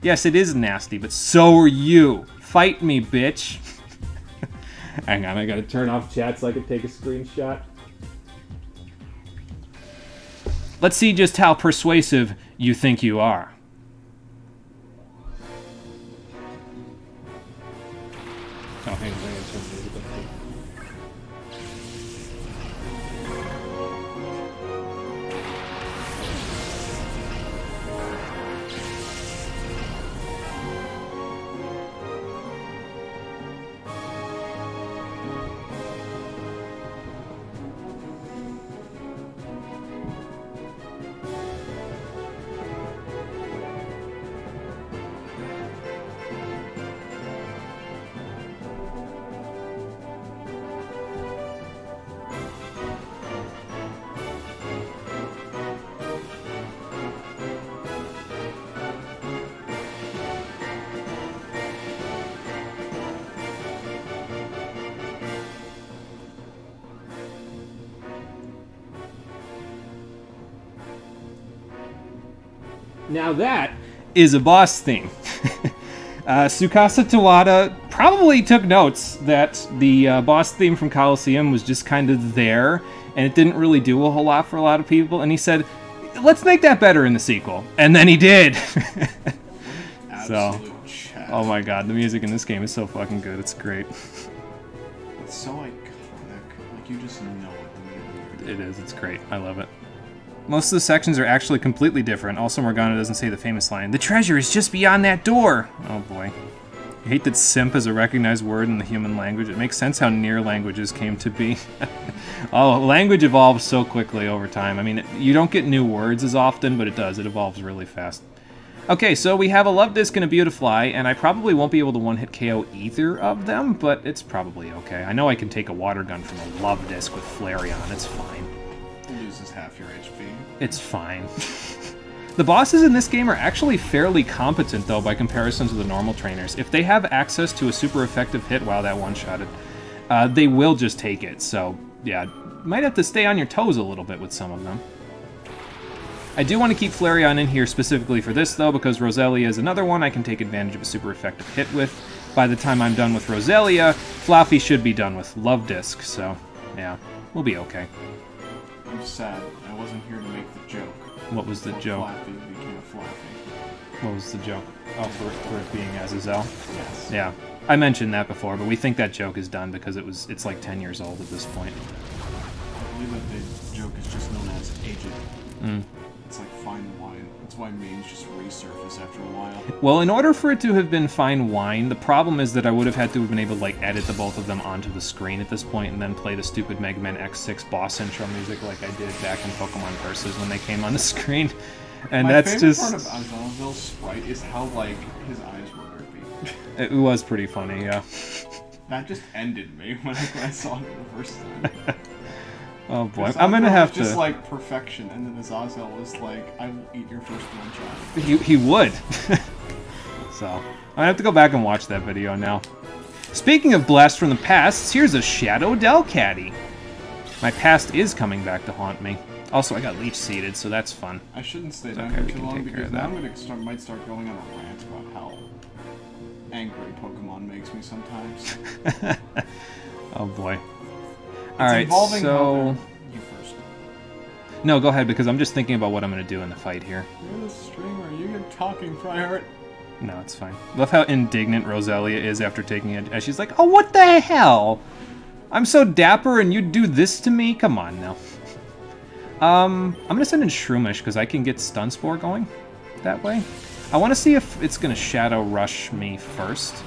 [SPEAKER 1] Yes, it is nasty, but so are you. Fight me, bitch. Hang on, I gotta turn off chat so I can take a screenshot. Let's see just how persuasive you think you are. Oh, hang on, I gotta turn the music up too. Now that is a boss theme. Tsukasa Tawada probably took notes that the boss theme from Colosseum was just kind of there, and it didn't really do a whole lot for a lot of people, and he said, let's make that better in the sequel. And then he did. So, oh my god, the music in this game is so fucking good, it's great.
[SPEAKER 3] It's so iconic, like you just know what the movie is.
[SPEAKER 1] It is, it's great, I love it. Most of the sections are actually completely different. Also, Morgana doesn't say the famous line, "The treasure is just beyond that door!" Oh boy. I hate that simp is a recognized word in the human language. It makes sense how near languages came to be. Oh, language evolves so quickly over time. I mean, you don't get new words as often, but it does. It evolves really fast. Okay, so we have a Love Disc and a Beautifly, and I probably won't be able to one-hit KO either of them, but it's probably okay. I know I can take a Water Gun from a Love Disc with Flareon. It's fine.
[SPEAKER 3] Loses half your HP.
[SPEAKER 1] It's fine. The bosses in this game are actually fairly competent, though, by comparison to the normal trainers. If they have access to a super effective hit, wow, that one-shotted, they will just take it. So, yeah, might have to stay on your toes a little bit with some of them. I do want to keep Flareon in here specifically for this, though, because Roselia is another one I can take advantage of a super effective hit with. by the time I'm done with Roselia, Fluffy should be done with Love Disc, so yeah, we'll be okay.
[SPEAKER 3] I'm sad. I wasn't here to make the joke.
[SPEAKER 1] What was the joke?
[SPEAKER 3] Flaffy became Flaffy.
[SPEAKER 1] What was the joke? Oh, for it being Azazel?
[SPEAKER 3] Yes.
[SPEAKER 1] Yeah. I mentioned that before, but we think that joke is done because it's like 10 years old at this point.
[SPEAKER 3] I believe that the joke is just known as aged.
[SPEAKER 1] Mm.
[SPEAKER 3] It's like fine wine. That's why memes just resurface after a while.
[SPEAKER 1] Well, in order for it to have been fine wine, the problem is that I would have had to have been able to like edit the both of them onto the screen at this point and then play the stupid Mega Man X6 boss intro music like I did back in Pokemon Versus when they came on the screen. And
[SPEAKER 3] My
[SPEAKER 1] that's
[SPEAKER 3] favorite
[SPEAKER 1] just...
[SPEAKER 3] part of Azazel's sprite is how, like, his eyes were droopy.
[SPEAKER 1] It was pretty funny, yeah.
[SPEAKER 3] That just ended me when I saw it the first time.
[SPEAKER 1] Oh boy, I'm gonna have to...
[SPEAKER 3] just like perfection, and then Azazel was like, I will eat your firstborn child.
[SPEAKER 1] He would. So, I'm gonna have to go back and watch that video now. Speaking of Blast from the Past, here's a Shadow Delcatty. My past is coming back to haunt me. Also, I got Leech Seeded, so that's fun.
[SPEAKER 3] I shouldn't stay down
[SPEAKER 1] Okay,
[SPEAKER 3] here
[SPEAKER 1] we
[SPEAKER 3] too
[SPEAKER 1] can
[SPEAKER 3] long
[SPEAKER 1] take care
[SPEAKER 3] because
[SPEAKER 1] of
[SPEAKER 3] now
[SPEAKER 1] that.
[SPEAKER 3] I'm gonna might start going on a rant about how angry Pokemon makes me sometimes.
[SPEAKER 1] Oh boy.
[SPEAKER 3] It's
[SPEAKER 1] Alright,
[SPEAKER 3] involving
[SPEAKER 1] so...
[SPEAKER 3] You first.
[SPEAKER 1] No, go ahead, because I'm just thinking about what I'm gonna do in the fight here.
[SPEAKER 3] You're the streamer, you get talking prior.
[SPEAKER 1] No, it's fine. Love how indignant Roselia is after taking it. As she's like, oh, what the hell? I'm so dapper and you do this to me? Come on now. I'm gonna send in Shroomish because I can get Stun Spore going that way. I want to see if it's gonna Shadow Rush me first.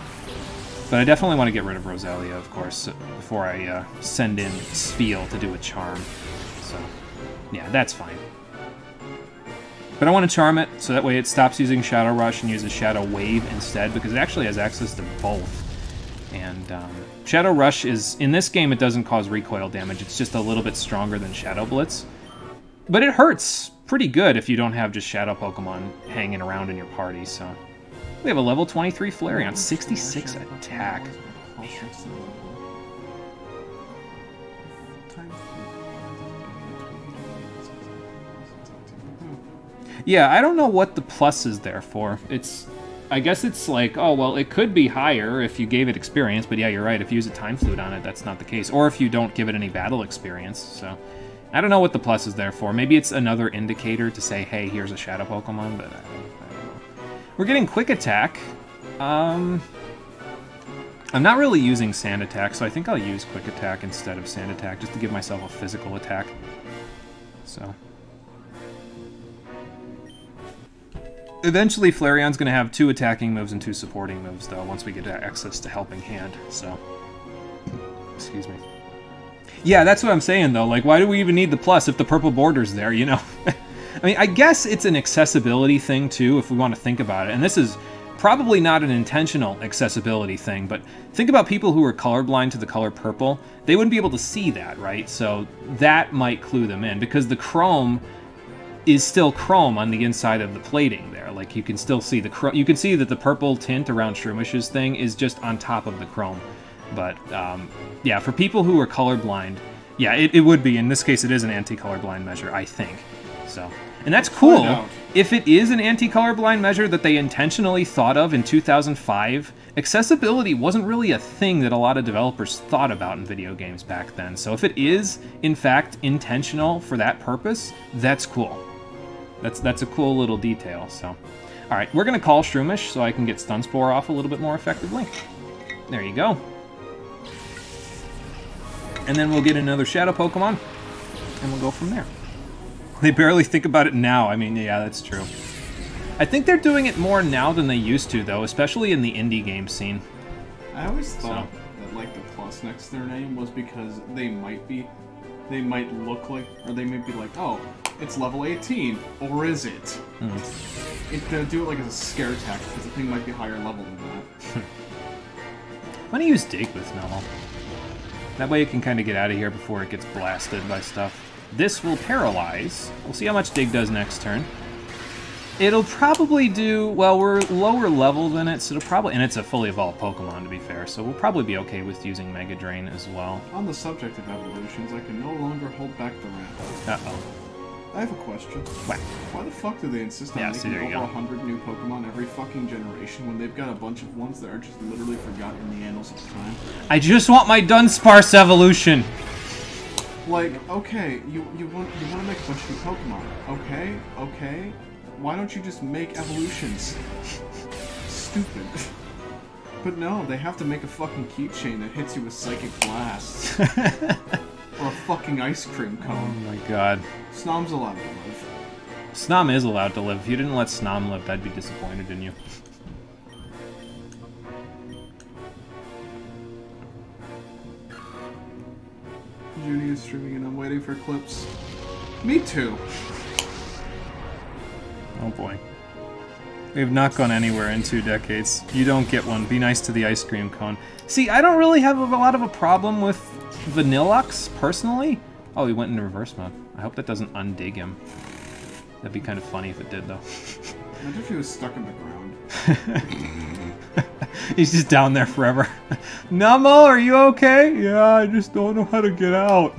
[SPEAKER 1] But I definitely want to get rid of Roselia, of course, before I send in Spheal to do a Charm. So, yeah, that's fine. But I want to Charm it, so that way it stops using Shadow Rush and uses Shadow Wave instead, because it actually has access to both. And Shadow Rush is, in this game, it doesn't cause recoil damage. It's just a little bit stronger than Shadow Blitz. But it hurts pretty good if you don't have just Shadow Pokemon hanging around in your party, so... We have a level 23 Flareon, 66 attack. Yeah, I don't know what the plus is there for. I guess it's like, oh, well, it could be higher if you gave it experience, but yeah, you're right. If you use a Time Flute on it, that's not the case. Or if you don't give it any battle experience, so... I don't know what the plus is there for. Maybe it's another indicator to say, hey, here's a Shadow Pokemon, but I don't know. We're getting Quick Attack. I'm not really using Sand Attack, so I think I'll use Quick Attack instead of Sand Attack, just to give myself a physical attack. So... Eventually, Flareon's going to have 2 attacking moves and 2 supporting moves, though, once we get access to Helping Hand, so... Excuse me. Yeah, that's what I'm saying, though. Like, why do we even need the plus if the purple border's there, you know? I mean, I guess it's an accessibility thing, too, if we want to think about it. And this is probably not an intentional accessibility thing, but think about people who are colorblind to the color purple. They wouldn't be able to see that, right? So that might clue them in, because the chrome is still chrome on the inside of the plating there. Like, you can still see the chrome. You can see that the purple tint around Shroomis's thing is just on top of the chrome. But, yeah, for people who are colorblind, yeah, it would be. In this case, it is an anti-colorblind measure, I think. So, and that's cool. If it is an anti-colorblind measure that they intentionally thought of in 2005, accessibility wasn't really a thing that a lot of developers thought about in video games back then. So if it is, in fact, intentional for that purpose, that's cool. That's a cool little detail, so. Alright, we're going to call Shroomish so I can get Stun Spore off a little bit more effectively. There you go. And then we'll get another Shadow Pokemon, and we'll go from there. They barely think about it now. I mean, yeah, that's true. I think they're doing it more now than they used to, though, especially in the indie game scene.
[SPEAKER 3] I always thought that, like, the plus next to their name was because they might look like, or they might be like, oh, it's level 18, or is it? They'll do it like as a scare tactic, because the thing might be higher level than that.
[SPEAKER 1] I'm gonna use Dig with Mellow. That way it can kind of get out of here before it gets blasted by stuff. This will paralyze. We'll see how much Dig does next turn. It'll probably do, well, we're lower level than it, so it'll probably, and it's a fully evolved Pokemon to be fair, so we'll probably be okay with using Mega Drain as well.
[SPEAKER 3] On the subject of evolutions, I can no longer hold back the rant.
[SPEAKER 1] Uh-oh.
[SPEAKER 3] I have a question.
[SPEAKER 1] What?
[SPEAKER 3] Why the fuck do they insist on making over 100 new Pokemon every fucking generation when they've got a bunch of ones that are just literally forgotten in the annals of time?
[SPEAKER 1] I just want my Dunsparce evolution!
[SPEAKER 3] Like, okay, you want to make a bunch of new Pokemon. Okay. Why don't you just make evolutions? Stupid. But no, they have to make a fucking keychain that hits you with Psychic Blasts. Or a fucking ice cream cone.
[SPEAKER 1] Oh my god.
[SPEAKER 3] Snom's allowed to live.
[SPEAKER 1] Snom is allowed to live. If you didn't let Snom live, I'd be disappointed in you.
[SPEAKER 3] Junie is streaming and I'm waiting for clips. Me too.
[SPEAKER 1] Oh boy. We have not gone anywhere in 2 decades. You don't get one. Be nice to the ice cream cone. See, I don't really have a lot of a problem with Vanillux, personally. Oh, he went into reverse mode. I hope that doesn't undig him. That'd be kind of funny if it did, though.
[SPEAKER 3] Imagine if he was stuck in the ground.
[SPEAKER 1] He's just down there forever. Nummo, are you okay? Yeah, I just don't know how to get out.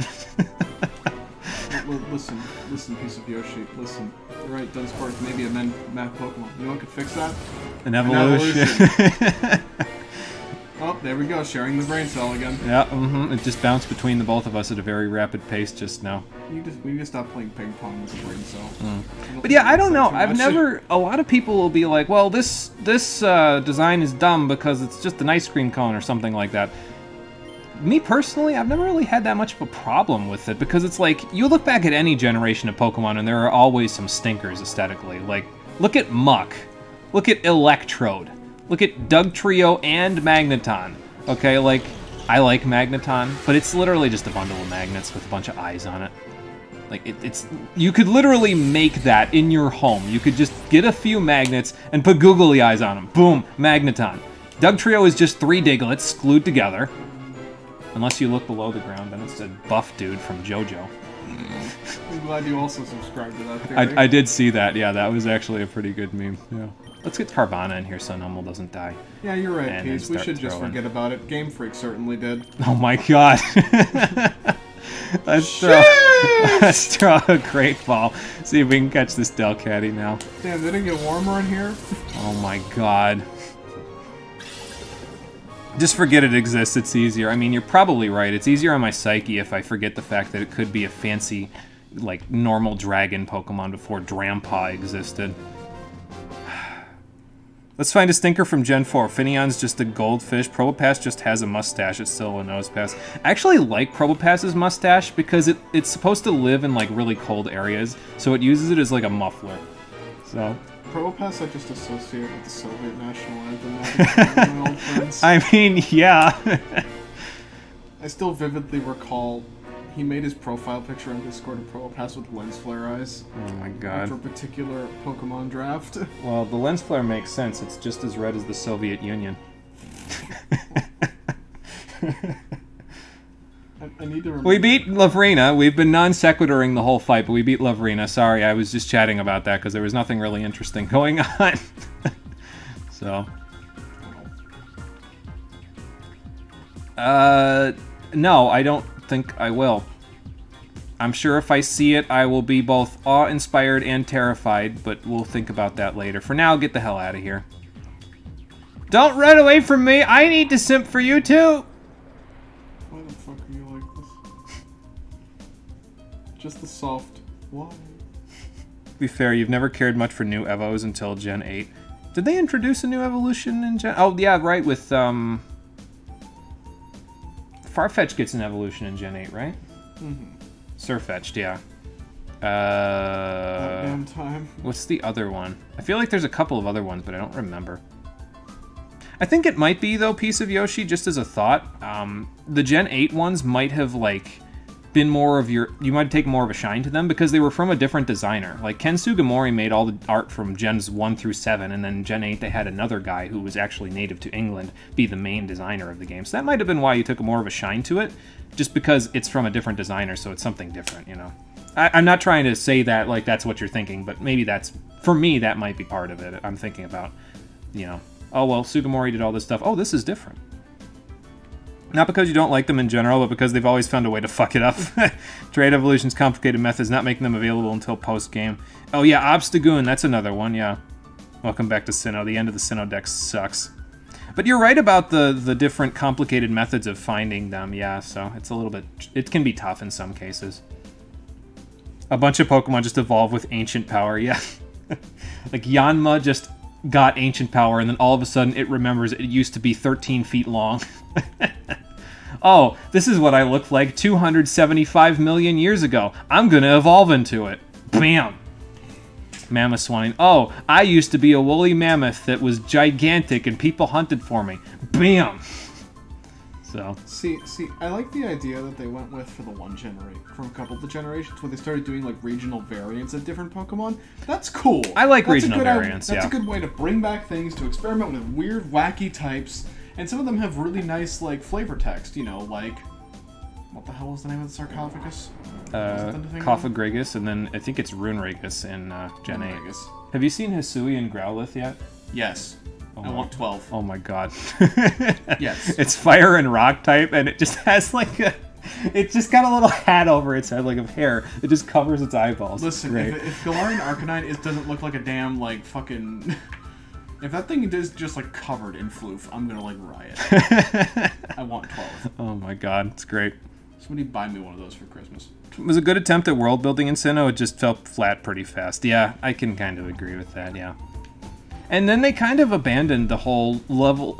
[SPEAKER 3] Listen, piece of Yoshi. Listen. You're right, Dunsparce may be a math Pokemon. You know what could fix that?
[SPEAKER 1] An evolution.
[SPEAKER 3] Oh, there we go, sharing the brain cell again.
[SPEAKER 1] Yeah, it just bounced between the both of us at a very rapid pace just now.
[SPEAKER 3] We need to stop playing ping pong with the brain cell.
[SPEAKER 1] But yeah, I don't know. I've never... A lot of people will be like, well, this design is dumb because it's just an ice cream cone or something like that. Me personally, I've never really had that much of a problem with it because it's like, you look back at any generation of Pokemon and there are always some stinkers aesthetically. Like, look at Muck. Look at Electrode. Look at Dugtrio and Magneton. Okay, like, I like Magneton, but it's literally just a bundle of magnets with a bunch of eyes on it. Like, it's... You could literally make that in your home. You could just get a few magnets and put googly eyes on them. Boom, Magneton. Dugtrio is just 3 Digletts glued together. Unless you look below the ground, then it's a buff dude from JoJo.
[SPEAKER 3] I'm glad you also subscribed to that theory.
[SPEAKER 1] I did see that, yeah, that was actually a pretty good meme, yeah. Let's get Carvana in here so Numble doesn't die.
[SPEAKER 3] Yeah, you're right, Peace. We should just forget about it. Game Freak certainly did.
[SPEAKER 1] Oh my god. Let's throw a great ball. See if we can catch this Delcatty now.
[SPEAKER 3] Damn, did it get warmer in here?
[SPEAKER 1] Oh my god. Just forget it exists, it's easier. I mean, you're probably right. It's easier on my psyche if I forget the fact that it could be a fancy, like, normal dragon Pokemon before Drampaw existed. Let's find a stinker from Gen 4. Finneon's just a goldfish. Probopass just has a mustache. It's still a nosepass. I actually like Probopass's mustache because it's supposed to live in, like, really cold areas, so it uses it as, like, a muffler. So...
[SPEAKER 3] Probopass I just associate with the Soviet national anthem. My old friends.
[SPEAKER 1] I mean, yeah.
[SPEAKER 3] I still vividly recall he made his profile picture on Discord of Probopass with lens flare eyes.
[SPEAKER 1] Oh my god.
[SPEAKER 3] For a particular Pokemon draft.
[SPEAKER 1] Well, the lens flare makes sense. It's just as red as the Soviet Union.
[SPEAKER 3] I need to remember.
[SPEAKER 1] We beat Lavrina. We've been non-sequituring the whole fight, but we beat Lavrina. Sorry, I was just chatting about that because there was nothing really interesting going on. So. No, I don't think I will. I'm sure if I see it, I will be both awe-inspired and terrified, but we'll think about that later. For now, get the hell out of here. Don't run away from me! I need to simp for you too!
[SPEAKER 3] Why the fuck are you like this? Just the soft. Why?
[SPEAKER 1] To be fair, you've never cared much for new Evos until Gen 8. Did they introduce a new evolution in Gen... Oh, yeah, right, with, Farfetch gets an evolution in Gen 8, right?
[SPEAKER 3] Mm-hmm.
[SPEAKER 1] Surfetched, yeah.
[SPEAKER 3] Damn time.
[SPEAKER 1] What's the other one? I feel like there's a couple of other ones, but I don't remember. I think it might be, though, Piece of Yoshi, just as a thought. The Gen 8 ones might have, like, been more of your... You might take more of a shine to them because they were from a different designer. Like, Ken Sugimori made all the art from Gens 1 through 7, and then Gen 8 they had another guy who was actually native to England be the main designer of the game. So that might have been why you took more of a shine to it, just because it's from a different designer, so it's something different, you know? I'm not trying to say that, like, that's what you're thinking, but maybe that's... For me, that might be part of it. I'm thinking about, you know... Oh, well, Sugimori did all this stuff. Oh, this is different. Not because you don't like them in general, but because they've always found a way to fuck it up. Trade Evolution's complicated methods not making them available until post-game. Oh yeah, Obstagoon, that's another one, yeah. Welcome back to Sinnoh. The end of the Sinnoh deck sucks. But you're right about the different complicated methods of finding them, yeah, so it's a little bit... It can be tough in some cases. A bunch of Pokemon just evolve with Ancient Power, yeah. Like Yanma just got Ancient Power, and then all of a sudden it remembers it used to be 13 feet long. Oh, this is what I looked like 275 million years ago. I'm gonna evolve into it. Bam! Mamoswine. Oh, I used to be a woolly mammoth that was gigantic and people hunted for me. Bam! So.
[SPEAKER 3] See, I like the idea that they went with for the one generation, from a couple of the generations, where they started doing like regional variants of different Pokemon. That's cool.
[SPEAKER 1] I like regional variants,
[SPEAKER 3] That's a good way to bring back things, to experiment with weird, wacky types, and some of them have really nice, like, flavor text, you know, like... What the hell was the name of the sarcophagus?
[SPEAKER 1] Cophagrigus, and then I think it's Runerigus in Gen 8. Have you seen Hisui and Growlithe yet?
[SPEAKER 3] Yes. I want 12.
[SPEAKER 1] Oh my god.
[SPEAKER 3] Yes.
[SPEAKER 1] It's fire and rock type, and it just has like a... It's just got a little hat over its head, like of hair. It just covers its eyeballs.
[SPEAKER 3] Listen, if Galarian Arcanine doesn't look like a damn, like, fucking... If that thing is just, like, covered in floof, I'm gonna, like, riot. I want 12.
[SPEAKER 1] Oh my god, it's great.
[SPEAKER 3] Somebody buy me one of those for Christmas.
[SPEAKER 1] It was a good attempt at world building in Sinnoh. It just fell flat pretty fast. Yeah, I can kind of agree with that, yeah. And then they kind of abandoned the whole level,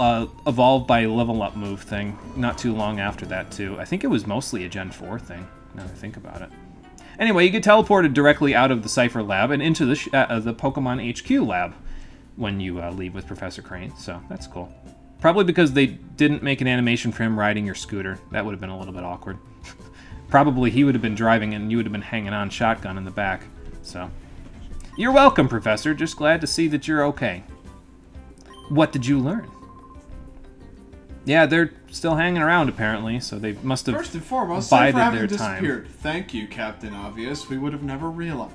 [SPEAKER 1] evolve by level up move thing not too long after that, too. I think it was mostly a Gen 4 thing, now that I think about it. Anyway, you get teleported directly out of the Cypher lab and into the Pokemon HQ lab when you leave with Professor Crane, so that's cool. Probably because they didn't make an animation for him riding your scooter. That would have been a little bit awkward. Probably he would have been driving and you would have been hanging on shotgun in the back, so... You're welcome, Professor. Just glad to see that you're okay. What did you learn? Yeah, they're still hanging around, apparently, so they must have
[SPEAKER 3] First and foremost,
[SPEAKER 1] bided
[SPEAKER 3] Cypher
[SPEAKER 1] their
[SPEAKER 3] disappeared.
[SPEAKER 1] time.
[SPEAKER 3] Thank you, Captain Obvious. We would have never realized.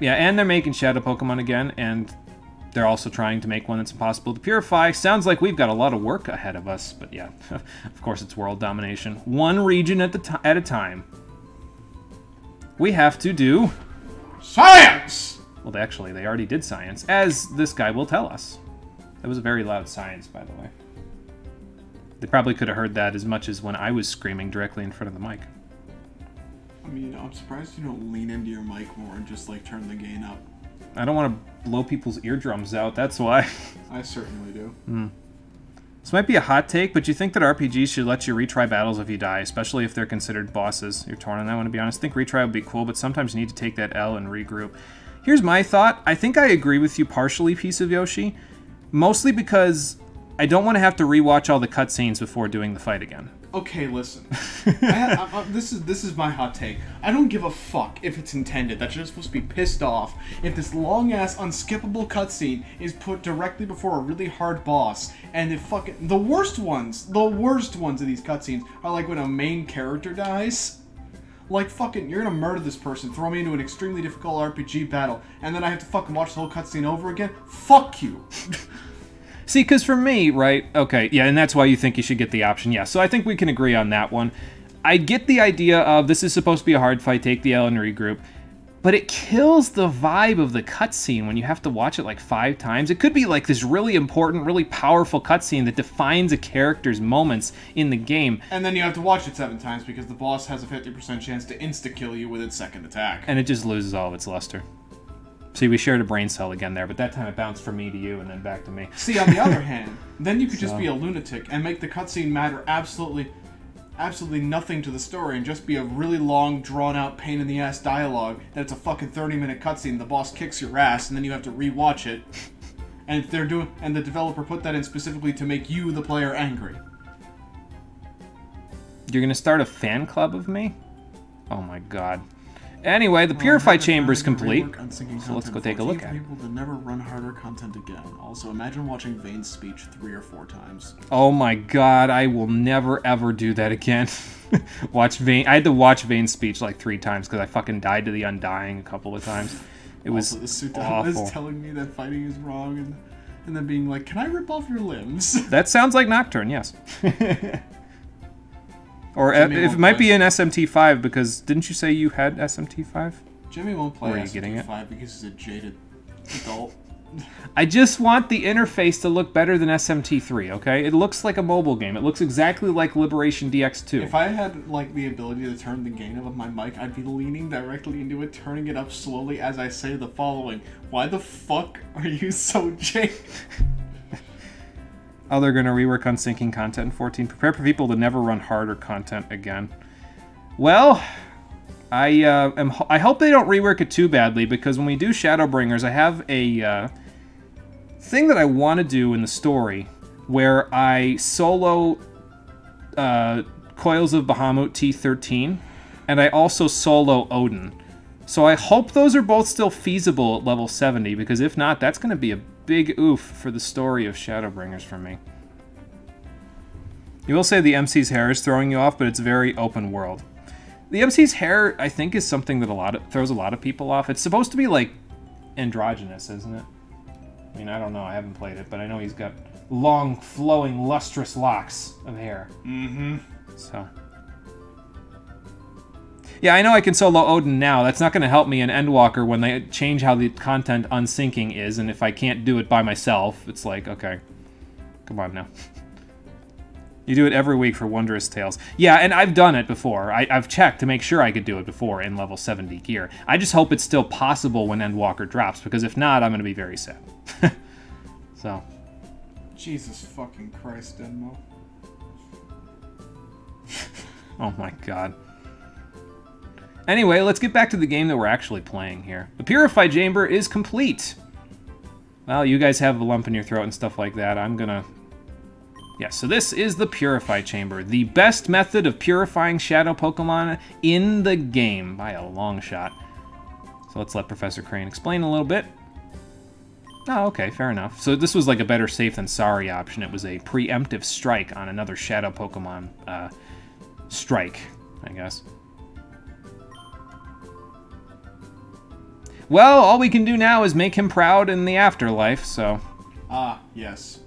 [SPEAKER 1] Yeah, and they're making Shadow Pokemon again, and they're also trying to make one that's impossible to purify. Sounds like we've got a lot of work ahead of us, but yeah, of course it's world domination. One region at a time. We have to do...
[SPEAKER 3] Science!
[SPEAKER 1] Well, actually, they already did science, as this guy will tell us. That was a very loud science, by the way. They probably could have heard that as much as when I was screaming directly in front of the mic.
[SPEAKER 3] I mean, I'm surprised you don't lean into your mic more and just, like, turn the gain up.
[SPEAKER 1] I don't want to blow people's eardrums out, that's why.
[SPEAKER 3] I certainly do.
[SPEAKER 1] This might be a hot take, but you think that RPGs should let you retry battles if you die, especially if they're considered bosses. You're torn on that one, to be honest. I think retry would be cool, but sometimes you need to take that L and regroup. Here's my thought. I think I agree with you partially, Piece of Yoshi. Mostly because I don't want to have to rewatch all the cutscenes before doing the fight again.
[SPEAKER 3] Okay, listen. This is my hot take. I don't give a fuck if it's intended that you're supposed to be pissed off if this long-ass, unskippable cutscene is put directly before a really hard boss, and if fucking... The worst ones of these cutscenes are like when a main character dies. Like, fucking, you're gonna murder this person, throw me into an extremely difficult RPG battle, and then I have to fucking watch the whole cutscene over again? Fuck you!
[SPEAKER 1] See, because for me, right, okay, yeah, and that's why you think you should get the option, yeah, so I think we can agree on that one. I get the idea of this is supposed to be a hard fight, take the L and regroup, but it kills the vibe of the cutscene when you have to watch it like 5 times. It could be like this really important, really powerful cutscene that defines a character's moments in the game.
[SPEAKER 3] And then you have to watch it 7 times because the boss has a 50% chance to insta-kill you with its second attack.
[SPEAKER 1] And it just loses all of its luster. See, we shared a brain cell again there, but that time it bounced from me to you and then back to me.
[SPEAKER 3] See, on the other hand, then you could just be a lunatic and make the cutscene matter absolutely nothing to the story and just be a really long, drawn-out, pain-in-the-ass dialogue that it's a fucking 30-minute cutscene, the boss kicks your ass, and then you have to rewatch it. And the developer put that in specifically to make you, the player, angry.
[SPEAKER 1] You're gonna start a fan club of me? Oh my god. Anyway, the Purify Chamber is complete, so let's go take a look at it.
[SPEAKER 3] People to never run harder content again. Also, imagine watching Vane's speech 3 or 4 times.
[SPEAKER 1] Oh my god, I will never ever do that again. Watch Vane. I had to watch Vane's speech like 3 times because I fucking died to the Undying a couple of times. It was awful.
[SPEAKER 3] Was telling me that fighting is wrong and then being like, "Can I rip off your limbs?"
[SPEAKER 1] That sounds like Nocturne, yes. Or
[SPEAKER 3] Jimmy
[SPEAKER 1] if it
[SPEAKER 3] won't
[SPEAKER 1] might
[SPEAKER 3] play.
[SPEAKER 1] be an SMT5, because didn't you say you had SMT5?
[SPEAKER 3] Jimmy won't play
[SPEAKER 1] Or are you getting it?
[SPEAKER 3] SMT5 because he's a jaded adult.
[SPEAKER 1] I just want the interface to look better than SMT3, okay? It looks like a mobile game. It looks exactly like Liberation DX2.
[SPEAKER 3] If I had like the ability to turn the gain up of my mic, I'd be leaning directly into it, turning it up slowly as I say the following. Why the fuck are you so jaded?
[SPEAKER 1] Oh, they're going to rework unsyncing content in 14. Prepare for people to never run harder content again. Well, I hope they don't rework it too badly, because when we do Shadowbringers, I have a thing that I want to do in the story where I solo Coils of Bahamut T13, and I also solo Odin. So I hope those are both still feasible at level 70, because if not, that's going to be a big oof for the story of Shadowbringers for me. You will say the MC's hair is throwing you off, but it's very open world. The MC's hair, I think, is something that throws a lot of people off. It's supposed to be, like, androgynous, isn't it? I mean, I don't know. I haven't played it, but I know he's got long, flowing, lustrous locks of hair.
[SPEAKER 3] Mm-hmm.
[SPEAKER 1] So... yeah, I know I can solo Odin now. That's not going to help me in Endwalker when they change how the content unsyncing is, and if I can't do it by myself, it's like, okay, come on now. You do it every week for Wondrous Tales. Yeah, and I've done it before. I've checked to make sure I could do it before in level 70 gear. I just hope it's still possible when Endwalker drops, because if not, I'm going to be very sad. So.
[SPEAKER 3] Jesus fucking Christ, Denmo.
[SPEAKER 1] Oh my god. Anyway, let's get back to the game that we're actually playing here. The Purify Chamber is complete. Well, you guys have a lump in your throat and stuff like that. I'm gonna... yeah, so this is the Purify Chamber. The best method of purifying shadow Pokemon in the game, by a long shot. So let's let Professor Crane explain a little bit. Oh, okay, fair enough. So this was like a better safe than sorry option. It was a preemptive strike on another shadow Pokemon strike, I guess. Well, all we can do now is make him proud in the afterlife, so...
[SPEAKER 3] ah, yes.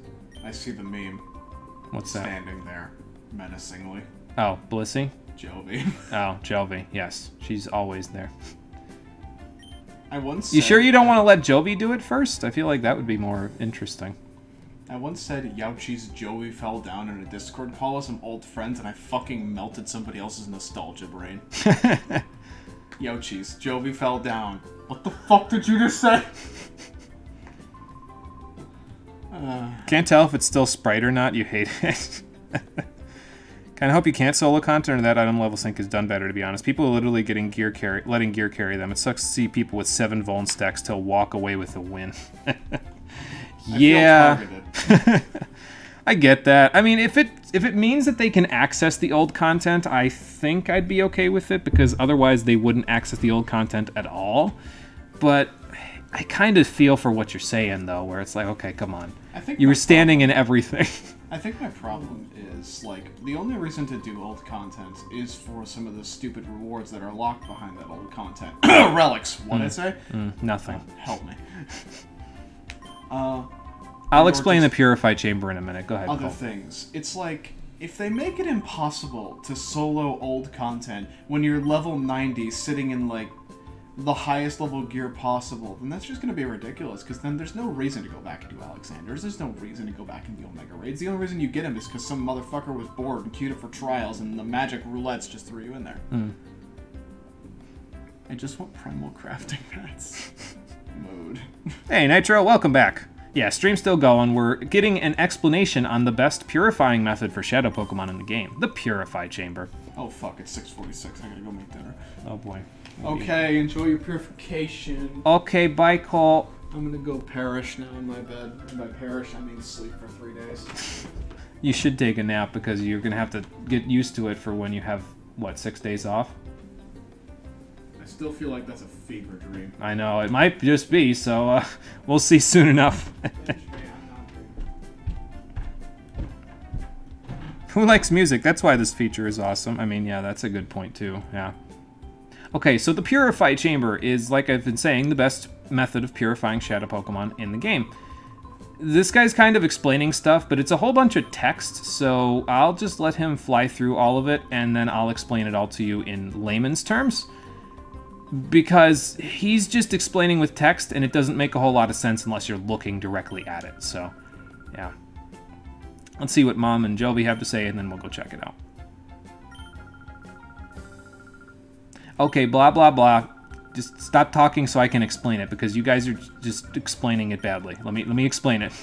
[SPEAKER 3] I see the meme.
[SPEAKER 1] What's that?
[SPEAKER 3] Standing there, menacingly.
[SPEAKER 1] Oh, Blissey?
[SPEAKER 3] Jovi.
[SPEAKER 1] Oh, Jovi, yes. She's always there.
[SPEAKER 3] I once
[SPEAKER 1] You
[SPEAKER 3] said,
[SPEAKER 1] sure you don't want to let Jovi do it first? I feel like that would be more interesting.
[SPEAKER 3] I once said Yauchi's Joey fell down in a Discord call with some old friends, and I fucking melted somebody else's nostalgia brain. Yauchi's Jovi fell down. What the fuck did you just say?
[SPEAKER 1] Can't tell if it's still Sprite or not. You hate it. Kinda hope you can't solo content or that item level sync is done better, to be honest. People are literally letting gear carry them. It sucks to see people with 7 Vuln stacks still walk away with a win. Yeah. I get that. I mean, if it means that they can access the old content, I think I'd be okay with it, because otherwise they wouldn't access the old content at all. But I kind of feel for what you're saying, though, where it's like, okay, come on. You were standing in everything.
[SPEAKER 3] I think my problem is, like, the only reason to do old content is for some of the stupid rewards that are locked behind that old content. Relics, what did I say?
[SPEAKER 1] Nothing.
[SPEAKER 3] Help me.
[SPEAKER 1] I'll explain the Purify Chamber in a minute. Go ahead,
[SPEAKER 3] Other
[SPEAKER 1] Cole.
[SPEAKER 3] things. It's like, if they make it impossible to solo old content when you're level 90 sitting in, like, the highest level gear possible, then that's just going to be ridiculous, because then there's no reason to go back and do Alexander's, there's no reason to go back and do Omega Raids. The only reason you get him is because some motherfucker was bored and queued up for trials, and the magic roulettes just threw you in there. I just want primal crafting mats. Mode.
[SPEAKER 1] Hey, Nitro, welcome back. Yeah, stream's still going. We're getting an explanation on the best purifying method for shadow Pokemon in the game, the Purify Chamber.
[SPEAKER 3] Oh fuck, it's 6:46, I gotta go make dinner.
[SPEAKER 1] Oh boy.
[SPEAKER 3] Okay, enjoy your purification.
[SPEAKER 1] Okay, bye, Cole.
[SPEAKER 3] I'm gonna go perish now in my bed. And by perish, I mean sleep for 3 days.
[SPEAKER 1] You should take a nap, because you're gonna have to get used to it for when you have, what, 6 days off?
[SPEAKER 3] I still feel like that's a fever dream.
[SPEAKER 1] I know, it might just be, so we'll see soon enough. Who likes music? That's why this feature is awesome. I mean, yeah, that's a good point too, yeah. Okay, so the Purify Chamber is, like I've been saying, the best method of purifying shadow Pokemon in the game. This guy's kind of explaining stuff, but it's a whole bunch of text, so I'll just let him fly through all of it, and then I'll explain it all to you in layman's terms. Because he's just explaining with text, and it doesn't make a whole lot of sense unless you're looking directly at it, so, yeah. Let's see what Mom and Jovi have to say, and then we'll go check it out. Okay, blah, blah, blah. Just stop talking so I can explain it, because you guys are just explaining it badly. Let me explain it.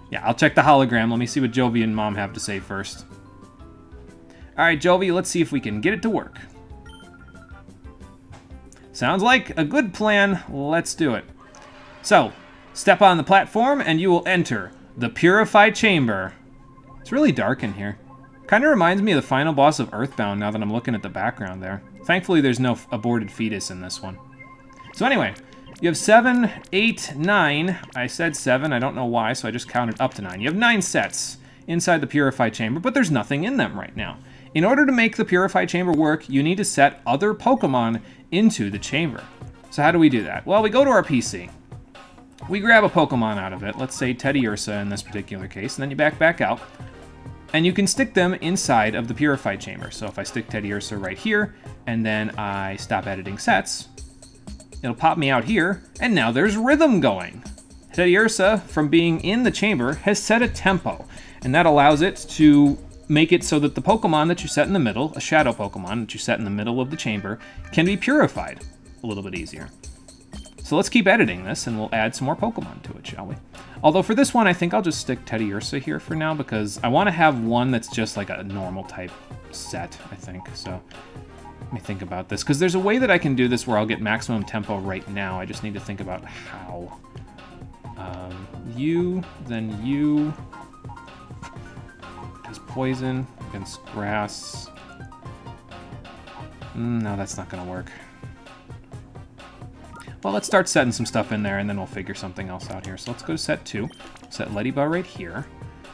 [SPEAKER 1] Yeah, I'll check the hologram. Let me see what Jovi and Mom have to say first. Alright, Jovi, let's see if we can get it to work. Sounds like a good plan. Let's do it. So, step on the platform and you will enter the Purified Chamber. It's really dark in here. Kind of reminds me of the final boss of Earthbound now that I'm looking at the background there. Thankfully, there's no aborted fetus in this one. So anyway, you have 7, 8, 9. I said 7, I don't know why, so I just counted up to 9. You have 9 sets inside the Purified Chamber, but there's nothing in them right now. In order to make the Purified Chamber work, you need to set other Pokemon into the chamber. So how do we do that? Well, we go to our PC. We grab a Pokemon out of it, let's say Teddiursa in this particular case, and then you back out. And you can stick them inside of the Purified Chamber. So if I stick Teddiursa right here, and then I stop editing sets, it'll pop me out here, and now there's rhythm going. Teddiursa, from being in the chamber, has set a tempo, and that allows it to make it so that the Pokemon that you set in the middle, a Shadow Pokemon that you set in the middle of the chamber, can be purified a little bit easier. So let's keep editing this, and we'll add some more Pokemon to it, shall we? Although for this one, I think I'll just stick Teddiursa here for now, because I want to have one that's just like a normal type set, I think. So let me think about this, because there's a way that I can do this where I'll get maximum tempo right now. I just need to think about how. You, then you. Does poison against grass. No, that's not going to work. Well, let's start setting some stuff in there, and then we'll figure something else out here. So let's go to set 2. Set Leddyba right here.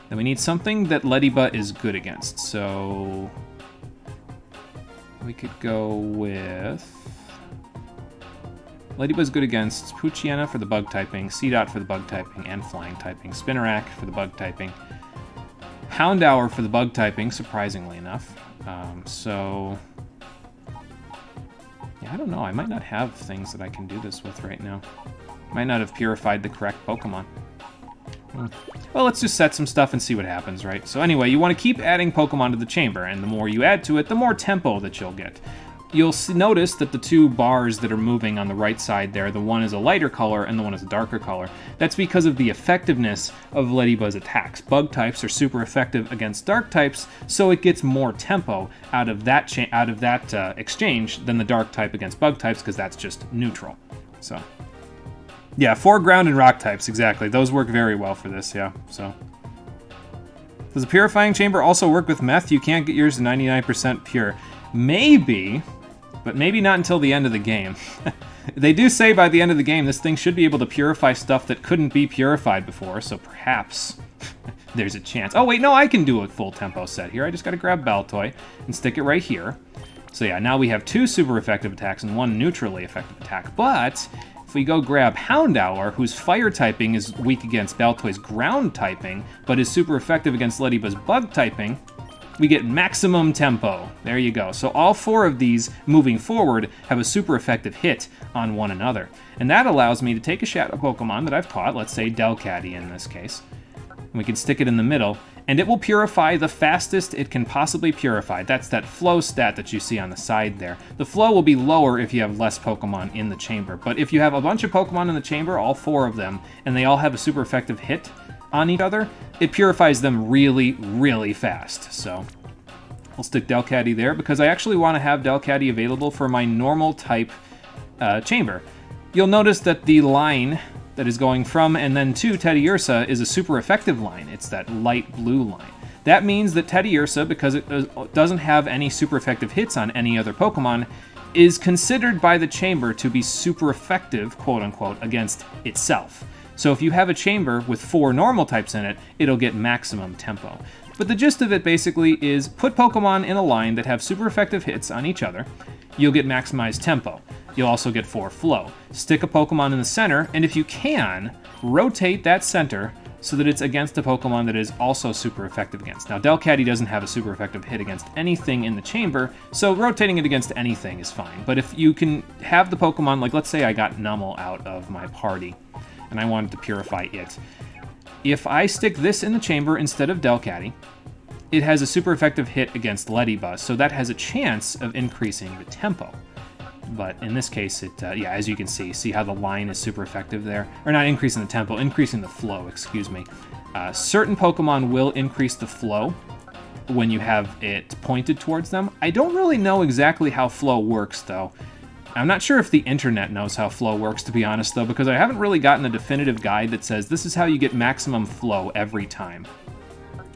[SPEAKER 1] Then we need something that Leddyba is good against. So we could go with... Leddyba's good against Poochyena for the bug typing, Seedot for the bug typing, and flying typing, Spinarak for the bug typing, Houndour for the bug typing, surprisingly enough. Yeah, I don't know. I might not have things that I can do this with right now. Might not have purified the correct Pokemon. Well, let's just set some stuff and see what happens, right? So anyway, you want to keep adding Pokemon to the chamber, and the more you add to it, the more tempo that you'll get. You'll notice that the two bars that are moving on the right side there, the one is a lighter color and the one is a darker color. That's because of the effectiveness of Leddyba's attacks. Bug types are super effective against dark types, so it gets more tempo out of that exchange than the dark type against bug types, because that's just neutral. So, yeah, 4 ground and rock types, exactly. Those work very well for this, yeah. So, does the Purifying Chamber also work with meth? You can't get yours to 99% pure. Maybe... but maybe not until the end of the game. They do say by the end of the game this thing should be able to purify stuff that couldn't be purified before, so perhaps there's a chance. Oh wait, no, I can do a full tempo set here. I just gotta grab Baltoy and stick it right here. So yeah, now we have 2 super effective attacks and 1 neutrally effective attack, but if we go grab Houndour, whose fire typing is weak against Baltoy's ground typing, but is super effective against Leddyba's bug typing, we get maximum tempo. There you go. So all 4 of these moving forward have a super effective hit on one another. And that allows me to take a Shadow Pokemon that I've caught, let's say Delcatty in this case, and we can stick it in the middle, and it will purify the fastest it can possibly purify. That's that flow stat that you see on the side there. The flow will be lower if you have less Pokemon in the chamber, but if you have a bunch of Pokemon in the chamber, all 4 of them, and they all have a super effective hit on each other, it purifies them really, really fast. So we'll stick Delcatty there, because I actually want to have Delcatty available for my normal type chamber. You'll notice that the line that is going from and then to Teddiursa is a super effective line. It's that light blue line. That means that Teddiursa, because it doesn't have any super effective hits on any other Pokemon, is considered by the chamber to be super effective, quote unquote, against itself. So if you have a chamber with 4 normal types in it, it'll get maximum tempo. But the gist of it basically is put Pokemon in a line that have super effective hits on each other. You'll get maximized tempo. You'll also get 4 flow. Stick a Pokemon in the center, and if you can, rotate that center so that it's against a Pokemon that is also super effective against. Now, Delcatty doesn't have a super effective hit against anything in the chamber, so rotating it against anything is fine. But if you can have the Pokemon, like let's say I got Numel out of my party, and I wanted to purify it. If I stick this in the chamber instead of Delcatty, it has a super effective hit against Ledybuzz, so that has a chance of increasing the tempo. But in this case, yeah, as you can see how the line is super effective there? Or not increasing the tempo, increasing the flow, excuse me. Certain Pokemon will increase the flow when you have it pointed towards them. I don't really know exactly how flow works, though. I'm not sure if the internet knows how flow works, to be honest, though, because I haven't really gotten a definitive guide that says this is how you get maximum flow every time.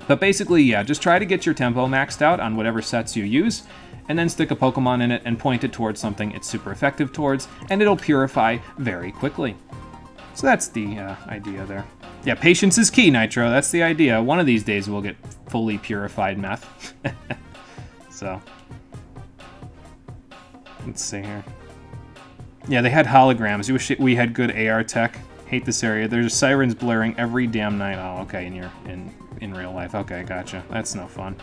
[SPEAKER 1] But basically, yeah, just try to get your tempo maxed out on whatever sets you use, and then stick a Pokemon in it and point it towards something it's super effective towards, and it'll purify very quickly. So that's the idea there. Yeah, patience is key, Nitro. That's the idea. One of these days we'll get fully purified meth. So, let's see here. Yeah, they had holograms. You wish we had good AR tech. Hate this area. There's sirens blaring every damn night. Oh, okay, in real life. Okay, gotcha. That's no fun.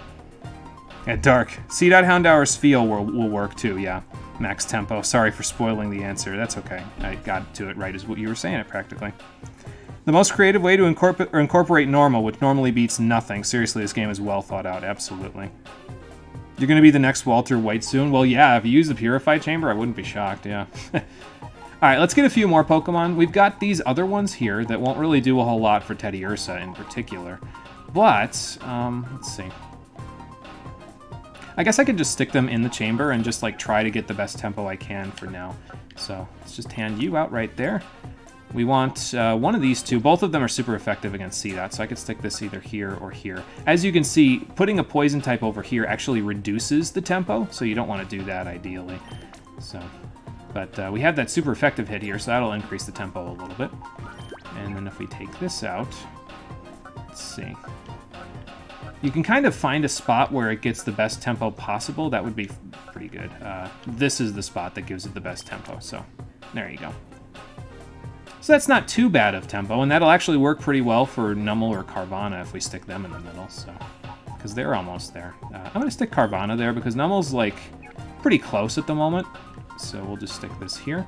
[SPEAKER 1] Yeah, dark. C.Houndour's feel will work too, yeah. Max tempo. Sorry for spoiling the answer. That's okay. I got to it right as what you were saying it, practically. The most creative way to incorporate normal, which normally beats nothing. Seriously, this game is well thought out. Absolutely. You're going to be the next Walter White soon? Well, yeah, if you use the Purify Chamber, I wouldn't be shocked, yeah. Alright, let's get a few more Pokemon. We've got these other ones here that won't really do a whole lot for Teddiursa in particular. But, let's see. I guess I could just stick them in the chamber and just like try to get the best tempo I can for now. So let's just hand you out right there. We want one of these two. Both of them are super effective against C-Dot, so I could stick this either here or here. As you can see, putting a poison type over here actually reduces the tempo, so you don't want to do that ideally. So, but we have that super effective hit here, so that'll increase the tempo a little bit. And then if we take this out, let's see. You can kind of find a spot where it gets the best tempo possible. That would be pretty good. This is the spot that gives it the best tempo, so there you go. So that's not too bad of tempo, and that'll actually work pretty well for Numel or Carvana if we stick them in the middle, so because they're almost there. I'm going to stick Carvana there because Numel's like pretty close at the moment, so we'll just stick this here.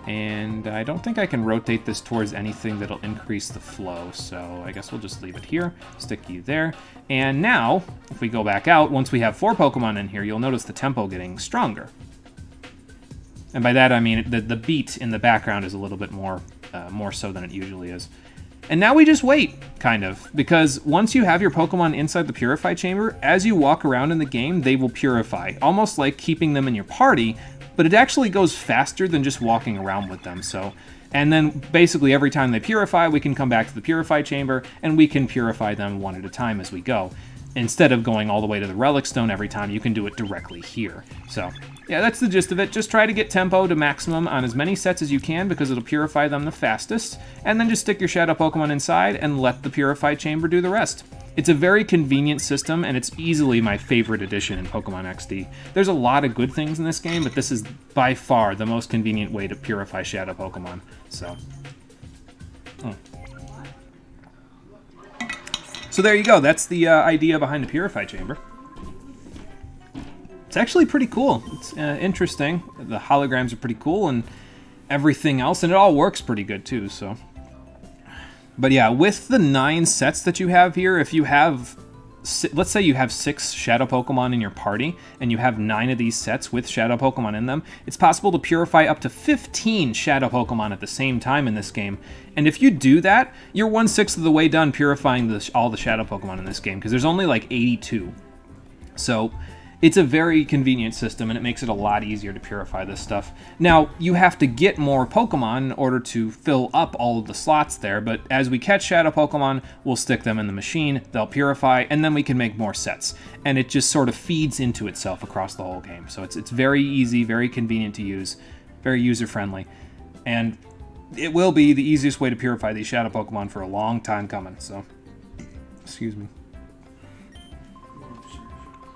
[SPEAKER 1] And I don't think I can rotate this towards anything that'll increase the flow, so I guess we'll just leave it here, stick you there. And now, if we go back out, once we have 4 Pokemon in here, you'll notice the tempo getting stronger. And by that I mean the beat in the background is a little bit more so than it usually is. And now we just wait, kind of, because once you have your Pokemon inside the Purify Chamber, as you walk around in the game, they will purify, almost like keeping them in your party, but it actually goes faster than just walking around with them, so... And then, basically, every time they purify, we can come back to the Purify Chamber, and we can purify them one at a time as we go. Instead of going all the way to the Relic Stone every time, you can do it directly here. So, yeah, that's the gist of it. Just try to get tempo to maximum on as many sets as you can, because it'll purify them the fastest, and then just stick your Shadow Pokemon inside and let the Purify Chamber do the rest. It's a very convenient system, and it's easily my favorite addition in Pokemon XD. There's a lot of good things in this game, but this is by far the most convenient way to purify Shadow Pokemon. So, So there you go. That's the idea behind the Purify Chamber. It's actually pretty cool. It's interesting. The holograms are pretty cool, and everything else, and it all works pretty good too, so... But yeah, with the 9 sets that you have here, if you have, let's say you have 6 Shadow Pokemon in your party, and you have 9 of these sets with Shadow Pokemon in them, it's possible to purify up to 15 Shadow Pokemon at the same time in this game. And if you do that, you're 1/6 of the way done purifying all the Shadow Pokemon in this game, because there's only like 82. So... It's a very convenient system, and it makes it a lot easier to purify this stuff. Now, you have to get more Pokemon in order to fill up all of the slots there, but as we catch Shadow Pokemon, we'll stick them in the machine, they'll purify, and then we can make more sets. And it just sort of feeds into itself across the whole game. So it's very easy, very convenient to use, very user-friendly. And it will be the easiest way to purify these Shadow Pokemon for a long time coming, so... Excuse me.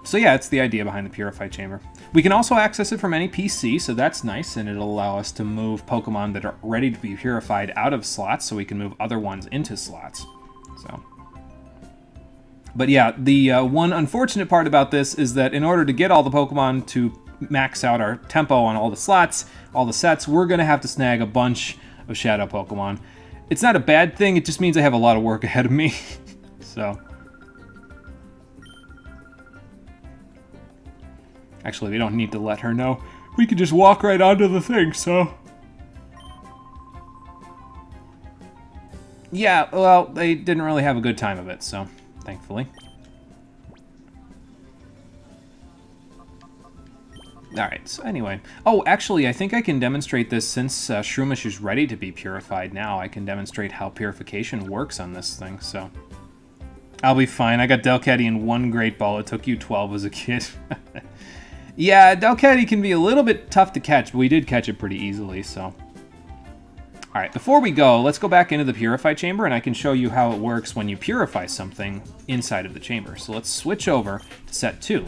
[SPEAKER 1] So yeah, it's the idea behind the Purify Chamber. We can also access it from any PC, so that's nice, and it'll allow us to move Pokemon that are ready to be purified out of slots, so we can move other ones into slots. So, but yeah, the one unfortunate part about this is that in order to get all the Pokemon to max out our tempo on all the slots, all the sets, we're going to have to snag a bunch of Shadow Pokemon. It's not a bad thing, it just means I have a lot of work ahead of me. So... Actually, we don't need to let her know. We could just walk right onto the thing, so... Yeah, well, they didn't really have a good time of it, so thankfully. Alright, so anyway. Oh, actually, I think I can demonstrate this since Shroomish is ready to be purified now. I can demonstrate how purification works on this thing, so... I'll be fine. I got Delcatty in one Great Ball. It took you 12 as a kid. Yeah, Delcatty can be a little bit tough to catch, but we did catch it pretty easily, so... Alright, before we go, let's go back into the Purify Chamber, and I can show you how it works when you purify something inside of the chamber. So let's switch over to set 2.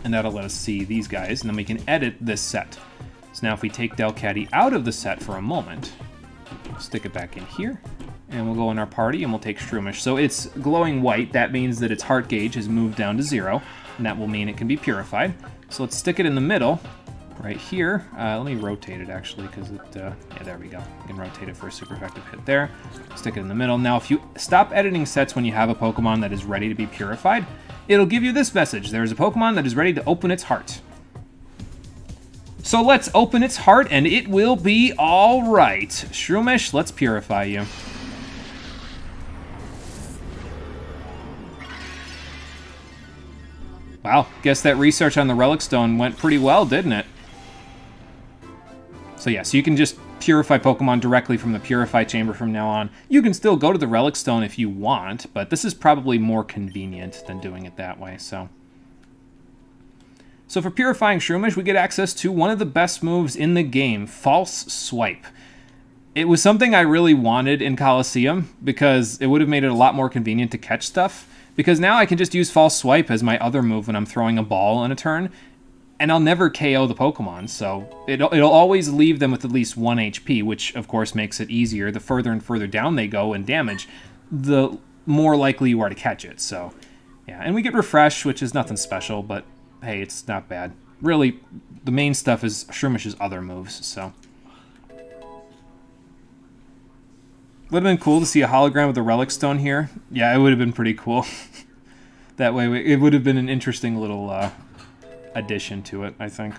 [SPEAKER 1] And that'll let us see these guys, and then we can edit this set. So now if we take Delcatty out of the set for a moment, stick it back in here, and we'll go in our party, and we'll take Shroomish. So it's glowing white. That means that its heart gauge has moved down to 0, and that will mean it can be purified. So let's stick it in the middle, right here. Let me rotate it, actually, because it... yeah, there we go. You can rotate it for a super effective hit there. Stick it in the middle. Now, if you stop editing sets when you have a Pokemon that is ready to be purified, it'll give you this message. There is a Pokemon that is ready to open its heart. So let's open its heart, and it will be all right. Shroomish, let's purify you. Wow, guess that research on the Relic Stone went pretty well, didn't it? So yeah, so you can just purify Pokemon directly from the Purify Chamber from now on. You can still go to the Relic Stone if you want, but this is probably more convenient than doing it that way, so... So for purifying Shroomish, we get access to one of the best moves in the game, False Swipe. It was something I really wanted in Coliseum, because it would have made it a lot more convenient to catch stuff. Because now I can just use False Swipe as my other move when I'm throwing a ball in a turn, and I'll never KO the Pokemon, so it'll always leave them with at least 1 HP, which of course makes it easier. The further and further down they go in damage, the more likely you are to catch it, so... Yeah, and we get Refresh, which is nothing special, but hey, it's not bad. Really, the main stuff is Shroomish's other moves, so... Would have been cool to see a hologram of the Relic Stone here. Yeah, it would have been pretty cool. That way, it would have been an interesting little addition to it, I think.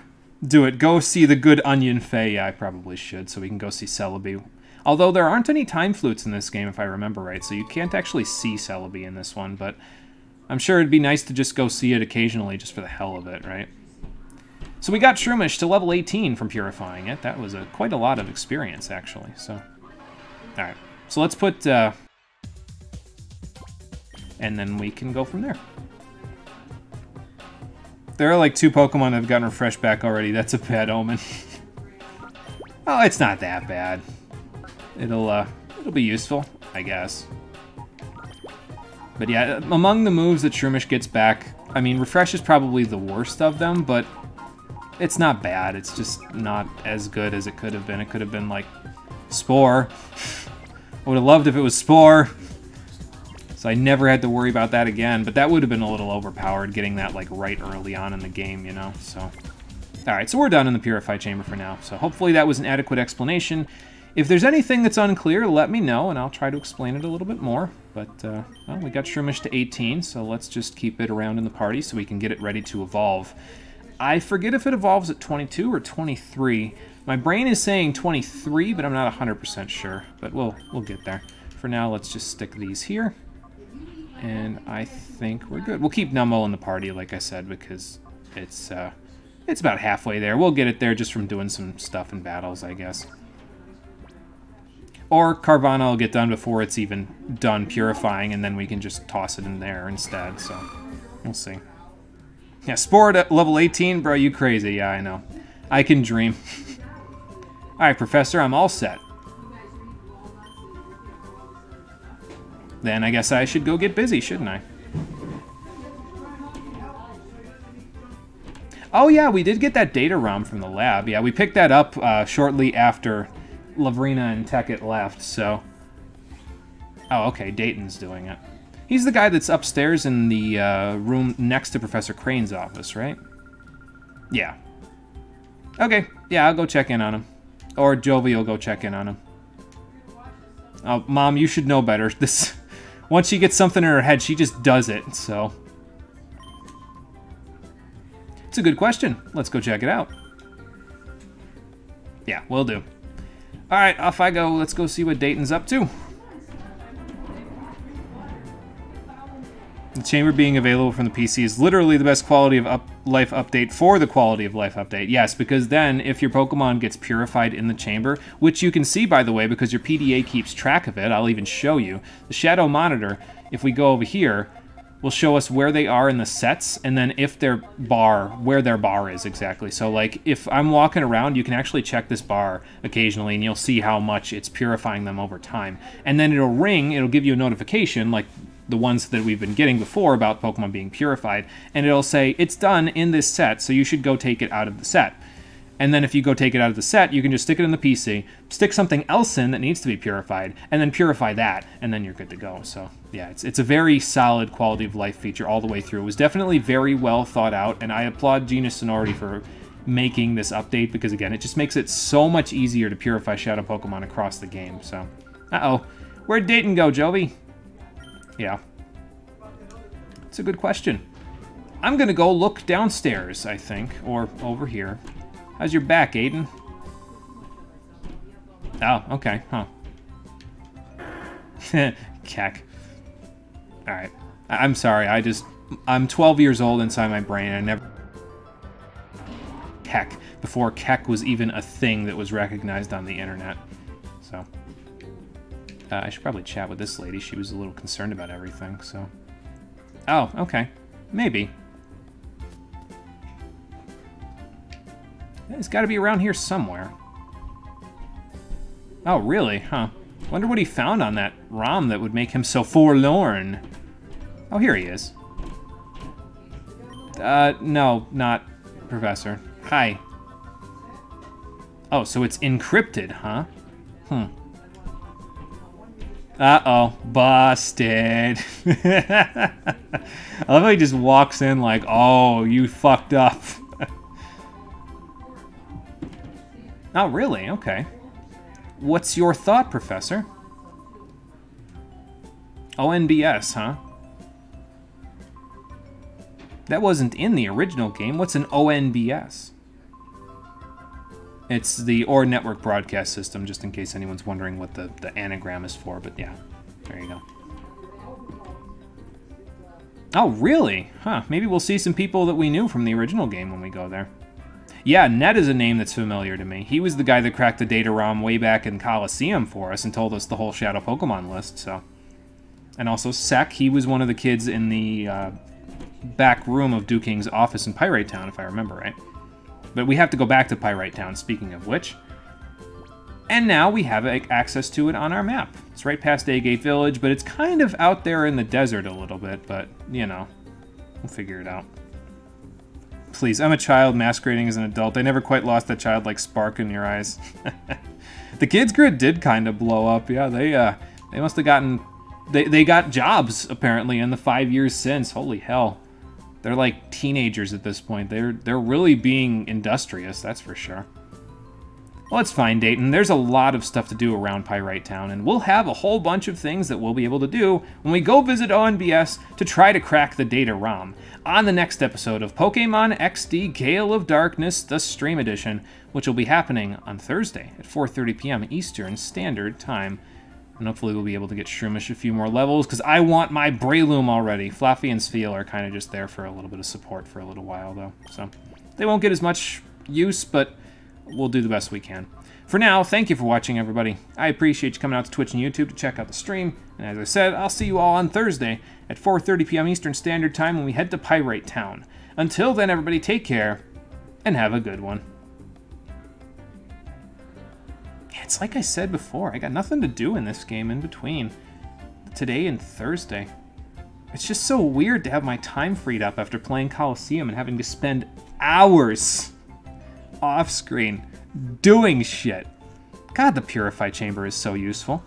[SPEAKER 1] Do it. Go see the good Onion Fae. Yeah, I probably should, so we can go see Celebi. Although there aren't any time flutes in this game, if I remember right, so you can't actually see Celebi in this one, but I'm sure it'd be nice to just go see it occasionally, just for the hell of it, right? So we got Shroomish to level 18 from purifying it. That was quite a lot of experience, actually, so... Alright. So let's put, and then we can go from there. There are like 2 Pokemon that have gotten refreshed back already. That's a bad omen. Oh, it's not that bad. It'll be useful, I guess. But yeah, among the moves that Shroomish gets back, I mean, Refresh is probably the worst of them, but it's not bad. It's just not as good as it could have been. It could have been like Spore. I would have loved if it was Spore, so I never had to worry about that again, but that would have been a little overpowered, getting that, like, right early on in the game, you know, so... Alright, so we're done in the Purify Chamber for now, so hopefully that was an adequate explanation. If there's anything that's unclear, let me know, and I'll try to explain it a little bit more, but, well, we got Shroomish to 18, so let's just keep it around in the party so we can get it ready to evolve. I forget if it evolves at 22 or 23. My brain is saying 23, but I'm not 100% sure. But we'll get there. For now, let's just stick these here. And I think we're good. We'll keep Nummo in the party, like I said, because it's about halfway there. We'll get it there just from doing some stuff in battles, I guess. Or Carvana will get done before it's even done purifying, and then we can just toss it in there instead, so we'll see. Yeah, Spore at level 18? Bro, you crazy. Yeah, I know. I can dream. Alright, Professor, I'm all set. Then I guess I should go get busy, shouldn't I? Oh yeah, we did get that data ROM from the lab. Yeah, we picked that up shortly after Lavrina and Tekket left, so... Oh, okay, Dayton's doing it. He's the guy that's upstairs in the room next to Professor Crane's office, right? Yeah. Okay, yeah, I'll go check in on him. Or Jovi will go check in on him. Oh, Mom, you should know better. This, once she gets something in her head, she just does it, so... It's a good question. Let's go check it out. Yeah, will do. Alright, off I go. Let's go see what Dayton's up to. The chamber being available from the PC is literally the best quality of life update for the quality of life update. Yes, because then if your Pokemon gets purified in the chamber, which you can see, by the way, because your PDA keeps track of it, I'll even show you. The Shadow Monitor, if we go over here, will show us where they are in the sets, and then if their bar, where their bar is exactly. So, like, if I'm walking around, you can actually check this bar occasionally, and you'll see how much it's purifying them over time. And then it'll ring, it'll give you a notification, like the ones that we've been getting before about Pokemon being purified, and it'll say, it's done in this set, so you should go take it out of the set. And then if you go take it out of the set, you can just stick it in the PC, stick something else in that needs to be purified, and then purify that, and then you're good to go. So, yeah, it's a very solid quality of life feature all the way through. It was definitely very well thought out, and I applaud Genius Sonority for making this update, because, again, it just makes it so much easier to purify Shadow Pokemon across the game, so... Uh-oh. Where'd Dayton go, Jovi? Yeah. It's a good question. I'm gonna go look downstairs, I think, or over here. How's your back, Aiden? Oh, okay, huh. Keck. Alright. I'm sorry, I'm 12 years old inside my brain, and I never... Keck. Before Keck was even a thing that was recognized on the internet. So... I should probably chat with this lady. She was a little concerned about everything, so... Oh, okay. Maybe. It's got to be around here somewhere. Oh, really? Huh. Wonder what he found on that ROM that would make him so forlorn. Oh, here he is. No, not Professor. Hi. Oh, so it's encrypted, huh? Uh-oh. Busted. I love how he just walks in like, oh, you fucked up. Oh, really? Okay. What's your thought, Professor? ONBS, huh? That wasn't in the original game. What's an ONBS? It's the Or Network Broadcast System, just in case anyone's wondering what the anagram is for, but yeah, there you go. Oh, really? Huh, maybe we'll see some people that we knew from the original game when we go there. Yeah, Ned is a name that's familiar to me. He was the guy that cracked the data ROM way back in Coliseum for us and told us the whole Shadow Pokemon list, so... And also Sek, he was one of the kids in the back room of Duking's office in Pyrite Town, if I remember right. But we have to go back to Pyrite Town, speaking of which. And now we have access to it on our map. It's right past Agate Village, but it's kind of out there in the desert a little bit, but, you know, we'll figure it out. Please, I'm a child masquerading as an adult. I never quite lost that childlike spark in your eyes. The Kids Grid did kind of blow up, yeah. They must have gotten... They got jobs, apparently, in the 5 years since. Holy hell. They're like teenagers at this point. They're really being industrious, that's for sure. Well, it's fine, Dayton. There's a lot of stuff to do around Pyrite Town, and we'll have a whole bunch of things that we'll be able to do when we go visit ONBS to try to crack the data ROM on the next episode of Pokemon XD Gale of Darkness, the Stream Edition, which will be happening on Thursday at 4:30 p.m. Eastern Standard Time. And hopefully we'll be able to get Shroomish a few more levels, because I want my Breloom already. Fluffy and Spheal are kind of just there for a little bit of support for a little while, though. So they won't get as much use, but we'll do the best we can. For now, thank you for watching, everybody. I appreciate you coming out to Twitch and YouTube to check out the stream. And as I said, I'll see you all on Thursday at 4:30 p.m. Eastern Standard Time when we head to Pyrite Town. Until then, everybody, take care and have a good one. It's like I said before, I got nothing to do in this game in between today and Thursday. It's just so weird to have my time freed up after playing Coliseum and having to spend hours off screen doing shit. God, the Purify Chamber is so useful.